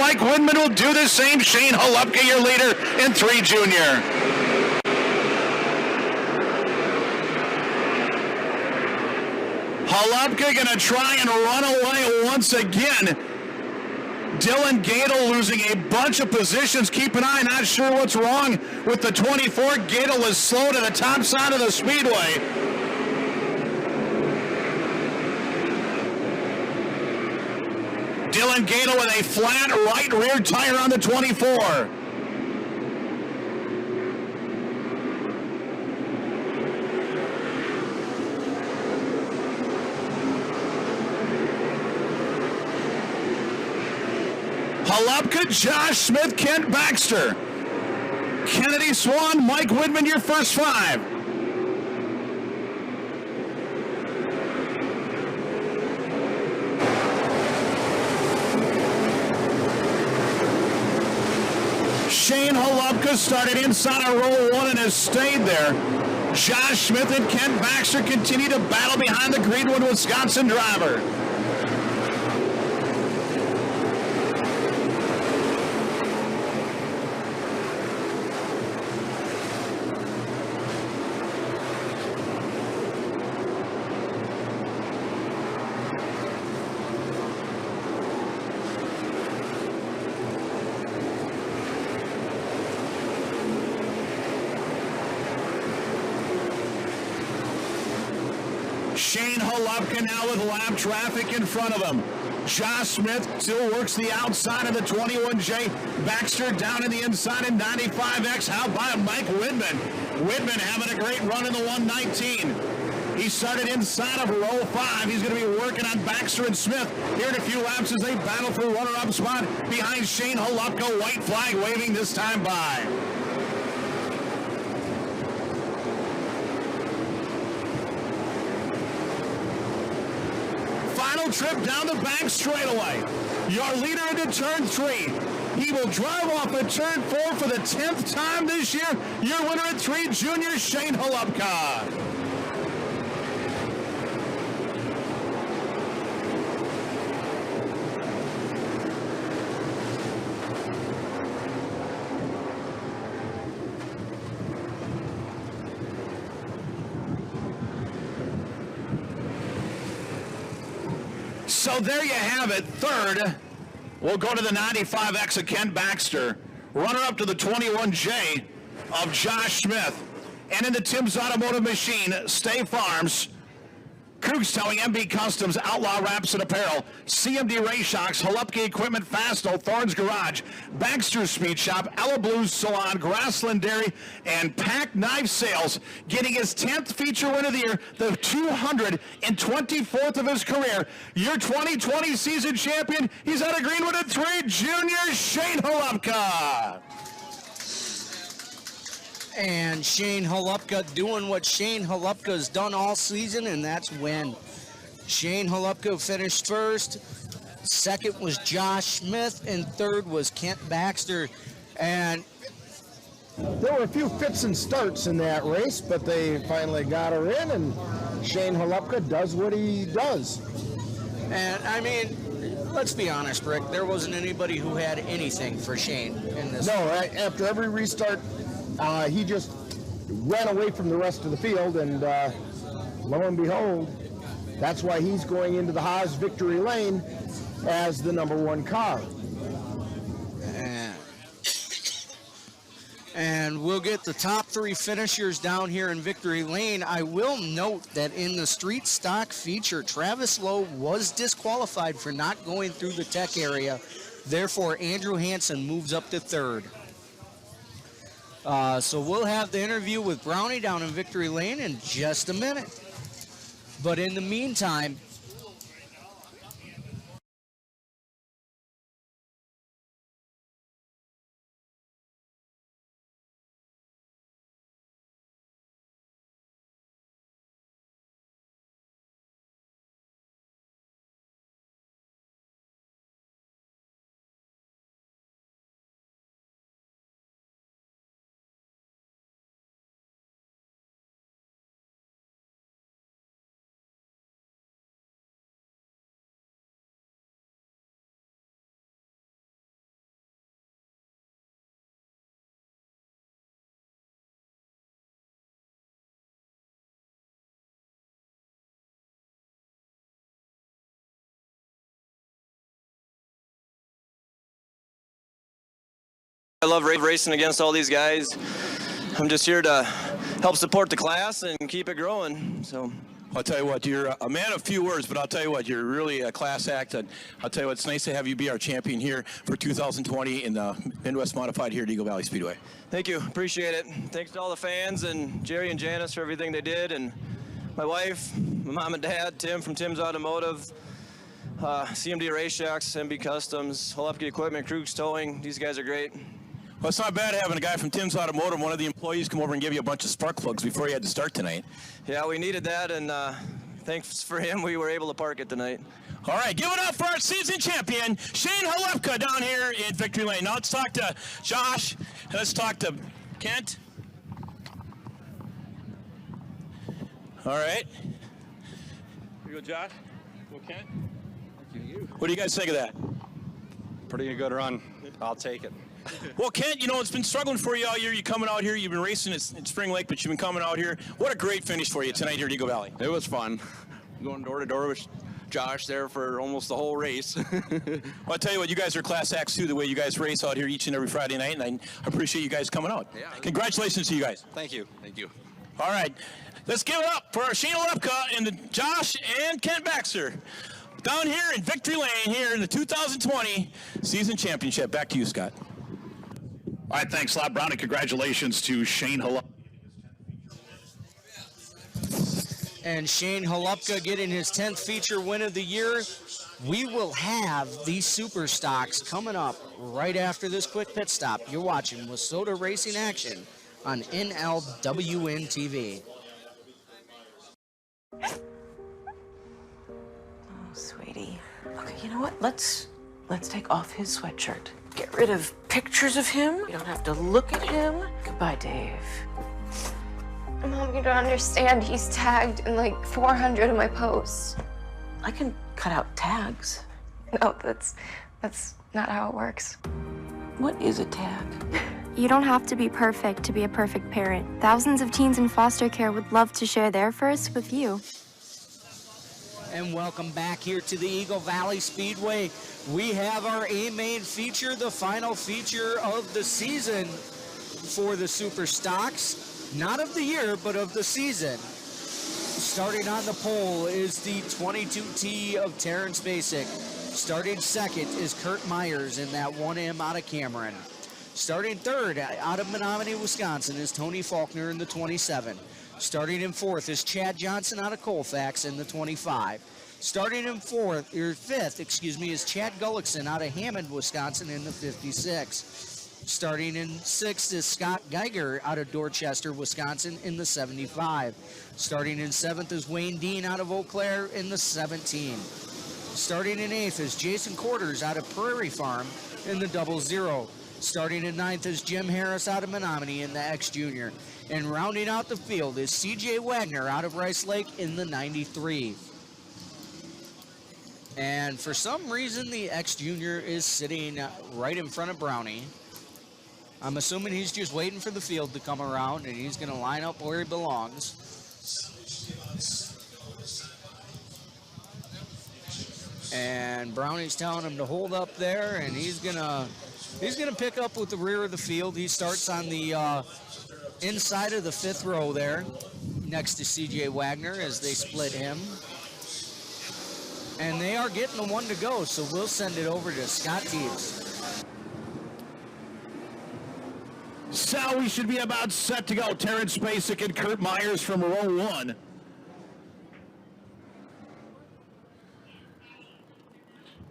Mike Widman will do the same. Shane Holubka, your leader in 3 junior. Holubka going to try and run away once again. Dylan Gadel losing a bunch of positions. Keep an eye, not sure what's wrong with the 24. Gadel is slow to the top side of the Speedway. Dylan Gadel with a flat right rear tire on the 24. Holubka, Josh Smith, Kent Baxter. Kennedy Swan, Mike Widman, your first 5. Shane Holubka started inside of row 1 and has stayed there. Josh Smith and Kent Baxter continue to battle behind the Greenwood, Wisconsin driver. Shane Holubka now with lap traffic in front of him. Josh Smith still works the outside of the 21J. Baxter down in the inside in 95X. How about Mike Whitman? Whitman having a great run in the 119. He started inside of row 5. He's going to be working on Baxter and Smith here in a few laps as they battle for runner-up spot behind Shane Holupka. White flag waving this time by. Final trip down the back straightaway. Your leader into turn 3. He will drive off at turn 4 for the 10th time this year. Your winner at 3, junior Shane Holupka. So there you have it. Third, we'll go to the 95X of Kent Baxter. Runner up to the 21J of Josh Smith. And in the Tim's Automotive Machine, Stay Farms, Krug's Towing, MB Customs, Outlaw Wraps and Apparel, CMD Ray Shocks, Holupka Equipment, Fasto, Thorn's Garage, Baxter Speed Shop, Ella Blues Salon, Grassland Dairy, and Pack Knife Sales, getting his 10th feature win of the year, the 224th of his career. Your 2020 season champion, he's out of Greenwood at 3, junior Shane Holupka. And Shane Holupka doing what Shane Holupka's done all season, and that's win. Shane Holupka finished first. Second was Josh Smith, and third was Kent Baxter. And there were a few fits and starts in that race, but they finally got her in, and Shane Holupka does what he does. And I mean, let's be honest, Rick, there wasn't anybody who had anything for Shane in this. No, after every restart, he just ran away from the rest of the field, and lo and behold, that's why he's going into the Haas victory lane as the #1 car. And we'll get the top 3 finishers down here in victory lane. I will note that in the street stock feature, Travis Lowe was disqualified for not going through the tech area. Therefore, Andrew Hansen moves up to 3rd. So we'll have the interview with Brownie down in victory lane in just a minute. But in the meantime, I love racing against all these guys. I'm just here to help support the class and keep it growing. So I'll tell you what, you're a man of few words, but I'll tell you what, you're really a class act. And I'll tell you what, it's nice to have you be our champion here for 2020 in the Midwest Modified here at Eagle Valley Speedway. Thank you, appreciate it. Thanks to all the fans and Jerry and Janice for everything they did, and my wife, my mom and dad, Tim from Tim's Automotive, CMD Race Shocks, MB Customs, Holupka Equipment, Krug's Towing. These guys are great. Well, it's not bad having a guy from Tim's Automotive, one of the employees, come over and give you a bunch of spark plugs before you had to start tonight. Yeah, we needed that, and thanks for him, we were able to park it tonight. All right, give it up for our season champion, Shane Holupka, down here in victory lane. Now let's talk to Josh, and let's talk to Kent. All right. Here you go, Josh. Go, Kent. Thank you. What do you guys think of that? Pretty good run. I'll take it. Well, Kent, you know, it's been struggling for you all year. You're coming out here. You've been racing at Spring Lake, but you've been coming out here. What a great finish for you tonight here at Eagle Valley. It was fun. Going door to door with Josh there for almost the whole race. Well, I'll tell you what, you guys are class acts too, the way you guys race out here each and every Friday night, and I appreciate you guys coming out. Yeah. Congratulations to you guys. Thank you. Thank you. All right. Let's give it up for Shane Holupka and Josh and Kent Baxter. down here in Victory Lane here in the 2020 season championship. Back to you, Scott. All right, thanks a lot, Brown, and congratulations to Shane Halupka. And Shane Halupka getting his 10th feature win of the year. We will have these super stocks coming up right after this quick pit stop. You're watching WISSOTA Racing Action on NLWN-TV. Oh, sweetie. Okay, you know what? Let's take off his sweatshirt. Get rid of pictures of him. You don't have to look at him. Goodbye, Dave. Mom, you don't understand. He's tagged in like 400 of my posts. I can cut out tags. No, that's not how it works. What is a tag? You don't have to be perfect to be a perfect parent. Thousands of teens in foster care would love to share their first with you. And welcome back here to the Eagle Valley Speedway. We have our A-Main feature, the final feature of the season for the Super Stocks. Not of the year, but of the season. Starting on the pole is the 22T of Terrence Basic. Starting second is Kurt Myers in that 1M out of Cameron. Starting third out of Menominee, Wisconsin is Tony Faulkner in the 27. Starting in fourth is Chad Johnson out of Colfax in the 25. Starting in fifth, is Chad Gullickson out of Hammond, Wisconsin in the 56. Starting in sixth is Scott Geiger out of Dorchester, Wisconsin in the 75. Starting in seventh is Wayne Dean out of Eau Claire in the 17. Starting in eighth is Jason Quarters out of Prairie Farm in the 00. Starting in ninth is Jim Harris out of Menominee in the X Junior. And rounding out the field is CJ Wagner out of Rice Lake in the 93. And for some reason, the X Junior is sitting right in front of Brownie. I'm assuming he's just waiting for the field to come around and he's going to line up where he belongs. And Brownie's telling him to hold up there, and he's gonna pick up with the rear of the field. He starts on the inside of the fifth row there, next to CJ Wagner as they split him. And they are getting the one to go, so we'll send it over to Scott Teves. So we should be about set to go. Terrence Basic and Kurt Myers from row one.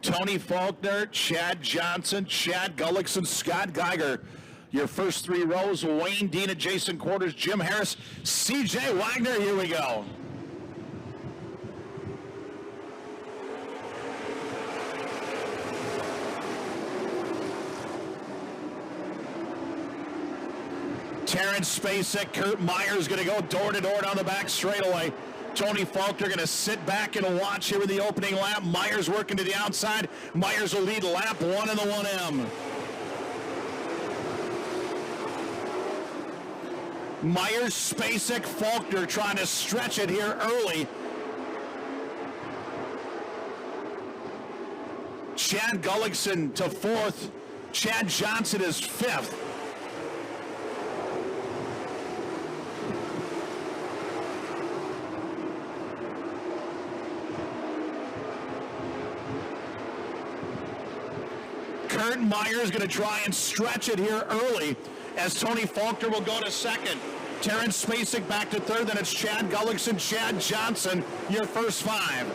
Tony Faulkner, Chad Johnson, Chad Gullickson, Scott Geiger. Your first three rows, Wayne Dean and Jason Quarters, Jim Harris, CJ Wagner. Here we go. Terrence Basic, Kurt Myers going to go door to door down the back straightaway. Tony Faulkner going to sit back and watch here in the opening lap. Myers working to the outside. Myers will lead lap one in the 1M. Myers, Spacek, Faulkner trying to stretch it here early. Chad Gullickson to fourth. Chad Johnson is fifth. Kurt Myers going to try and stretch it here early as Tony Faulkner will go to second. Terrence Spacek back to third. Then it's Chad Gullickson, Chad Johnson, your first five.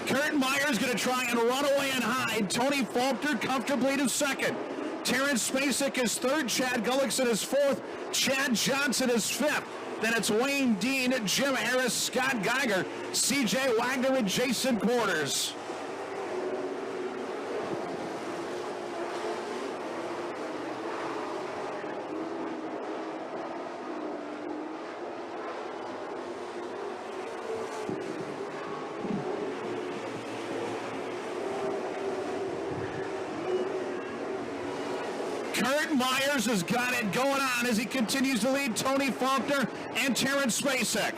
Kurt Myers going to try and run away and hide. Tony Faulkner comfortably to second. Terrence Spacek is third. Chad Gullickson is fourth. Chad Johnson is fifth. Then it's Wayne Dean, Jim Harris, Scott Geiger, CJ Wagner, and Jason Quarters. Kurt Myers has got it going on as he continues to lead Tony Faulkner and Terrence Spacek.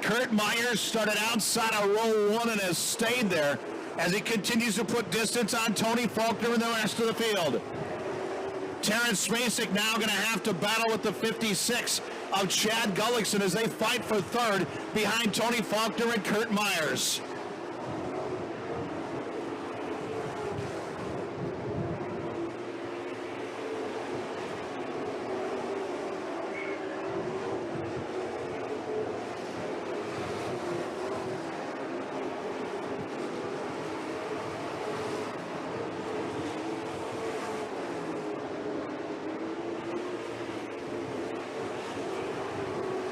Kurt Myers started outside of row 1 and has stayed there as he continues to put distance on Tony Faulkner and the rest of the field. Terrence Spacek now going to have to battle with the 56 of Chad Gullickson as they fight for third behind Tony Faulkner and Kurt Myers.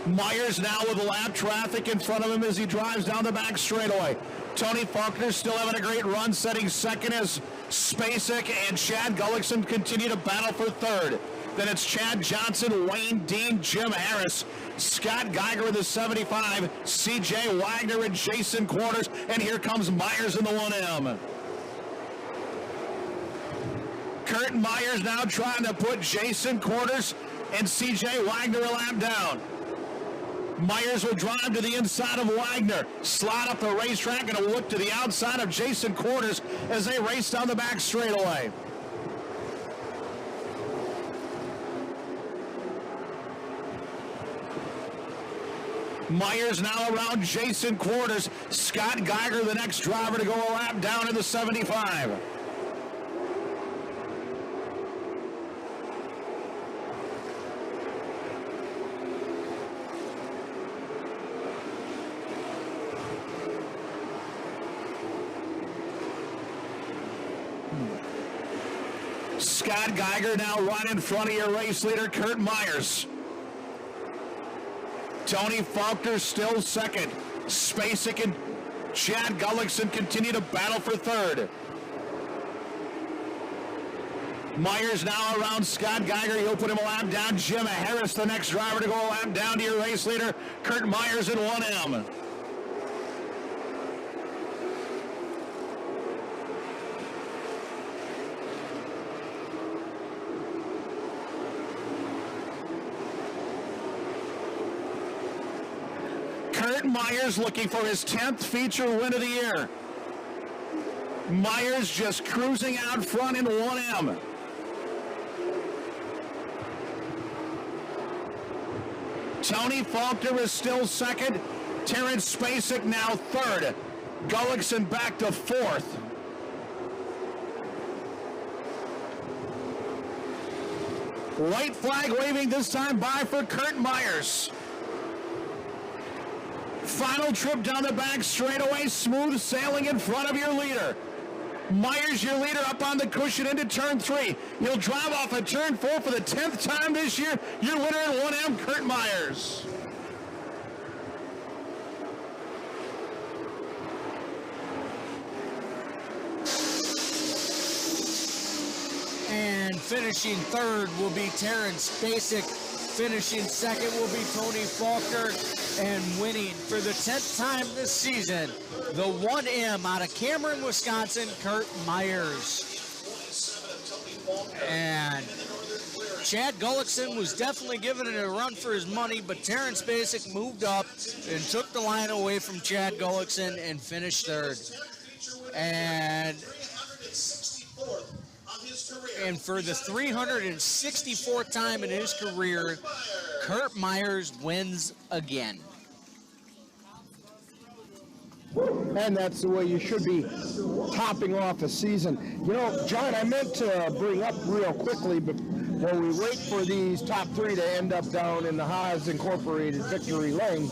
Myers now with lap traffic in front of him as he drives down the back straightaway. Tony Faulkner still having a great run, setting second as Spacek and Chad Gullickson continue to battle for third. Then it's Chad Johnson, Wayne Dean, Jim Harris, Scott Geiger with the 75, C.J. Wagner and Jason Quarters, and here comes Myers in the 1M. Kurt Myers now trying to put Jason Quarters and C.J. Wagner a lap down. Myers will drive to the inside of Wagner, slide up the racetrack, and a look to the outside of Jason Quarters as they race down the back straightaway. Myers now around Jason Quarters. Scott Geiger, the next driver to go a lap down in the 75. Scott Geiger now right in front of your race leader, Kurt Myers. Tony Faulkner still second. Spacek and Chad Gullickson continue to battle for third. Myers now around Scott Geiger. He'll put him a lap down. Jim Harris, the next driver to go a lap down to your race leader, Kurt Myers in 1M. Kurt Myers looking for his 10th feature win of the year. Myers just cruising out front in 1M. Tony Faulkner is still second. Terrence Spacek now third. Gullickson back to fourth. White flag waving this time by for Kurt Myers. Final trip down the back straightaway, smooth sailing in front of your leader. Myers, your leader, up on the cushion into turn 3. He'll drive off at turn 4 for the 10th time this year. Your winner in 1M, Kurt Myers. And finishing third will be Terrence Spacek. Finishing second will be Tony Faulkner. And winning for the 10th time this season, the 1M out of Cameron, Wisconsin, Kurt Myers. And Chad Gullickson was definitely giving it a run for his money, but Terrence Spacek moved up and took the line away from Chad Gullickson and finished third. And for the 364th time in his career, Kurt Myers wins again. And that's the way you should be topping off a season. You know, John, I meant to bring up real quickly, but when we wait for these top three to end up down in the Haas Incorporated Victory Lane,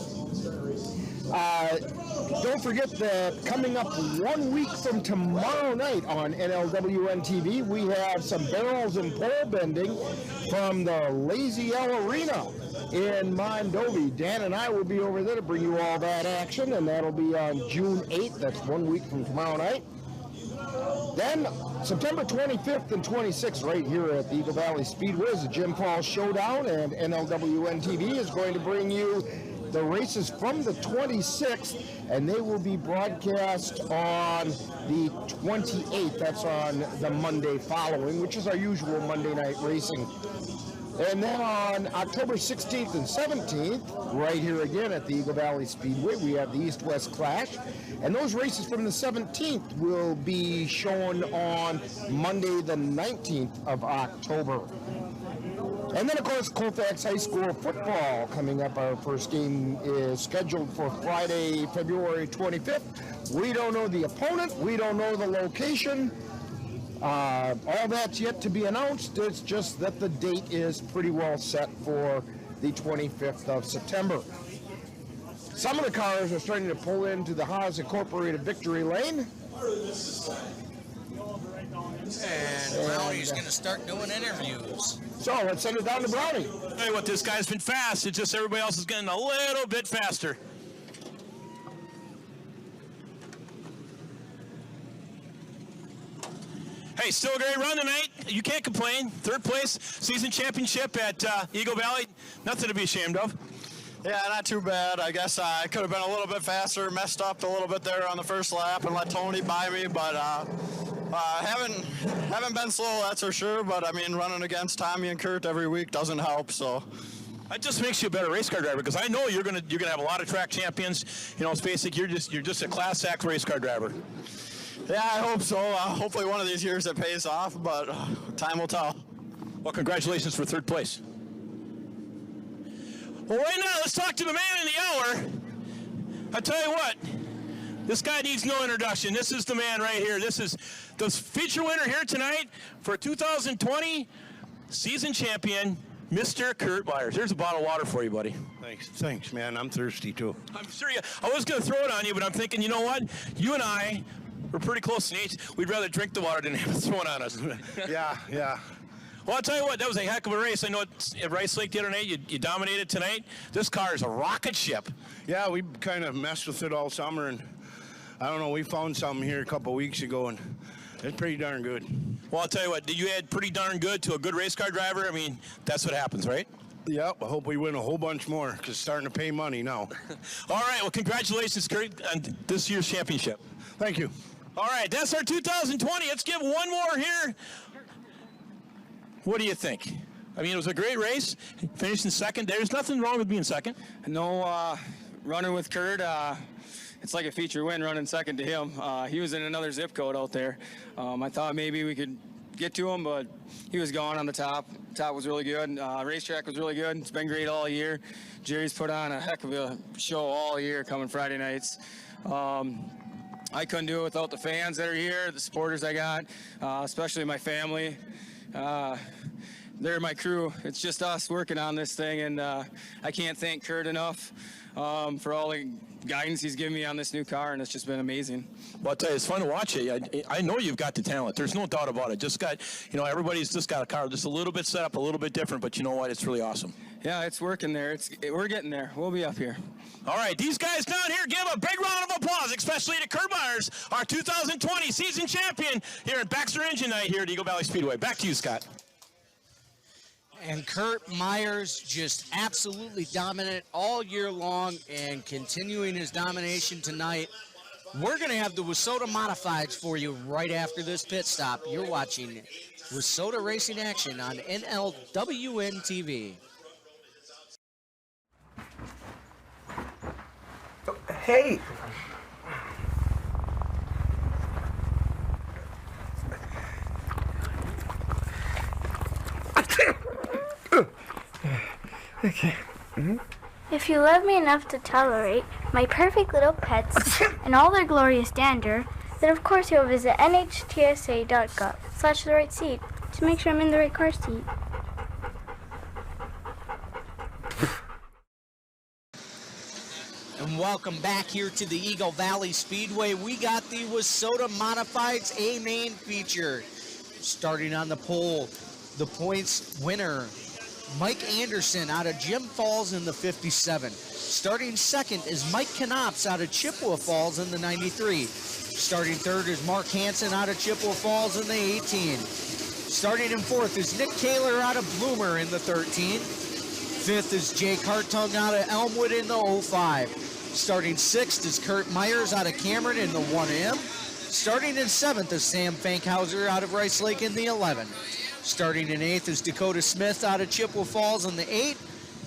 don't forget that coming up 1 week from tomorrow night on NLWN-TV, we have some barrels and pole bending from the Lazy L Arena in Mondovi. Dan and I will be over there to bring you all that action, and that'll be on June 8th. That's 1 week from tomorrow night. Then September 25th and 26th, right here at the Eagle Valley Speedway, is the Jim Falls Showdown, and NLWN-TV is going to bring you the races from the 26th, and they will be broadcast on the 28th. That's on the Monday following, which is our usual Monday night racing. And then on October 16th and 17th, right here again at the Eagle Valley Speedway, we have the East-West Clash. And those races from the 17th will be shown on Monday the 19th of October. And then, of course, Colfax High School football coming up. Our first game is scheduled for Friday, February 25th. We don't know the opponent. We don't know the location. All that's yet to be announced. It's just that the date is pretty well set for the 25th of September. Some of the cars are starting to pull into the Haas Incorporated Victory Lane. And Brownie's going to start doing interviews. So let's send it down to Brownie. Tell you what, this guy's been fast. It's just everybody else is getting a little bit faster. Hey, still a great run tonight. You can't complain. Third place, season championship at Eagle Valley. Nothing to be ashamed of. Yeah, not too bad. I guess I could have been a little bit faster, messed up a little bit there on the first lap and let Tony by me, but haven't been slow, that's for sure. But I mean, running against Tommy and Kurt every week doesn't help. So that just makes you a better race car driver, because I know you're gonna have a lot of track champions. You know, it's basic. You're just a class act race car driver. Yeah, I hope so. Hopefully one of these years it pays off, but time will tell. Well, congratulations for third place. Well, right now, let's talk to the man in the hour. I tell you what, this guy needs no introduction. This is the man right here. This is the feature winner here tonight for 2020 season champion, Mr. Kurt Myers. Here's a bottle of water for you, buddy. Thanks, man. I'm thirsty, too. I'm sure I was going to throw it on you, but I'm thinking, you know what? You and I, we're pretty close in age. We'd rather drink the water than have it thrown on us. Yeah. Well, I'll tell you what, that was a heck of a race. I know at Rice Lake the other night, you dominated tonight. This car is a rocket ship. Yeah, we kind of messed with it all summer, and I don't know, we found something here a couple weeks ago, and it's pretty darn good. Well, I'll tell you what, you add pretty darn good to a good race car driver. I mean, that's what happens, right? Yep, I hope we win a whole bunch more, because it's starting to pay money now. All right, well, congratulations, Kurt, on this year's championship. Thank you. All right, that's our 2020. Let's give one more here. What do you think? I mean, it was a great race. Finished in second. There's nothing wrong with being second. No, running with Kurt, it's like a feature win running second to him. He was in another zip code out there. I thought maybe we could get to him, but he was gone on the top. Top was really good. Racetrack was really good. It's been great all year. Jerry's put on a heck of a show all year coming Friday nights. I couldn't do it without the fans that are here, the supporters I got, especially my family. They're my crew. It's just us working on this thing, and I can't thank Kurt enough for all the guidance he's given me on this new car, and it's just been amazing. Well, I'll tell you, it's fun to watch it. I know you've got the talent. There's no doubt about it. Just got, everybody's just got a car just a little bit set up, a little bit different, but you know what? It's really awesome. Yeah, it's working there. We're getting there. We'll be up here. All right, these guys down here, give a big round of applause, especially to Kurt Myers, our 2020 season champion here at Baxter Engine Night here at Eagle Valley Speedway. Back to you, Scott. And Kurt Myers just absolutely dominant all year long and continuing his domination tonight. We're going to have the WISSOTA Modifieds for you right after this pit stop. You're watching WISSOTA Racing Action on NLWN-TV. Hey! Okay. If you love me enough to tolerate my perfect little pets and all their glorious dander, then of course you'll visit nhtsa.gov/the-right-seat to make sure I'm in the right car seat. And welcome back here to the Eagle Valley Speedway. We got the WISSOTA Modifieds A main feature. Starting on the pole, the points winner, Mike Anderson out of Jim Falls in the 57. Starting second is Mike Knops out of Chippewa Falls in the 93. Starting third is Mark Hansen out of Chippewa Falls in the 18. Starting in fourth is Nick Kaler out of Bloomer in the 13. Fifth is Jake Hartung out of Elmwood in the 05. Starting sixth is Kurt Myers out of Cameron in the 1M. Starting in seventh is Sam Fankhauser out of Rice Lake in the 11. Starting in eighth is Dakota Smith out of Chippewa Falls in the 8.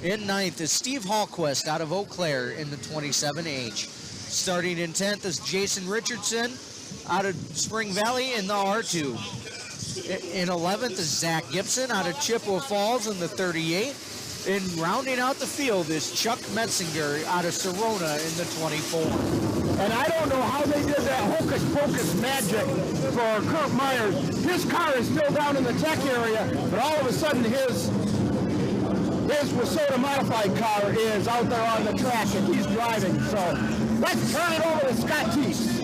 In ninth is Steve Hallquist out of Eau Claire in the 27H. Starting in 10th is Jason Richardson out of Spring Valley in the R2. In 11th is Zach Gibson out of Chippewa Falls in the 38. And rounding out the field is Chuck Metzinger out of Serona in the 24. And I don't know how they did that hocus pocus magic for Kurt Myers. His car is still down in the tech area, but all of a sudden his WISSOTA modified car is out there on the track and he's driving. So let's turn it over to Scott Teese.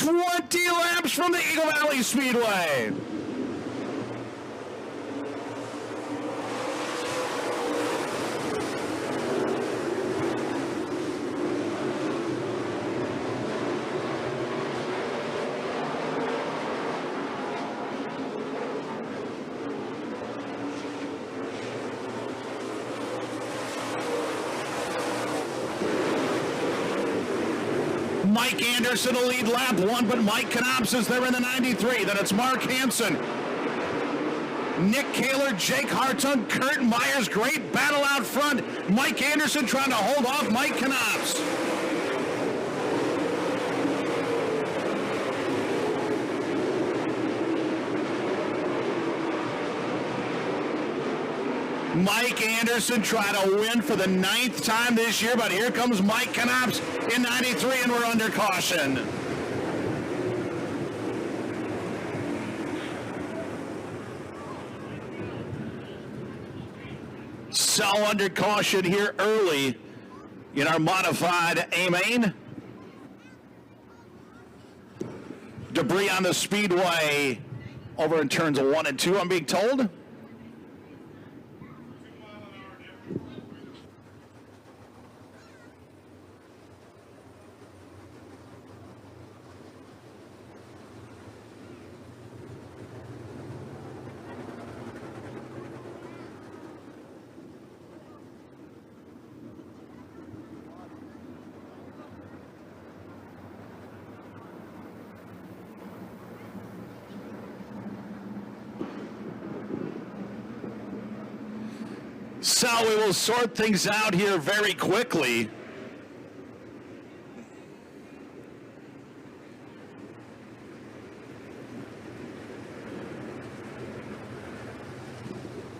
20 laps from the Eagle Valley Speedway. Mike Anderson will lead lap 1, but Mike Knops is there in the 93. Then it's Mark Hansen, Nick Kaler, Jake Hartung, Kurt Myers. Great battle out front. Mike Anderson trying to hold off Mike Knops. Mike Anderson trying to win for the 9th time this year, but here comes Mike Knops in 93, and we're under caution. So under caution here early in our modified A-Main. Debris on the speedway over in turns 1 and 2, I'm being told. So we will sort things out here very quickly.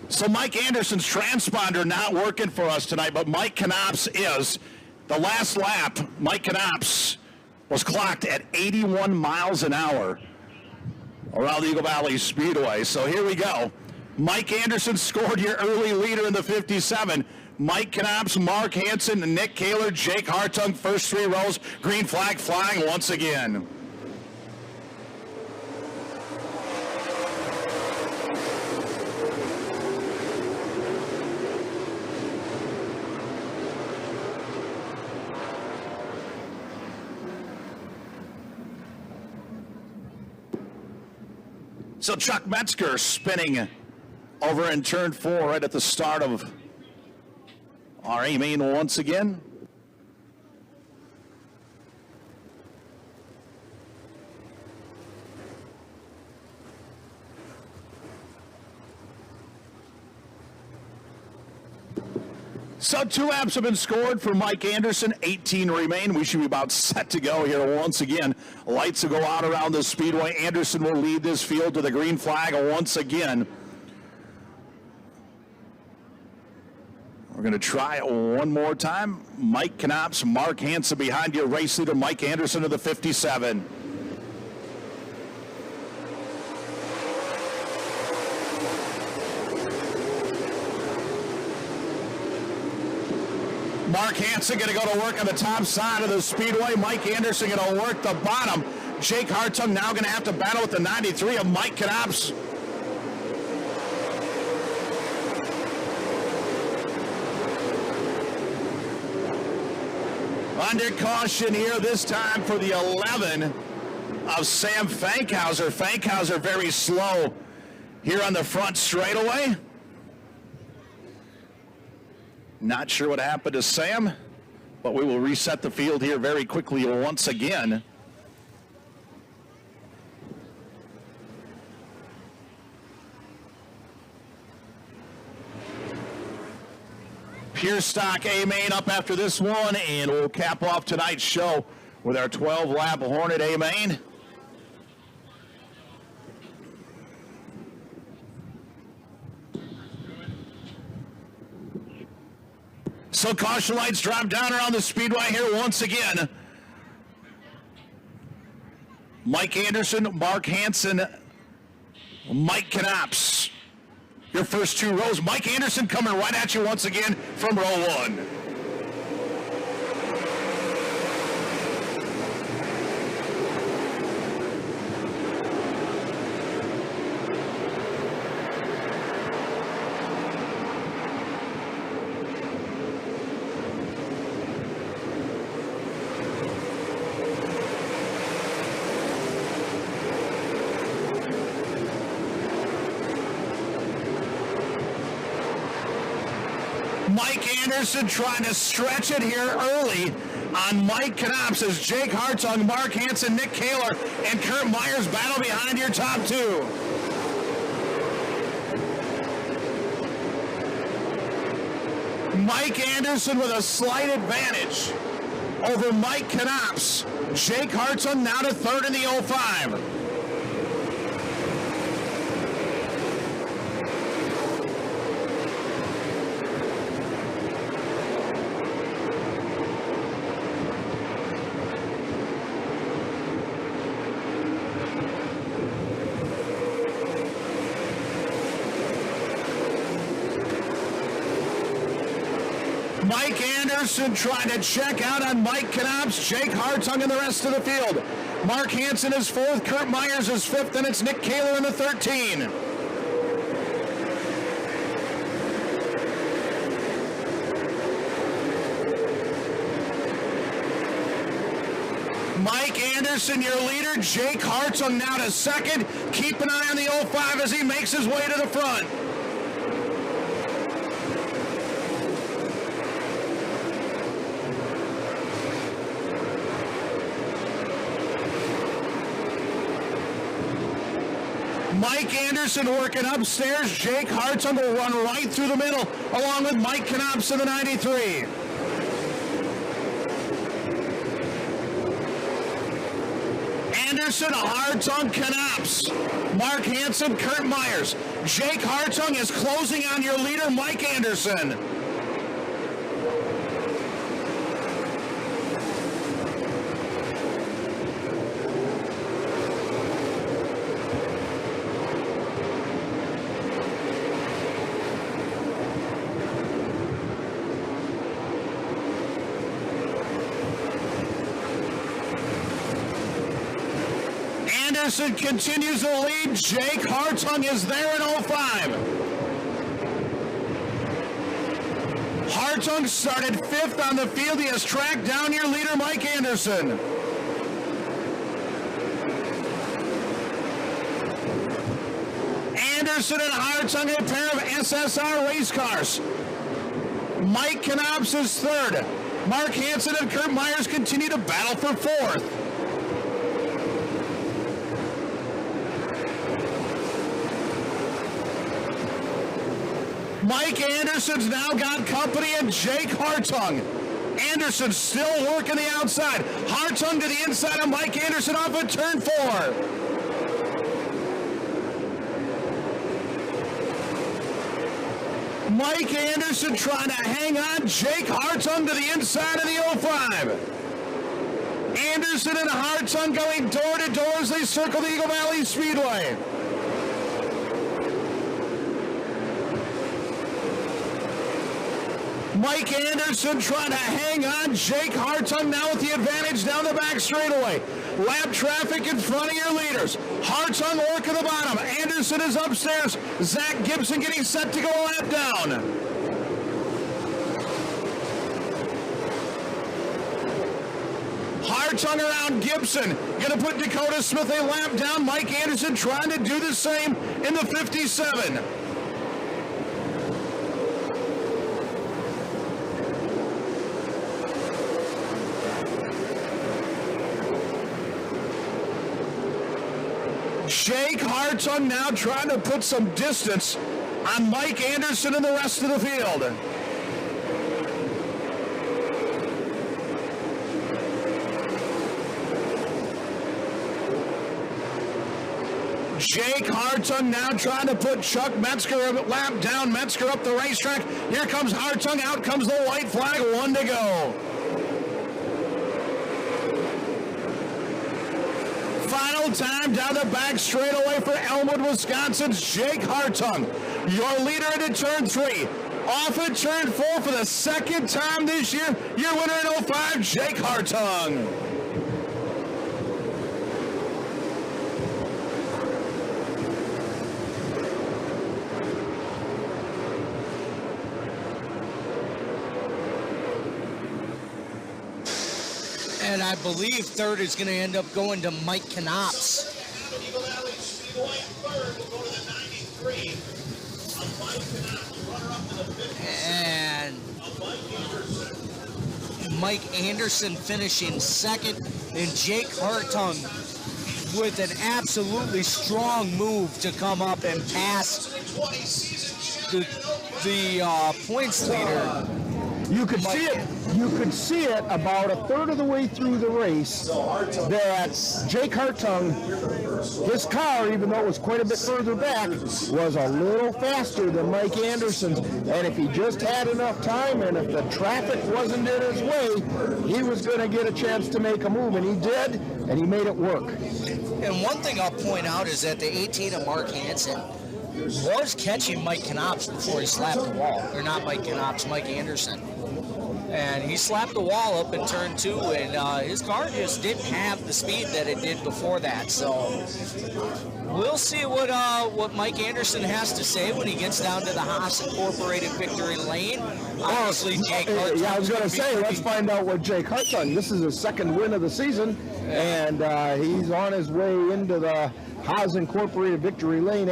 So Mike Anderson's transponder not working for us tonight, but Mike Knops is. The last lap, Mike Knops was clocked at 81 miles an hour around the Eagle Valley Speedway. So here we go. Mike Anderson scored your early leader in the 57. Mike Knops, Mark Hansen, Nick Kaler, Jake Hartung, first 3 rows. Green flag flying once again. So Chuck Metzger spinning over in turn 4 right at the start of our A-Main once again. So 2 laps have been scored for Mike Anderson, 18 remain. We should be about set to go here once again. Lights will go out around the speedway. Anderson will lead this field to the green flag once again. We're going to try it one more time. Mike Knops, Mark Hansen behind you. Race leader Mike Anderson of the 57. Mark Hansen going to go to work on the top side of the speedway. Mike Anderson going to work the bottom. Jake Hartung now going to have to battle with the 93 of Mike Knops. Under caution here this time for the 11 of Sam Fankhauser. Fankhauser very slow here on the front straightaway. Not sure what happened to Sam, but we will reset the field here very quickly once again. Pure stock A main up after this one, and we'll cap off tonight's show with our 12-lap Hornet A main. So caution lights drop down around the Speedway here once again. Mike Anderson, Mark Hansen, Mike Knops. Your first two rows. Mike Anderson coming right at you once again from row one. Mike Anderson trying to stretch it here early on Mike Knops as Jake Hartung, Mark Hansen, Nick Kaler, and Kurt Myers battle behind your top two. Mike Anderson with a slight advantage over Mike Knops. Jake Hartung now to third in the 05. Mike Anderson trying to check out on Mike Knops, Jake Hartung and the rest of the field. Mark Hansen is fourth, Kurt Myers is fifth, and it's Nick Kaler in the 13. Mike Anderson, your leader. Jake Hartung now to second. Keep an eye on the 05 as he makes his way to the front. Mike Anderson working upstairs. Jake Hartung will run right through the middle, along with Mike Knops in the 93. Anderson, Hartung, Knops, Mark Hansen, Kurt Myers. Jake Hartung is closing on your leader, Mike Anderson. Anderson continues to lead. Jake Hartung is there in 05. Hartung started fifth on the field. He has tracked down your leader, Mike Anderson. Anderson and Hartung, a pair of SSR race cars. Mike Knops is third. Mark Hansen and Kurt Myers continue to battle for fourth. Mike Anderson's now got company and Jake Hartung. Anderson still working the outside. Hartung to the inside of Mike Anderson off of turn 4. Mike Anderson trying to hang on. Jake Hartung to the inside of the 05. Anderson and Hartung going door to door as they circle the Eagle Valley Speedway. Mike Anderson trying to hang on. Jake Hartung now with the advantage down the back straightaway. Lap traffic in front of your leaders. Hartung working the bottom. Anderson is upstairs. Zach Gibson getting set to go a lap down. Hartung around Gibson. Going to put Dakota Smith a lap down. Mike Anderson trying to do the same in the 57. Jake Hartung now trying to put some distance on Mike Anderson and the rest of the field. Jake Hartung now trying to put Chuck Metzger a lap down. Metzger up the racetrack. Here comes Hartung. Out comes the white flag. 1 to go. Final time down the back straightaway for Elmwood, Wisconsin's Jake Hartung. Your leader into turn 3. Off at turn 4 for the second time this year. Your winner in 05, Jake Hartung. And I believe third is going to end up going to Mike Knops. And Mike Anderson finishing second, and Jake Hartung with an absolutely strong move to come up and pass the points leader. You could see it. You could see it about a third of the way through the race that Jake Hartung, his car, even though it was quite a bit further back, was a little faster than Mike Anderson's. And if he just had enough time, and if the traffic wasn't in his way, he was going to get a chance to make a move, and he did, and he made it work. And one thing I'll point out is that the 18 of Mark Hansen was catching Mike Knops before he slapped the wall. Or not Mike Knops, Mike Anderson. And he slapped the wall up in turn 2, and his car just didn't have the speed that it did before that. So we'll see what Mike Anderson has to say when he gets down to the Haas Incorporated victory lane. Obviously, Jake Hartung. Yeah, I was going to say, let's find out what Jake Hartung. This is his second win of the season, and he's on his way into the Haas Incorporated victory lane.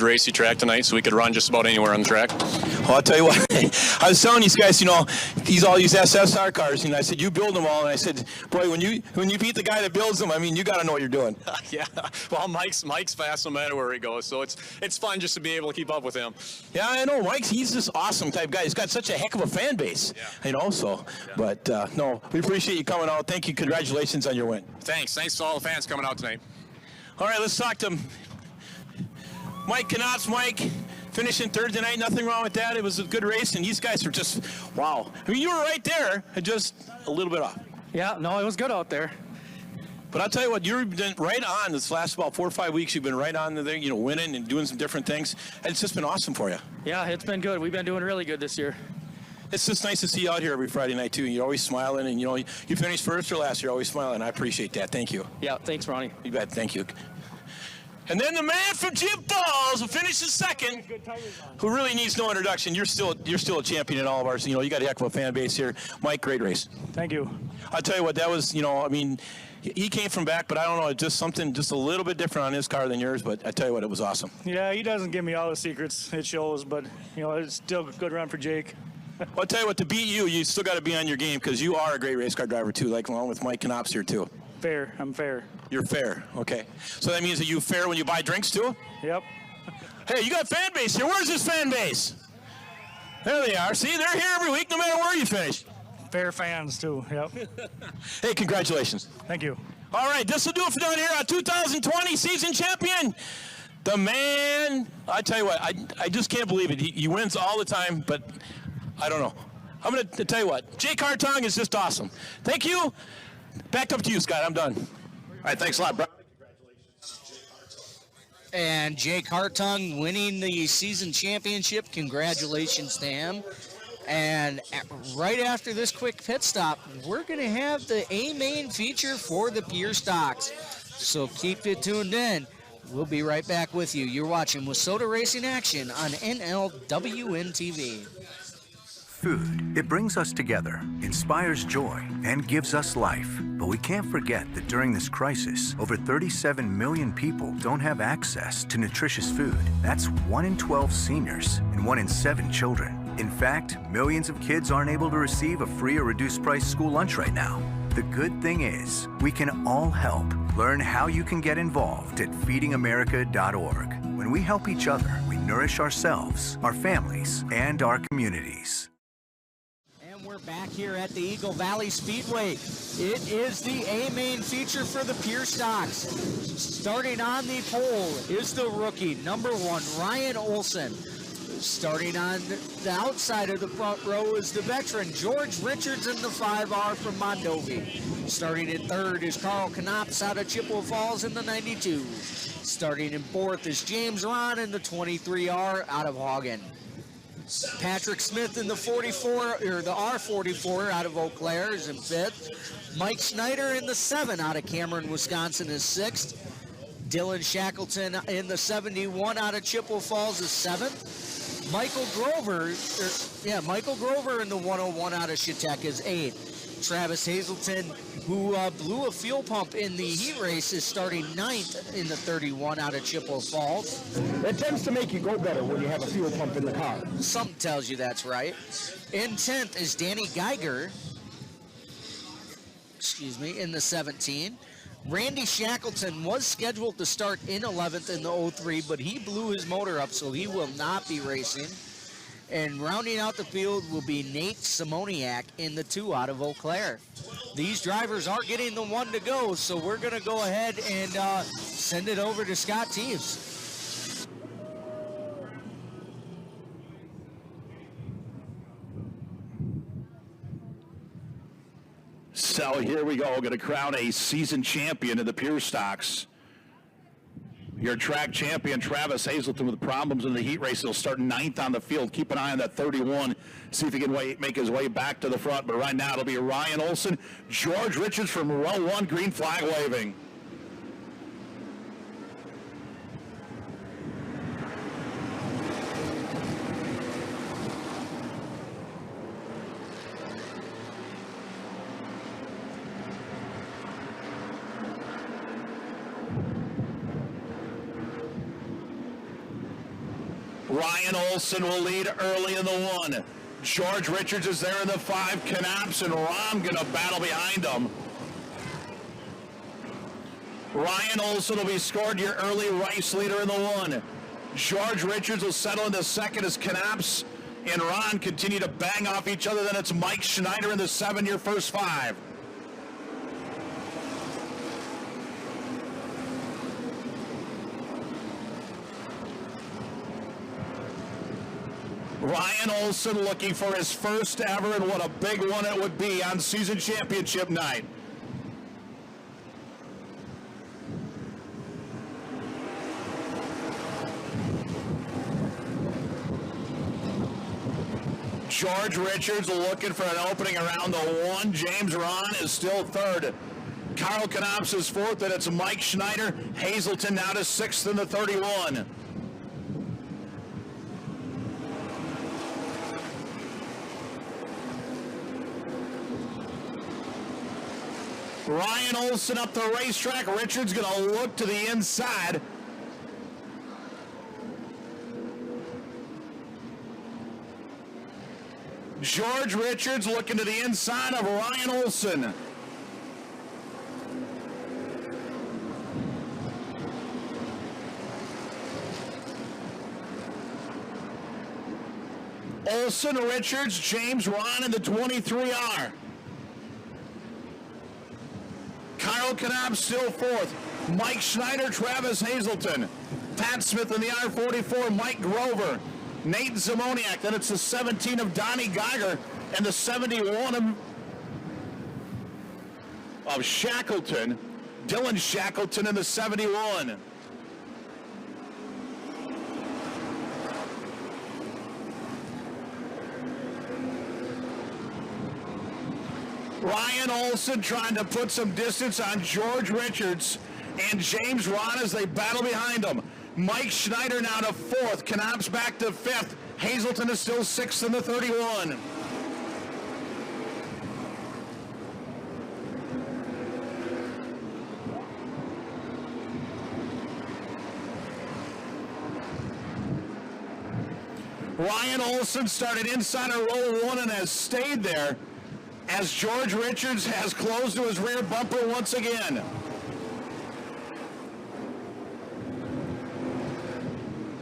Racy track tonight, so we could run just about anywhere on the track. Well, I'll tell you what, I was telling these guys, these all these SSR cars, and I said, you build them all, and I said, boy, when you beat the guy that builds them, I mean, you got to know what you're doing. Yeah, well, Mike's fast no matter where he goes, so it's fun just to be able to keep up with him. Yeah, I know, he's this awesome type guy. He's got such a heck of a fan base, But no, we appreciate you coming out. Thank you, congratulations on your win. Thanks to all the fans coming out tonight. All right, let's talk to Mike Knops. Mike, finishing third tonight, nothing wrong with that. It was a good race, and these guys are just, wow. I mean, you were right there, just a little bit off. Yeah, no, it was good out there. But I'll tell you what, you've been right on this last about 4 or 5 weeks. You've been right on there, winning and doing some different things. And it's just been awesome for you. Yeah, it's been good. We've been doing really good this year. It's just nice to see you out here every Friday night, too. You're always smiling, and, you finished first or last, you're always smiling. I appreciate that. Thank you. Yeah, thanks, Ronnie. You bet. Thank you. And then the man from Jim Falls, who finishes second, who really needs no introduction. You're still a champion in all of ours. You got a heck of a fan base here. Mike, great race. Thank you. I'll tell you what, that was, I mean, he came from back, but I don't know, just something just a little bit different on his car than yours, but I tell you what, it was awesome. Yeah, he doesn't give me all the secrets. It shows, but, it's still a good run for Jake. Well, I'll tell you what, to beat you still got to be on your game because you are a great race car driver, too, like along with Mike Knops here, too. Fair. I'm fair. You're fair. Okay. So that means that you fair when you buy drinks too? Yep. Hey, you got fan base here. Where's this fan base? There they are. See, they're here every week no matter where you finish. Fair fans too. Yep. Hey, congratulations. Thank you. All right, this will do it for down here. Our 2020 season champion, the man. I tell you what, I just can't believe it. He wins all the time, but I don't know. I'm going to tell you what. Jake Hartung is just awesome. Thank you. Back up to you, Scott. I'm done. All right, thanks a lot, bro. And Jake Hartung winning the season championship. Congratulations to him. And right after this quick pit stop, we're going to have the A-main feature for the Pure Stocks. So keep it tuned in. We'll be right back with you. You're watching WISSOTA Racing Action on NLWN-TV. Food, it brings us together, inspires joy, and gives us life. But we can't forget that during this crisis, over 37 million people don't have access to nutritious food. That's 1 in 12 seniors and 1 in 7 children. In fact, millions of kids aren't able to receive a free or reduced price school lunch right now. The good thing is, we can all help. Learn how you can get involved at feedingamerica.org. When we help each other, we nourish ourselves, our families, and our communities. We're back here at the Eagle Valley Speedway. It is the A-main feature for the Pure Stocks. Starting on the pole is the rookie, number 1, Ryan Olson. Starting on the outside of the front row is the veteran, George Richards in the 5R from Mondovi. Starting in third is Carl Knops out of Chippewa Falls in the 92. Starting in fourth is James Ron in the 23R out of Hagen. Patrick Smith in the 44, or the R44 out of Eau Claire is in fifth. Mike Schneider in the 7 out of Cameron, Wisconsin is sixth. Dylan Shackleton in the 71 out of Chippewa Falls is seventh. Michael Grover in the 101 out of Chautauqua is eighth. Travis Hazelton, who blew a fuel pump in the heat race, is starting 9th in the 31 out of Chippewa Falls. It tends to make you go better when you have a fuel pump in the car. Something tells you that's right. In 10th is Danny Geiger, in the 17. Randy Shackleton was scheduled to start in 11th in the 03, but he blew his motor up, so he will not be racing. And rounding out the field will be Nate Simoniak in the 2 out of Eau Claire. These drivers are getting the 1 to go, so we're going to go ahead and send it over to Scott Teves. So here we go. We're going to crown a season champion in the Pure Stocks. Your track champion, Travis Hazelton, with problems in the heat race. He'll start 9th on the field. Keep an eye on that 31. See if he can make his way back to the front. But right now it'll be Ryan Olson. George Richards from row 1, green flag waving. Ryan Olson will lead early in the 1. George Richards is there in the 5. Knops and Rom going to battle behind him. Ryan Olson will be scored your early race leader in the 1. George Richards will settle into 2nd as Knops and Ron continue to bang off each other. Then it's Mike Schneider in the 7, your first 5. Ryan Olson looking for his first ever, and what a big one it would be on season championship night. George Richards looking for an opening around the 1. James Ron is still 3rd. Carl Knops is 4th, and it's Mike Schneider. Hazelton now to 6th in the 31. Ryan Olson up the racetrack. Richards going to look to the inside. George Richards looking to the inside of Ryan Olson. Olson, Richards, James Ron in the 23R. Kyle Knopp still fourth. Mike Schneider, Travis Hazelton. Pat Smith in the R44, Mike Grover. Nate Zamoniak. Then it's the 17 of Donnie Geiger and the 71 of Shackleton. Dylan Shackleton in the 71. Ryan Olson trying to put some distance on George Richards and James Ron as they battle behind him. Mike Schneider now to fourth. Knopp's back to fifth. Hazelton is still sixth in the 31. Ryan Olson started inside of row one and has stayed there as George Richards has closed to his rear bumper once again.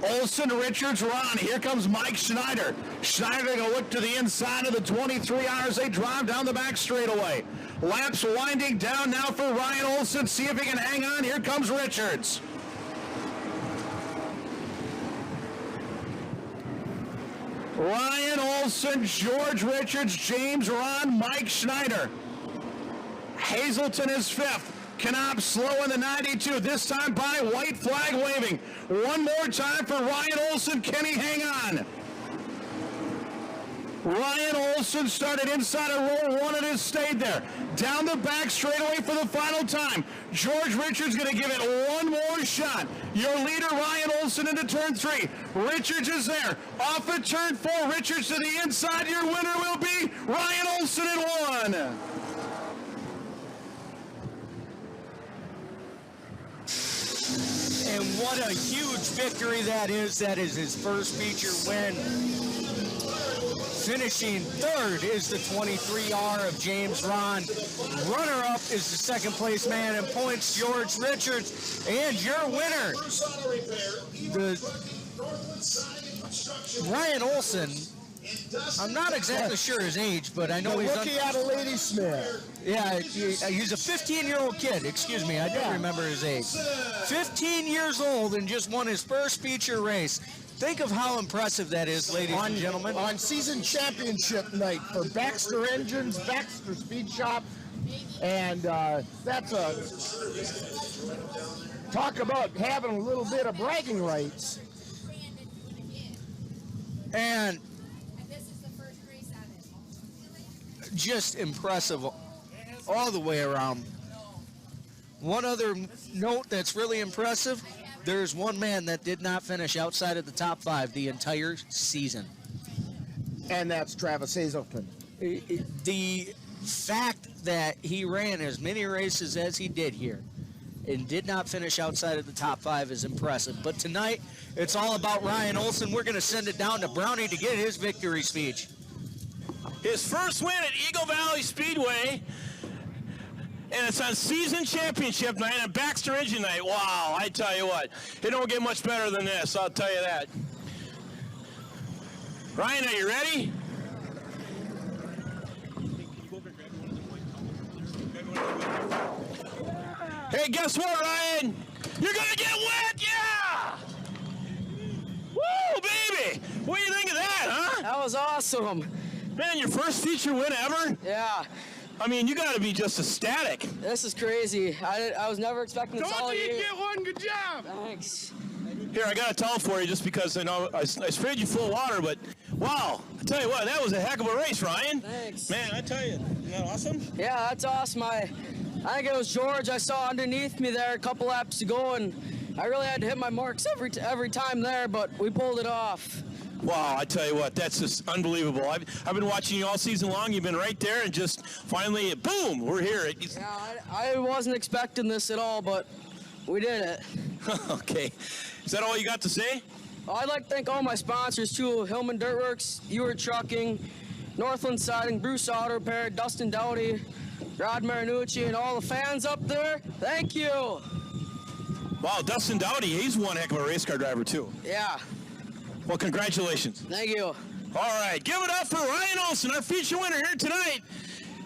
Olson, Richards, Ron. Here comes Mike Schneider. Schneider going to look to the inside of the 23R as they drive down the back straightaway. Laps winding down now for Ryan Olson. See if he can hang on. Here comes Richards. Ryan Olson, George Richards, James Ron, Mike Schneider. Hazelton is fifth. Knopp slow in the 92, this time by white flag waving. One more time for Ryan Olson. Can he hang on? Ryan Olson started inside of row one and has stayed there. Down the back straightaway for the final time. George Richards going to give it one more shot. Your leader, Ryan Olson, into turn three. Richards is there. Off at turn four. Richards to the inside. Your winner will be Ryan Olson in one. And what a huge victory that is. That is his first feature win. Finishing third is the 23R of James Ron. Runner-up is the second place man in points, George Richards. And your winner, Ryan Olson. I'm not exactly sure his age, but I know he's rookie out of Lady Smith. Yeah, he's a 15-year-old kid. Excuse me, I don't remember his age. 15 years old and just won his first feature race. Think of how impressive that is, ladies and gentlemen. On season championship night for Baxter Engines, Baxter Speed Shop, and that's talk about having a little bit of bragging rights. And just impressive all the way around. One other note that's really impressive, there's one man that did not finish outside of the top five the entire season. And that's Travis Hazelton. The fact that he ran as many races as he did here and did not finish outside of the top five is impressive. But tonight, it's all about Ryan Olson. We're going to send it down to Brownie to get his victory speech. His first win at Eagle Valley Speedway, and it's on season championship night and Baxter Engine night. Wow, I tell you what, it don't get much better than this, I'll tell you that. Ryan, are you ready? Hey, guess what, Ryan? You're gonna get wet, yeah! Woo, baby! What do you think of that, huh? That was awesome. Man, your first feature win ever? Yeah. I mean, you got to be just ecstatic. This is crazy. I was never expecting this all year. Get one, good job. Thanks. Here, I got a towel for you just because I know I sprayed you full of water, but wow, I tell you what, that was a heck of a race, Ryan. Thanks. Man, I tell you, isn't that awesome? Yeah, that's awesome. I think it was George I saw underneath me there a couple laps ago, and I really had to hit my marks every time there, but we pulled it off. Wow, I tell you what, that's just unbelievable. I've been watching you all season long. You've been right there, and just finally, boom, we're here. Yeah, I wasn't expecting this at all, but we did it. Okay. Is that all you got to say? I'd like to thank all my sponsors, too. Hillman Dirtworks, Ewart Trucking, Northland Siding, Bruce Auto Repair, Dustin Dowdy, Rod Marinucci, and all the fans up there. Thank you. Wow, Dustin Dowdy, he's one heck of a race car driver, too. Yeah. Well, congratulations. Thank you. All right, give it up for Ryan Olson, our feature winner here tonight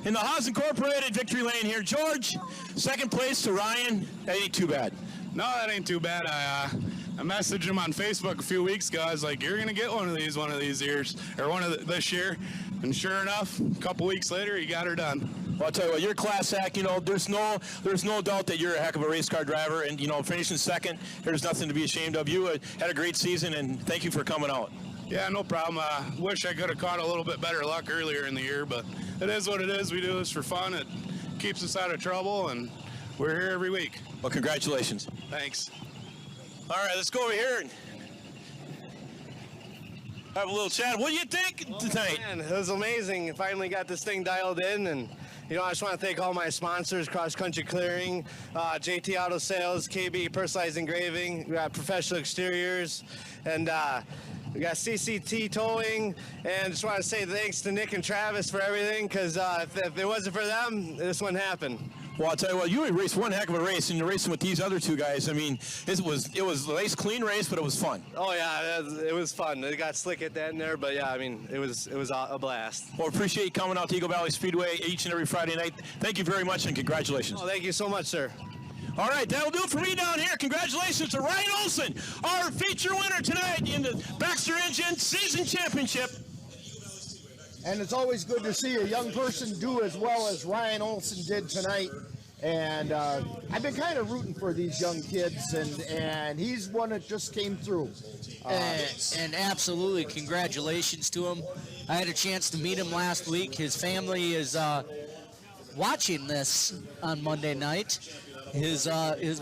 in the Haas Incorporated victory lane here. George, second place to Ryan. That ain't too bad. No, that ain't too bad. I messaged him on Facebook a few weeks ago. I was like, "You're gonna get one of these years, or this year." And sure enough, a couple weeks later, he got her done. Well, I'll tell you what, you're a class act. You know, there's no doubt that you're a heck of a race car driver, and you know, finishing second, there's nothing to be ashamed of. You had a great season, and thank you for coming out. Yeah, no problem. Wish I could have caught a little bit better luck earlier in the year, but it is what it is. We do this for fun. It keeps us out of trouble, and we're here every week. Well, congratulations. Thanks. All right, let's go over here and have a little chat. What do you think tonight? Man, it was amazing. Finally got this thing dialed in, and you know, I just want to thank all my sponsors: Cross Country Clearing, JT Auto Sales, KB Personalized Engraving, we got Professional Exteriors, and we got CCT Towing. And just want to say thanks to Nick and Travis for everything, because if it wasn't for them, this wouldn't happen. Well, I'll tell you what, you raced one heck of a race, and you're racing with these other two guys. I mean, it was a nice, clean race, but it was fun. Oh yeah, it was fun. It got slick at the end there, but yeah, I mean, it was a blast. Well, appreciate you coming out to Eagle Valley Speedway each and every Friday night. Thank you very much, and congratulations. Oh, thank you so much, sir. All right, that'll do it for me down here. Congratulations to Ryan Olson, our feature winner tonight in the Baxter Engine Season Championship. And it's always good to see a young person do as well as Ryan Olson did tonight. And I've been kind of rooting for these young kids, and he's one that just came through. And absolutely, congratulations to him. I had a chance to meet him last week. His family is watching this on Monday night. His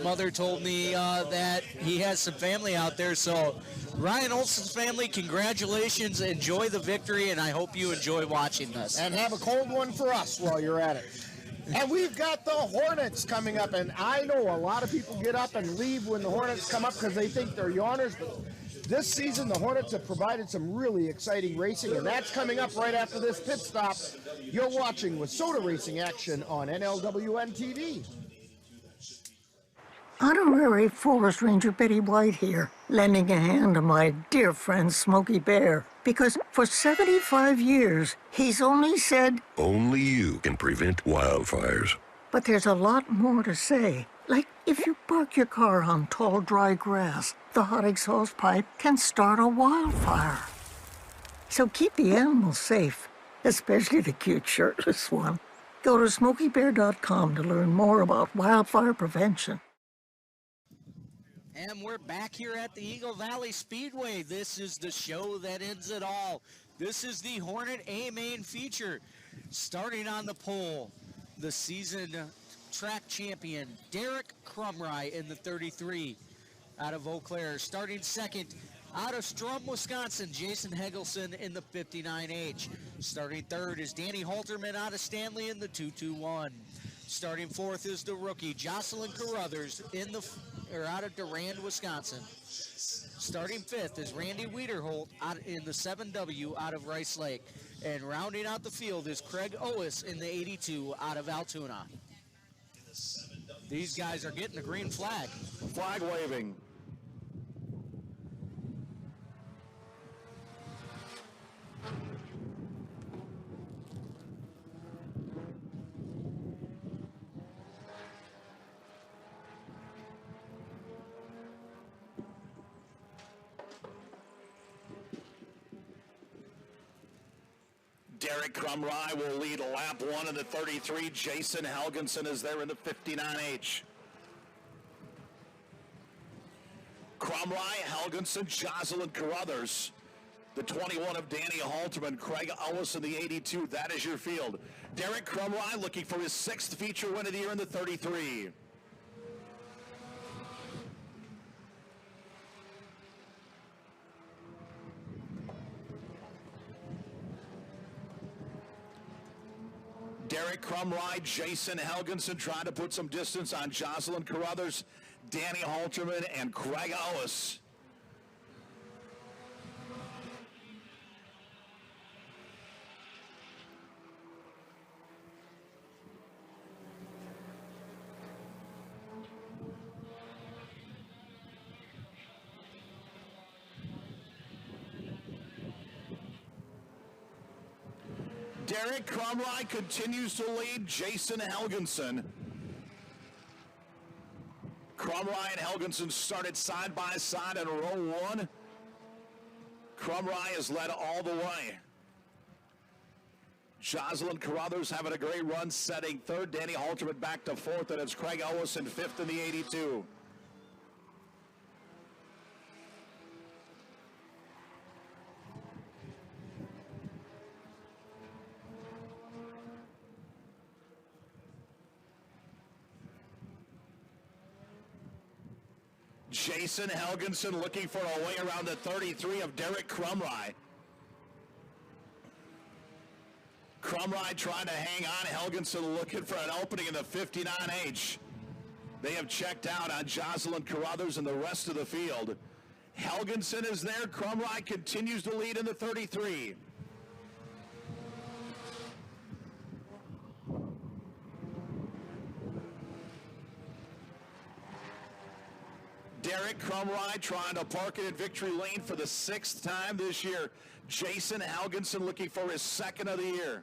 mother told me that he has some family out there. So Ryan Olson's family, congratulations. Enjoy the victory, and I hope you enjoy watching this. And have a cold one for us while you're at it. And we've got the Hornets coming up, and I know a lot of people get up and leave when the Hornets come up because they think they're yawners, but this season the Hornets have provided some really exciting racing, and that's coming up right after this pit stop. You're watching WISSOTA Racing action on NLWN-TV. Honorary Forest Ranger Betty White here, lending a hand to my dear friend Smokey Bear. Because for 75 years, he's only said, "Only you can prevent wildfires." But there's a lot more to say. Like if you park your car on tall, dry grass, the hot exhaust pipe can start a wildfire. So keep the animals safe, especially the cute shirtless one. Go to SmokeyBear.com to learn more about wildfire prevention. And we're back here at the Eagle Valley Speedway. This is the show that ends it all. This is the Hornet A main feature. Starting on the pole, the season track champion, Derek Crumry in the 33 out of Eau Claire. Starting second, out of Strum, Wisconsin, Jason Hegelson in the 59H. Starting third is Danny Halterman out of Stanley in the 221. Starting fourth is the rookie, Jocelyn Carruthers out of Durand, Wisconsin. Starting fifth is Randy Wiederholt in the 7W out of Rice Lake. And rounding out the field is Craig Owis in the 82 out of Altoona. These guys are getting the green flag. Flag waving. Derek Crumry will lead lap one in the 33. Jason Helgenson is there in the 59H. Crumry, Helgenson, Jocelyn Carruthers. The 21 of Danny Halterman, Craig Ellis in the 82. That is your field. Derek Crumry looking for his 6th feature win of the year in the 33. Derek Crumry, Jason Helgenson trying to put some distance on Jocelyn Carruthers, Danny Halterman, and Craig Ellis. Derek Crumrye continues to lead Jason Helgenson. Crumrye and Helgenson started side by side in row 1. Crumrye has led all the way. Jocelyn Carruthers having a great run, setting third. Danny Halterman back to 4th, and it's Craig Ellis in 5th in the 82. Jason Helgenson looking for a way around the 33 of Derek Crumrye. Crumrye trying to hang on. Helgenson looking for an opening in the 59H. They have checked out on Jocelyn Carruthers and the rest of the field. Helgenson is there. Crumrye continues to lead in the 33. Derek Crumrye trying to park it in victory lane for the 6th time this year. Jason Helgenson looking for his 2nd of the year.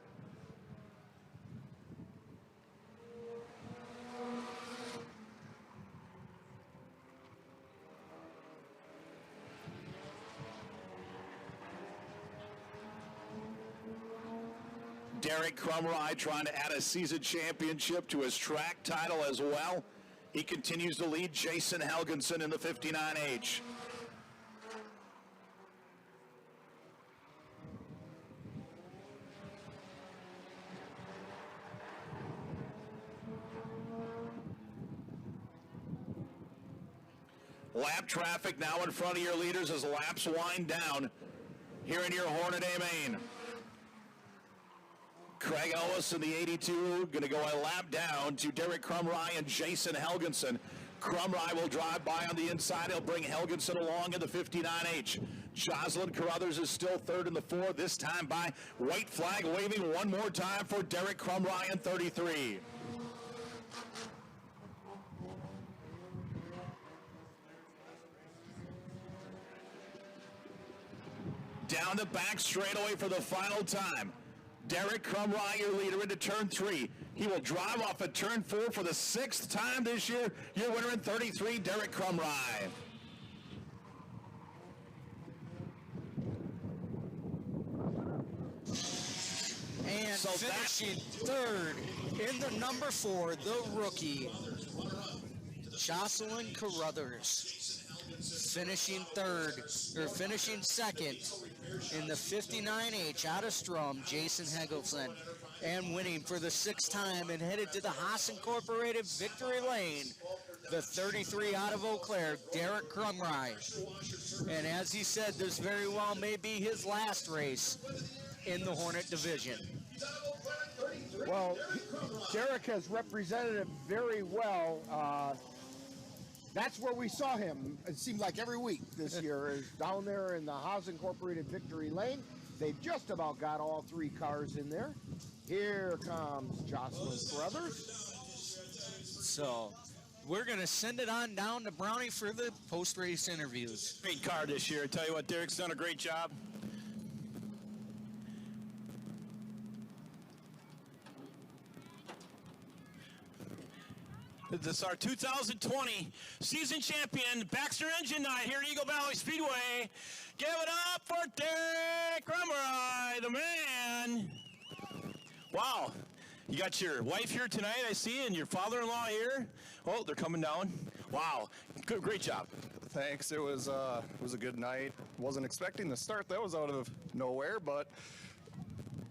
Derek Crumrye trying to add a season championship to his track title as well. He continues to lead Jason Helgenson in the 59H. Lap traffic now in front of your leaders as laps wind down here in your Hornaday, Maine. Craig Ellis in the 82 going to go a lap down to Derek Crumrye and Jason Helgenson. Crumrye will drive by on the inside. He'll bring Helgenson along in the 59H. Jocelyn Carruthers is still 3rd in the 4, this time by white flag waving one more time for Derek Crumrye in 33. Down the back straightaway for the final time. Derek Crumrye, your leader, into turn 3. He will drive off at turn 4 for the 6th time this year. Your winner in 33, Derek Crumrye. And so finishing 3rd in the number 4, the rookie, Jocelyn Carruthers. Finishing 2nd in the 59H out of Strom, Jason Helgenson, and winning for the 6th time and headed to the Haas Incorporated victory lane, the 33 out of Eau Claire, Derek Crumrye. And as he said, this very well may be his last race in the Hornet division. Well, Derek has represented it very well. That's where we saw him, it seemed like every week this year, is down there in the Haas Incorporated victory lane. They've just about got all 3 cars in there. Here comes Jocelyn Carruthers. So we're going to send it on down to Brownie for the post-race interviews. Great car this year. I tell you what, Derek's done a great job. This is our 2020 season champion, Baxter Engine Night here at Eagle Valley Speedway. Give it up for Derek Crumrye, the man. Wow. You got your wife here tonight, I see, and your father-in-law here. Oh, they're coming down. Wow. Good, great job. Thanks. It was a good night. Wasn't expecting the start. That was out of nowhere, but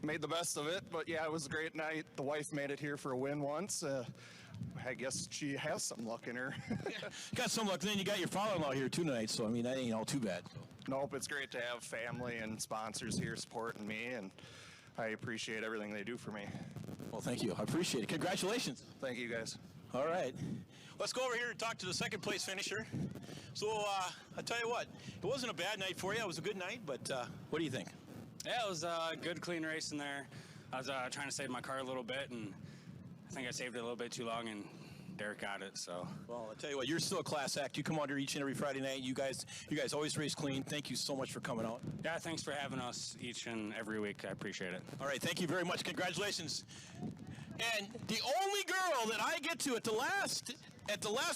made the best of it. But yeah, it was a great night. The wife made it here for a win once. I guess she has some luck in her. Got some luck. Then you got your father-in-law here too tonight, so I mean that ain't all too bad. Nope, it's great to have family and sponsors here supporting me, and I appreciate everything they do for me. Well, thank you. I appreciate it. Congratulations. Thank you, guys. All right. Let's go over here and talk to the 2nd place finisher. So I'll tell you what, it wasn't a bad night for you. It was a good night, but what do you think? Yeah, it was a good, clean race in there. I was trying to save my car a little bit, and I think I saved it a little bit too long and Derek got it. So. Well, I'll tell you what, you're still a class act. You come out here each and every Friday night. You guys always race clean. Thank you so much for coming out. Yeah, thanks for having us each and every week. I appreciate it. All right, thank you very much. Congratulations. And the only girl that I get to at the last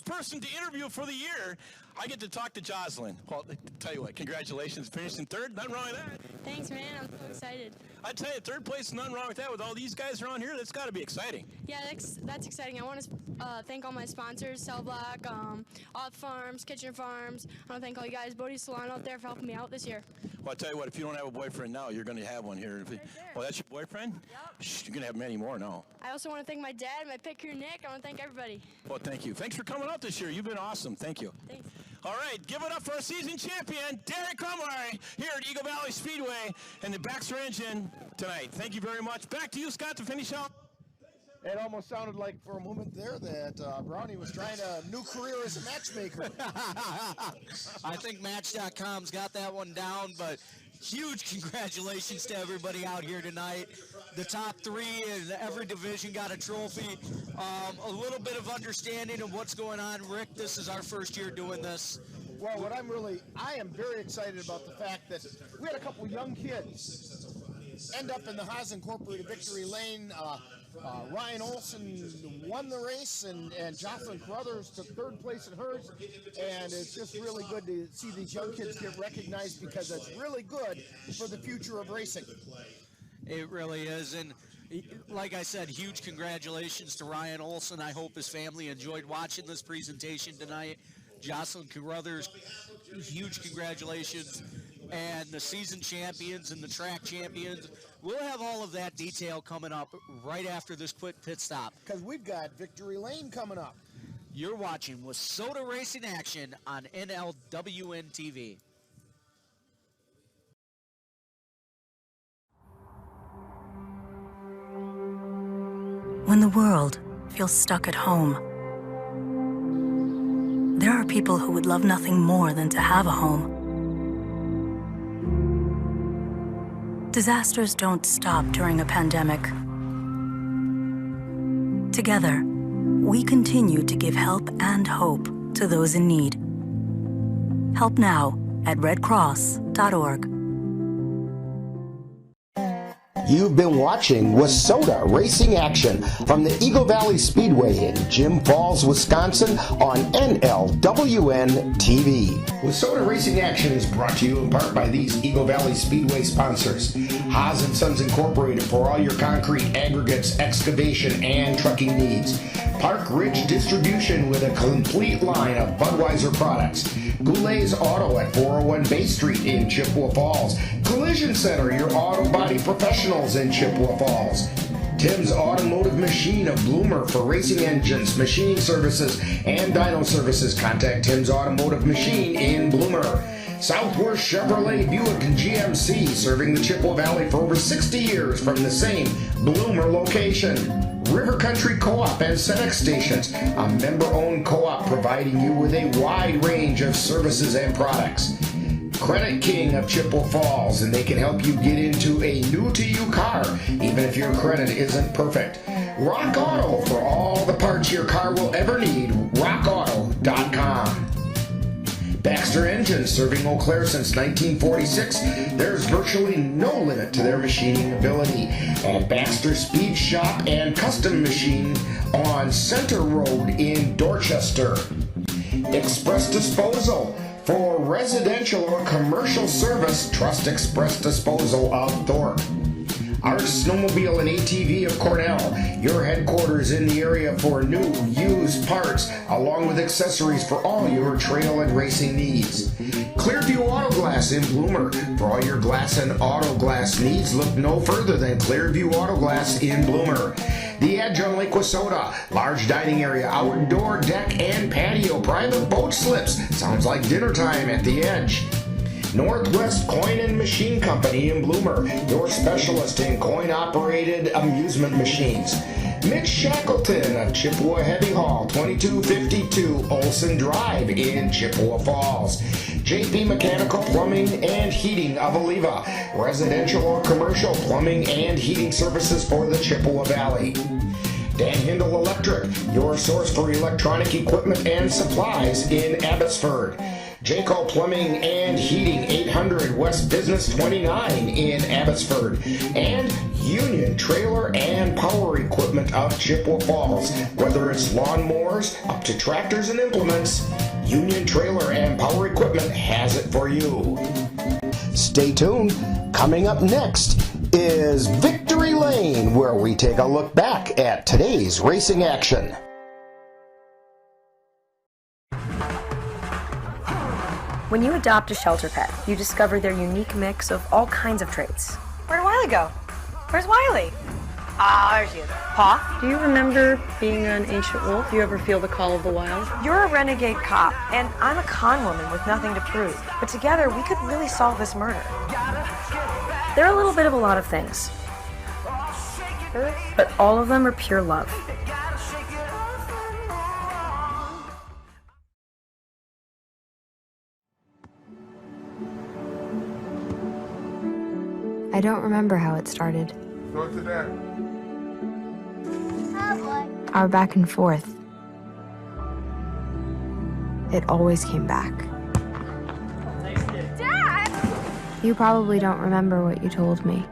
person to interview for the year, I get to talk to Jocelyn. Well, tell you what, congratulations. Finishing third, nothing wrong with that. Thanks, man. I'm so excited. I tell you, third place, nothing wrong with that. With all these guys around here, that's got to be exciting. Yeah, that's exciting. I want to thank all my sponsors, Cell Block, Off Farms, Kitchen Farms. I want to thank all you guys, Bodie Salon out there for helping me out this year. Well, I tell you what, if you don't have a boyfriend now, you're going to have one here. Oh, that's your boyfriend? Yep. Shh, you're going to have many more now. I also want to thank my dad, my picker, Nick. I want to thank everybody. Well, thank you. Thanks for coming out this year. You've been awesome. Thank you. Thanks. All right, give it up for our season champion, Derek Cromwell, here at Eagle Valley Speedway and the Baxter engine tonight. Thank you very much. Back to you, Scott, to finish out. It almost sounded like for a moment there that Brownie was trying a new career as a matchmaker. I think Match.com's got that one down, but huge congratulations to everybody out here tonight. The top three in every division got a trophy. A little bit of understanding of what's going on. Rick, this is our first year doing this. Well, I am very excited about the fact that we had a couple young kids end up in the Haas Incorporated Victory Lane. Ryan Olson won the race, and Jocelyn Carruthers took third place in hers. And it's just really good to see these young kids get recognized because it's really good for the future of racing. It really is. And like I said, huge congratulations to Ryan Olson. I hope his family enjoyed watching this presentation tonight. Jocelyn Carruthers, huge congratulations. And the season champions and the track champions. We'll have all of that detail coming up right after this quick pit stop. Because we've got Victory Lane coming up. You're watching WISSOTA Racing Action on NLWN-TV. When the world feels stuck at home, there are people who would love nothing more than to have a home. Disasters don't stop during a pandemic. Together, we continue to give help and hope to those in need. Help now at redcross.org. You've been watching WISSOTA Racing Action from the Eagle Valley Speedway in Jim Falls, Wisconsin on NLWN-TV. WISSOTA Racing Action is brought to you in part by these Eagle Valley Speedway sponsors. Haas & Sons Incorporated for all your concrete, aggregates, excavation, and trucking needs. Park Ridge Distribution with a complete line of Budweiser products. Goulet's Auto at 401 Bay Street in Chippewa Falls. Collision Center, your auto body professionals in Chippewa Falls. Tim's Automotive Machine of Bloomer for racing engines, machining services, and dyno services. Contact Tim's Automotive Machine in Bloomer. Southwest Chevrolet Buick and GMC, serving the Chippewa Valley for over 60 years from the same Bloomer location. River Country Co-op and Senex stations, a member-owned co-op providing you with a wide range of services and products. Credit King of Chippewa Falls, and they can help you get into a new-to-you car, even if your credit isn't perfect. Rock Auto for all the parts your car will ever need, rockauto.com. Baxter Engines, serving Eau Claire since 1946. There's virtually no limit to their machining ability. At Baxter Speed Shop and Custom Machine on Center Road in Dorchester. Express Disposal. For residential or commercial service, trust Express Disposal of Thorpe. Arch Snowmobile and ATV of Cornell, your headquarters in the area for new, used parts, along with accessories for all your trail and racing needs. Clearview Auto Glass in Bloomer. For all your glass and auto glass needs, look no further than Clearview Auto Glass in Bloomer. The Edge on Lake WISSOTA, large dining area, outdoor deck and patio, private boat slips. Sounds like dinner time at the Edge. Northwest Coin and Machine Company in Bloomer, your specialist in coin-operated amusement machines. Mitch Shackleton of Chippewa Heavy Haul, 2252 Olson Drive in Chippewa Falls. JP Mechanical Plumbing and Heating of Oliva, residential or commercial plumbing and heating services for the Chippewa Valley. Dan Hindle Electric, your source for electronic equipment and supplies in Abbotsford. Jayco Plumbing and Heating, 800 West Business 29 in Abbotsford. And Union Trailer and Power Equipment of Chippewa Falls. Whether it's lawnmowers up to tractors and implements, Union Trailer and Power Equipment has it for you. Stay tuned. Coming up next is Victory Lane, where we take a look back at today's racing action. When you adopt a shelter pet, you discover their unique mix of all kinds of traits. Where'd Wiley go? Where's Wiley? Ah, there she is. Pa? Do you remember being an ancient wolf? Do you ever feel the call of the wild? You're a renegade cop, and I'm a con woman with nothing to prove. But together, we could really solve this murder. They're a little bit of a lot of things. But all of them are pure love. I don't remember how it started. Go to that. Our back and forth. It always came back. Dad! You probably don't remember what you told me,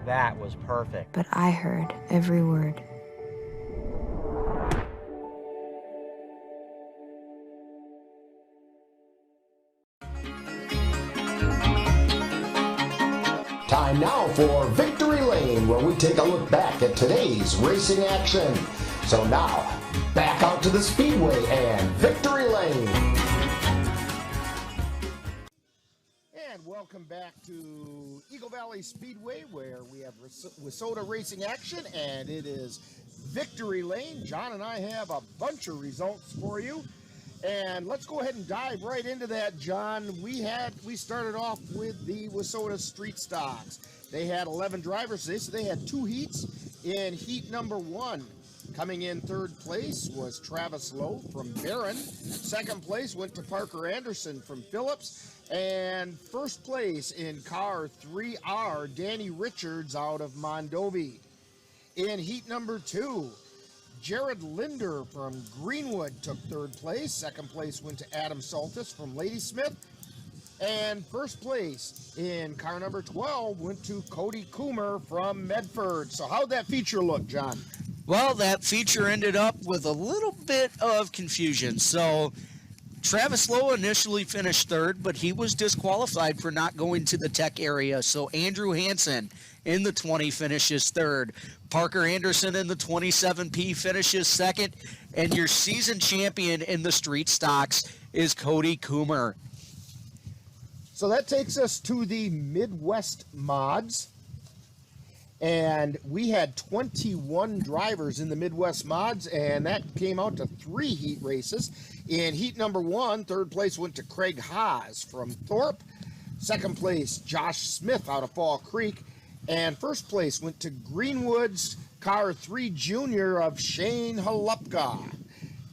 That was perfect. but I heard every word. Time now for Victory Lane, where we take a look back at today's racing action. So now, back out to the Speedway and Victory Lane. And welcome back to Eagle Valley Speedway, where we have WISSOTA racing action, and it is Victory Lane. John and I have a bunch of results for you. And let's go ahead and dive right into that, John. We started off with the WISSOTA Street Stocks. They had 11 drivers today, so they had 2 heats. In heat number 1, coming in third place was Travis Lowe from Barron. Second place went to Parker Anderson from Phillips. And first place in car 3R, Danny Richards out of Mondovi. In heat number 2, Jared Linder from Greenwood took third place. Second place went to Adam Saltis from Ladysmith. And first place in car number 12 went to Cody Coomer from Medford. So how'd that feature look, John? Well, that feature ended up with a little bit of confusion. So Travis Lowe initially finished third, but he was disqualified for not going to the tech area. So Andrew Hansen in the 20 finishes third. Parker Anderson in the 27P finishes second. And your season champion in the street stocks is Cody Coomer. So that takes us to the Midwest Mods. And we had 21 drivers in the Midwest Mods, and that came out to 3 heat races. In heat number 1, third place went to Craig Haas from Thorpe. Second place, Josh Smith out of Fall Creek. And first place went to Greenwood's car 3 Junior of Shane Halupka.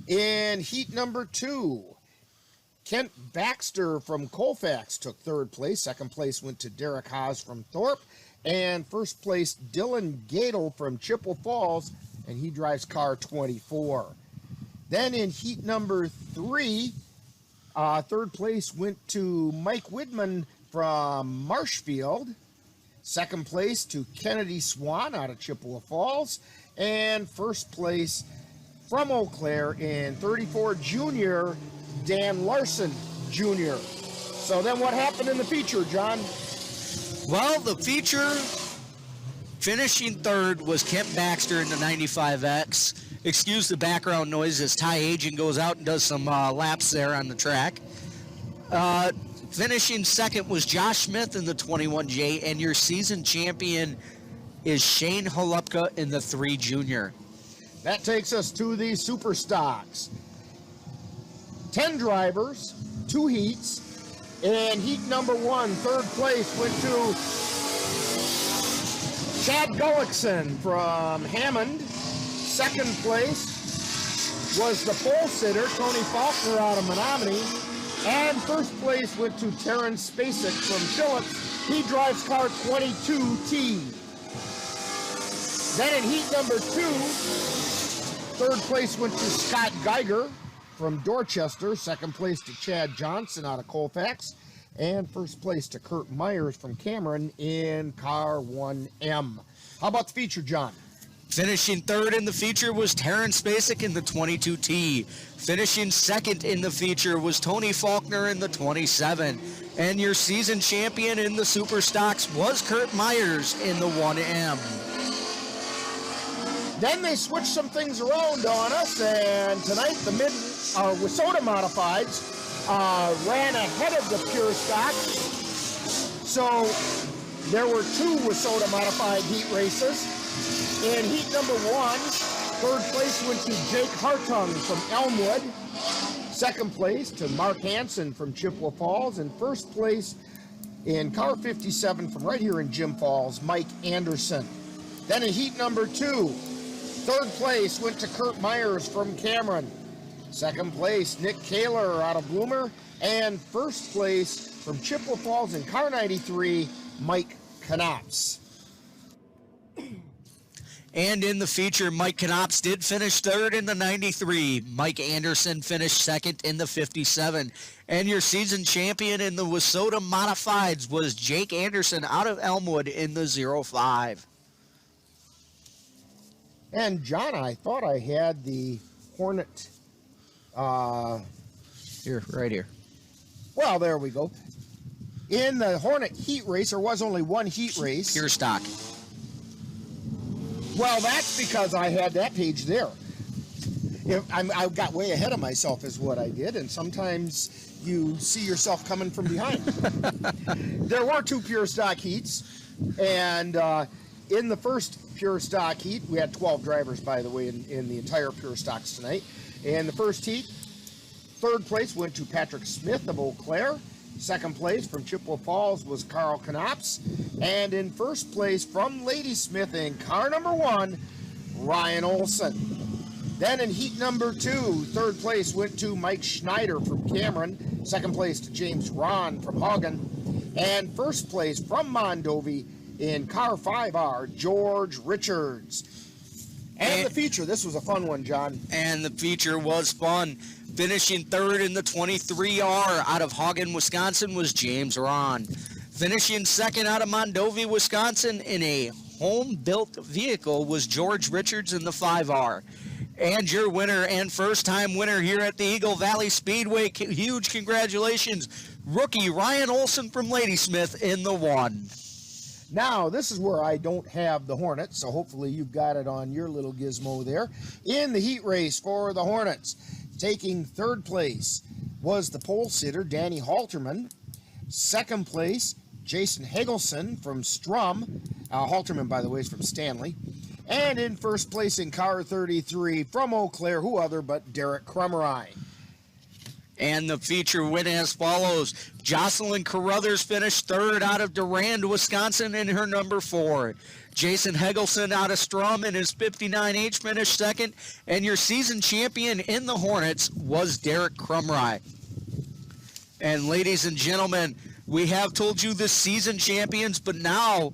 In heat number 2, Kent Baxter from Colfax took third place. Second place went to Derek Haas from Thorpe. And first place, Dylan Gadel from Chippewa Falls, and he drives car 24. Then in heat number 3, third place went to Mike Widman from Marshfield. Second place to Kennedy Swan out of Chippewa Falls. And first place from Eau Claire in 34 Junior, Dan Larson Jr. So then what happened in the feature, John? Well, the feature finishing third was Kent Baxter in the 95X. Excuse the background noise as Ty Agent goes out and does some laps there on the track. Finishing second was Josh Smith in the 21J, and your season champion is Shane Halupka in the 3 Junior. That takes us to the Super Stocks. 10 drivers, 2 heats. In heat number 1, third place went to Chad Gullickson from Hammond. Second place was the pole sitter, Tony Faulkner out of Menominee. And first place went to Terrence Spacek from Phillips. He drives car 22T. Then in heat number 2, Third place went to Scott Geiger from Dorchester. Second place to Chad Johnson out of Colfax. And first place to Kurt Myers from Cameron in car 1M. How about the feature, John? Finishing third in the feature was Terrence Spacek in the 22T. Finishing second in the feature was Tony Faulkner in the 27. And your season champion in the Super Stocks was Kurt Myers in the 1M. Then they switched some things around on us, and tonight the WISSOTA Modifieds ran ahead of the Pure Stocks. So there were two WISSOTA Modified heat races. In heat number 1, third place went to Jake Hartung from Elmwood. Second place to Mark Hansen from Chippewa Falls. And first place in car 57 from right here in Jim Falls, Mike Anderson. Then in heat number 2, third place went to Kurt Myers from Cameron. Second place, Nick Kaler out of Bloomer. And first place from Chippewa Falls in car 93, Mike Knops. And in the feature, Mike Knops did finish third in the 93. Mike Anderson finished second in the 57. And your season champion in the WISSOTA Modifieds was Jake Anderson out of Elmwood in the 05. And John, I thought I had the Hornet. Here, right here. Well, there we go. In the Hornet heat race, there was only one heat race. Pure stock. Well, that's because I had that page there. I got way ahead of myself is what I did, and sometimes you see yourself coming from behind. There were two pure stock heats, and in the first pure stock heat, we had 12 drivers, by the way, in the entire pure stocks tonight. In the first heat, third place went to Patrick Smith of Eau Claire. Second place from Chippewa Falls was Carl Knops. And in first place from Ladysmith in car number 1, Ryan Olson. Then in heat number 2, third place went to Mike Schneider from Cameron. Second place to James Ron from Hagen. And first place from Mondovi in car 5R, George Richards. And the feature, this was a fun one, John. And the feature was fun. Finishing third in the 23R out of Hagen, Wisconsin was James Ron. Finishing second out of Mondovi, Wisconsin in a home-built vehicle was George Richards in the 5R. And your winner and first-time winner here at the Eagle Valley Speedway, huge congratulations, rookie Ryan Olson from Ladysmith in the 1. Now, this is where I don't have the Hornets, so hopefully you've got it on your little gizmo there. In the heat race for the Hornets, taking third place was the pole sitter, Danny Halterman. Second place, Jason Hegelson from Strum. Halterman, by the way, is from Stanley. And in first place in car 33 from Eau Claire, who other but Derek Crummery. And the feature went as follows. Jocelyn Carruthers finished third out of Durand, Wisconsin in her number 4. Jason Hegelson out of Strum in his 59H finished second. And your season champion in the Hornets was Derek Crumry. And ladies and gentlemen, we have told you the season champions, but now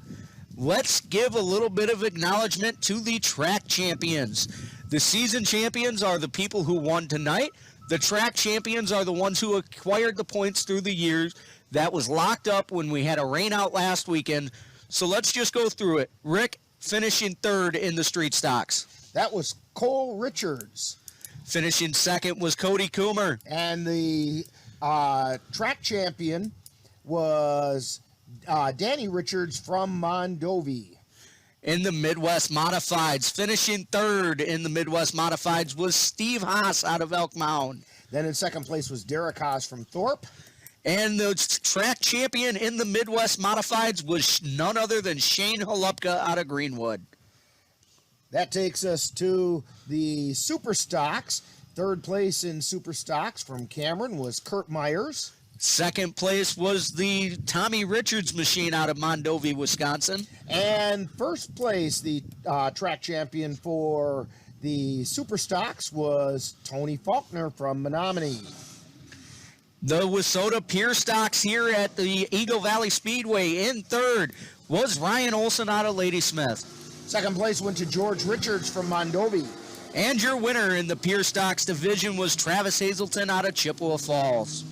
let's give a little bit of acknowledgement to the track champions. The season champions are the people who won tonight. The track champions are the ones who acquired the points through the years. That was locked up when we had a rain out last weekend. So let's just go through it. Rick finishing third in the street stocks. That was Cole Richards. Finishing second was Cody Coomer. And the track champion was Danny Richards from Mondovi. In the Midwest Modifieds, finishing third in the Midwest Modifieds was Steve Haas out of Elk Mound. Then in second place was Derek Haas from Thorpe. And the track champion in the Midwest Modifieds was none other than Shane Holupka out of Greenwood. That takes us to the Super Stocks. Third place in Super Stocks from Cameron was Kurt Myers. Second place was the Tommy Richards machine out of Mondovi, Wisconsin. And first place, the track champion for the Super Stocks was Tony Faulkner from Menominee. The WISSOTA Pure Stocks here at the Eagle Valley Speedway in third was Ryan Olson out of Ladysmith. Second place went to George Richards from Mondovi. And your winner in the Pure Stocks division was Travis Hazelton out of Chippewa Falls.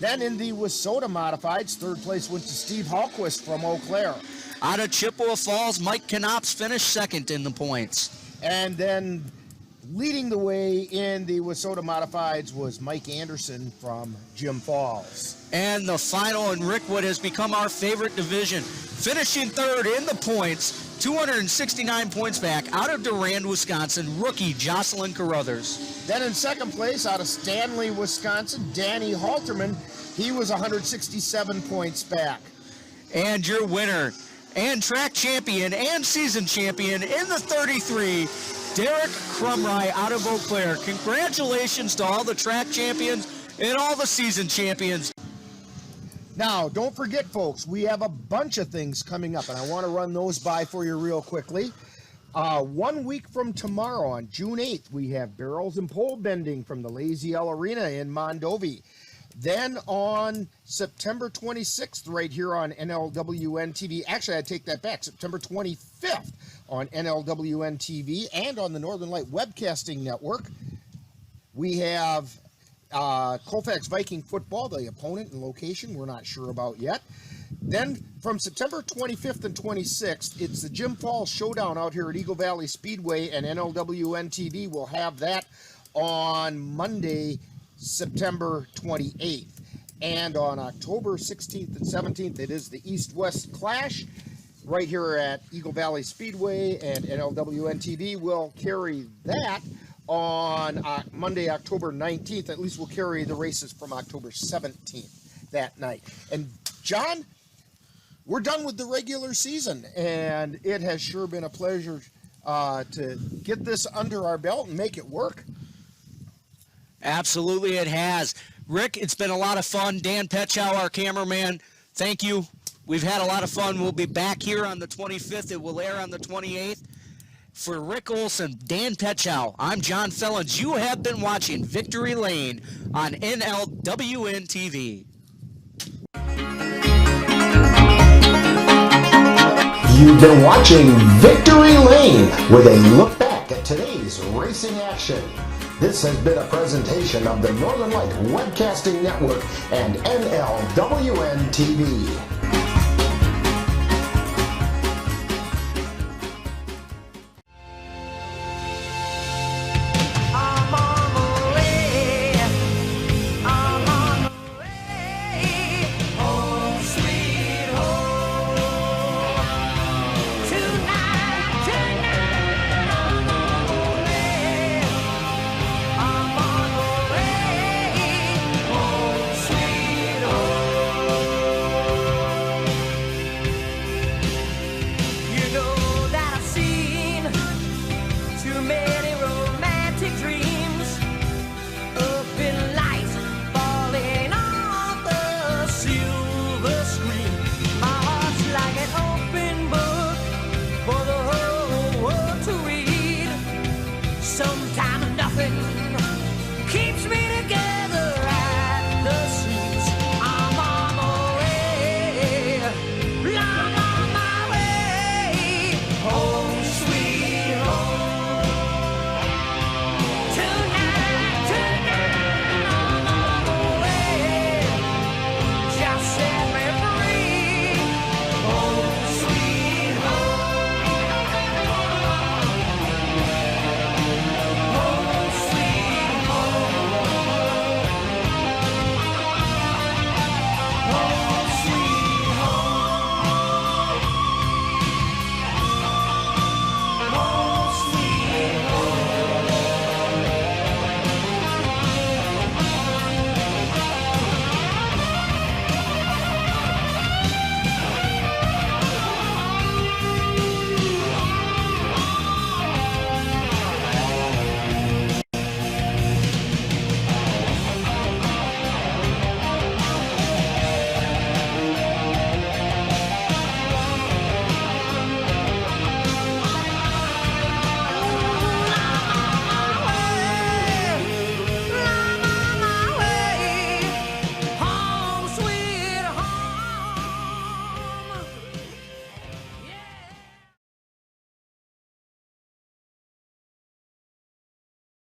Then in the WISSOTA Modifieds, third place went to Steve Hallquist from Eau Claire. Out of Chippewa Falls, Mike Knops finished second in the points. And then leading the way in the WISSOTA Modifieds was Mike Anderson from Jim Falls. And the final, and Rick, what has become our favorite division, finishing third in the points, 269 points back, out of Durand, Wisconsin, rookie Jocelyn Carruthers. Then in second place, out of Stanley, Wisconsin, Danny Halterman. He was 167 points back. And your winner, and track champion, and season champion in the 33, Derek Crumry out of Eau Claire. Congratulations to all the track champions and all the season champions. Now, don't forget, folks, we have a bunch of things coming up, and I want to run those by for you real quickly. 1 week from tomorrow, on June 8th, we have barrels and pole bending from the Lazy L Arena in Mondovi. Then on September 26th, right here on NLWN-TV, actually, I take that back, September 25th on NLWN-TV and on the Northern Light Webcasting Network, we have Colfax Viking football. The opponent and location we're not sure about yet. Then from September 25th and 26th, it's the Jim Falls Showdown out here at Eagle Valley Speedway, and NLWN-TV will have that on Monday, September 28th. And on October 16th and 17th, it is the East-West Clash right here at Eagle Valley Speedway, and NLWN-TV will carry that on Monday, October 19th. At least we'll carry the races from October 17th that night. And John, we're done with the regular season, and it has sure been a pleasure to get this under our belt and make it work. Absolutely it has. Rick, it's been a lot of fun. Dan Petchow, our cameraman, thank you. We've had a lot of fun. We'll be back here on the 25th. It will air on the 28th. For Rick Olson, Dan Petchow, I'm John Fellens. You have been watching Victory Lane on NLWN-TV. You've been watching Victory Lane with a look back at today's racing action. This has been a presentation of the Northern Light Webcasting Network and NLWN-TV.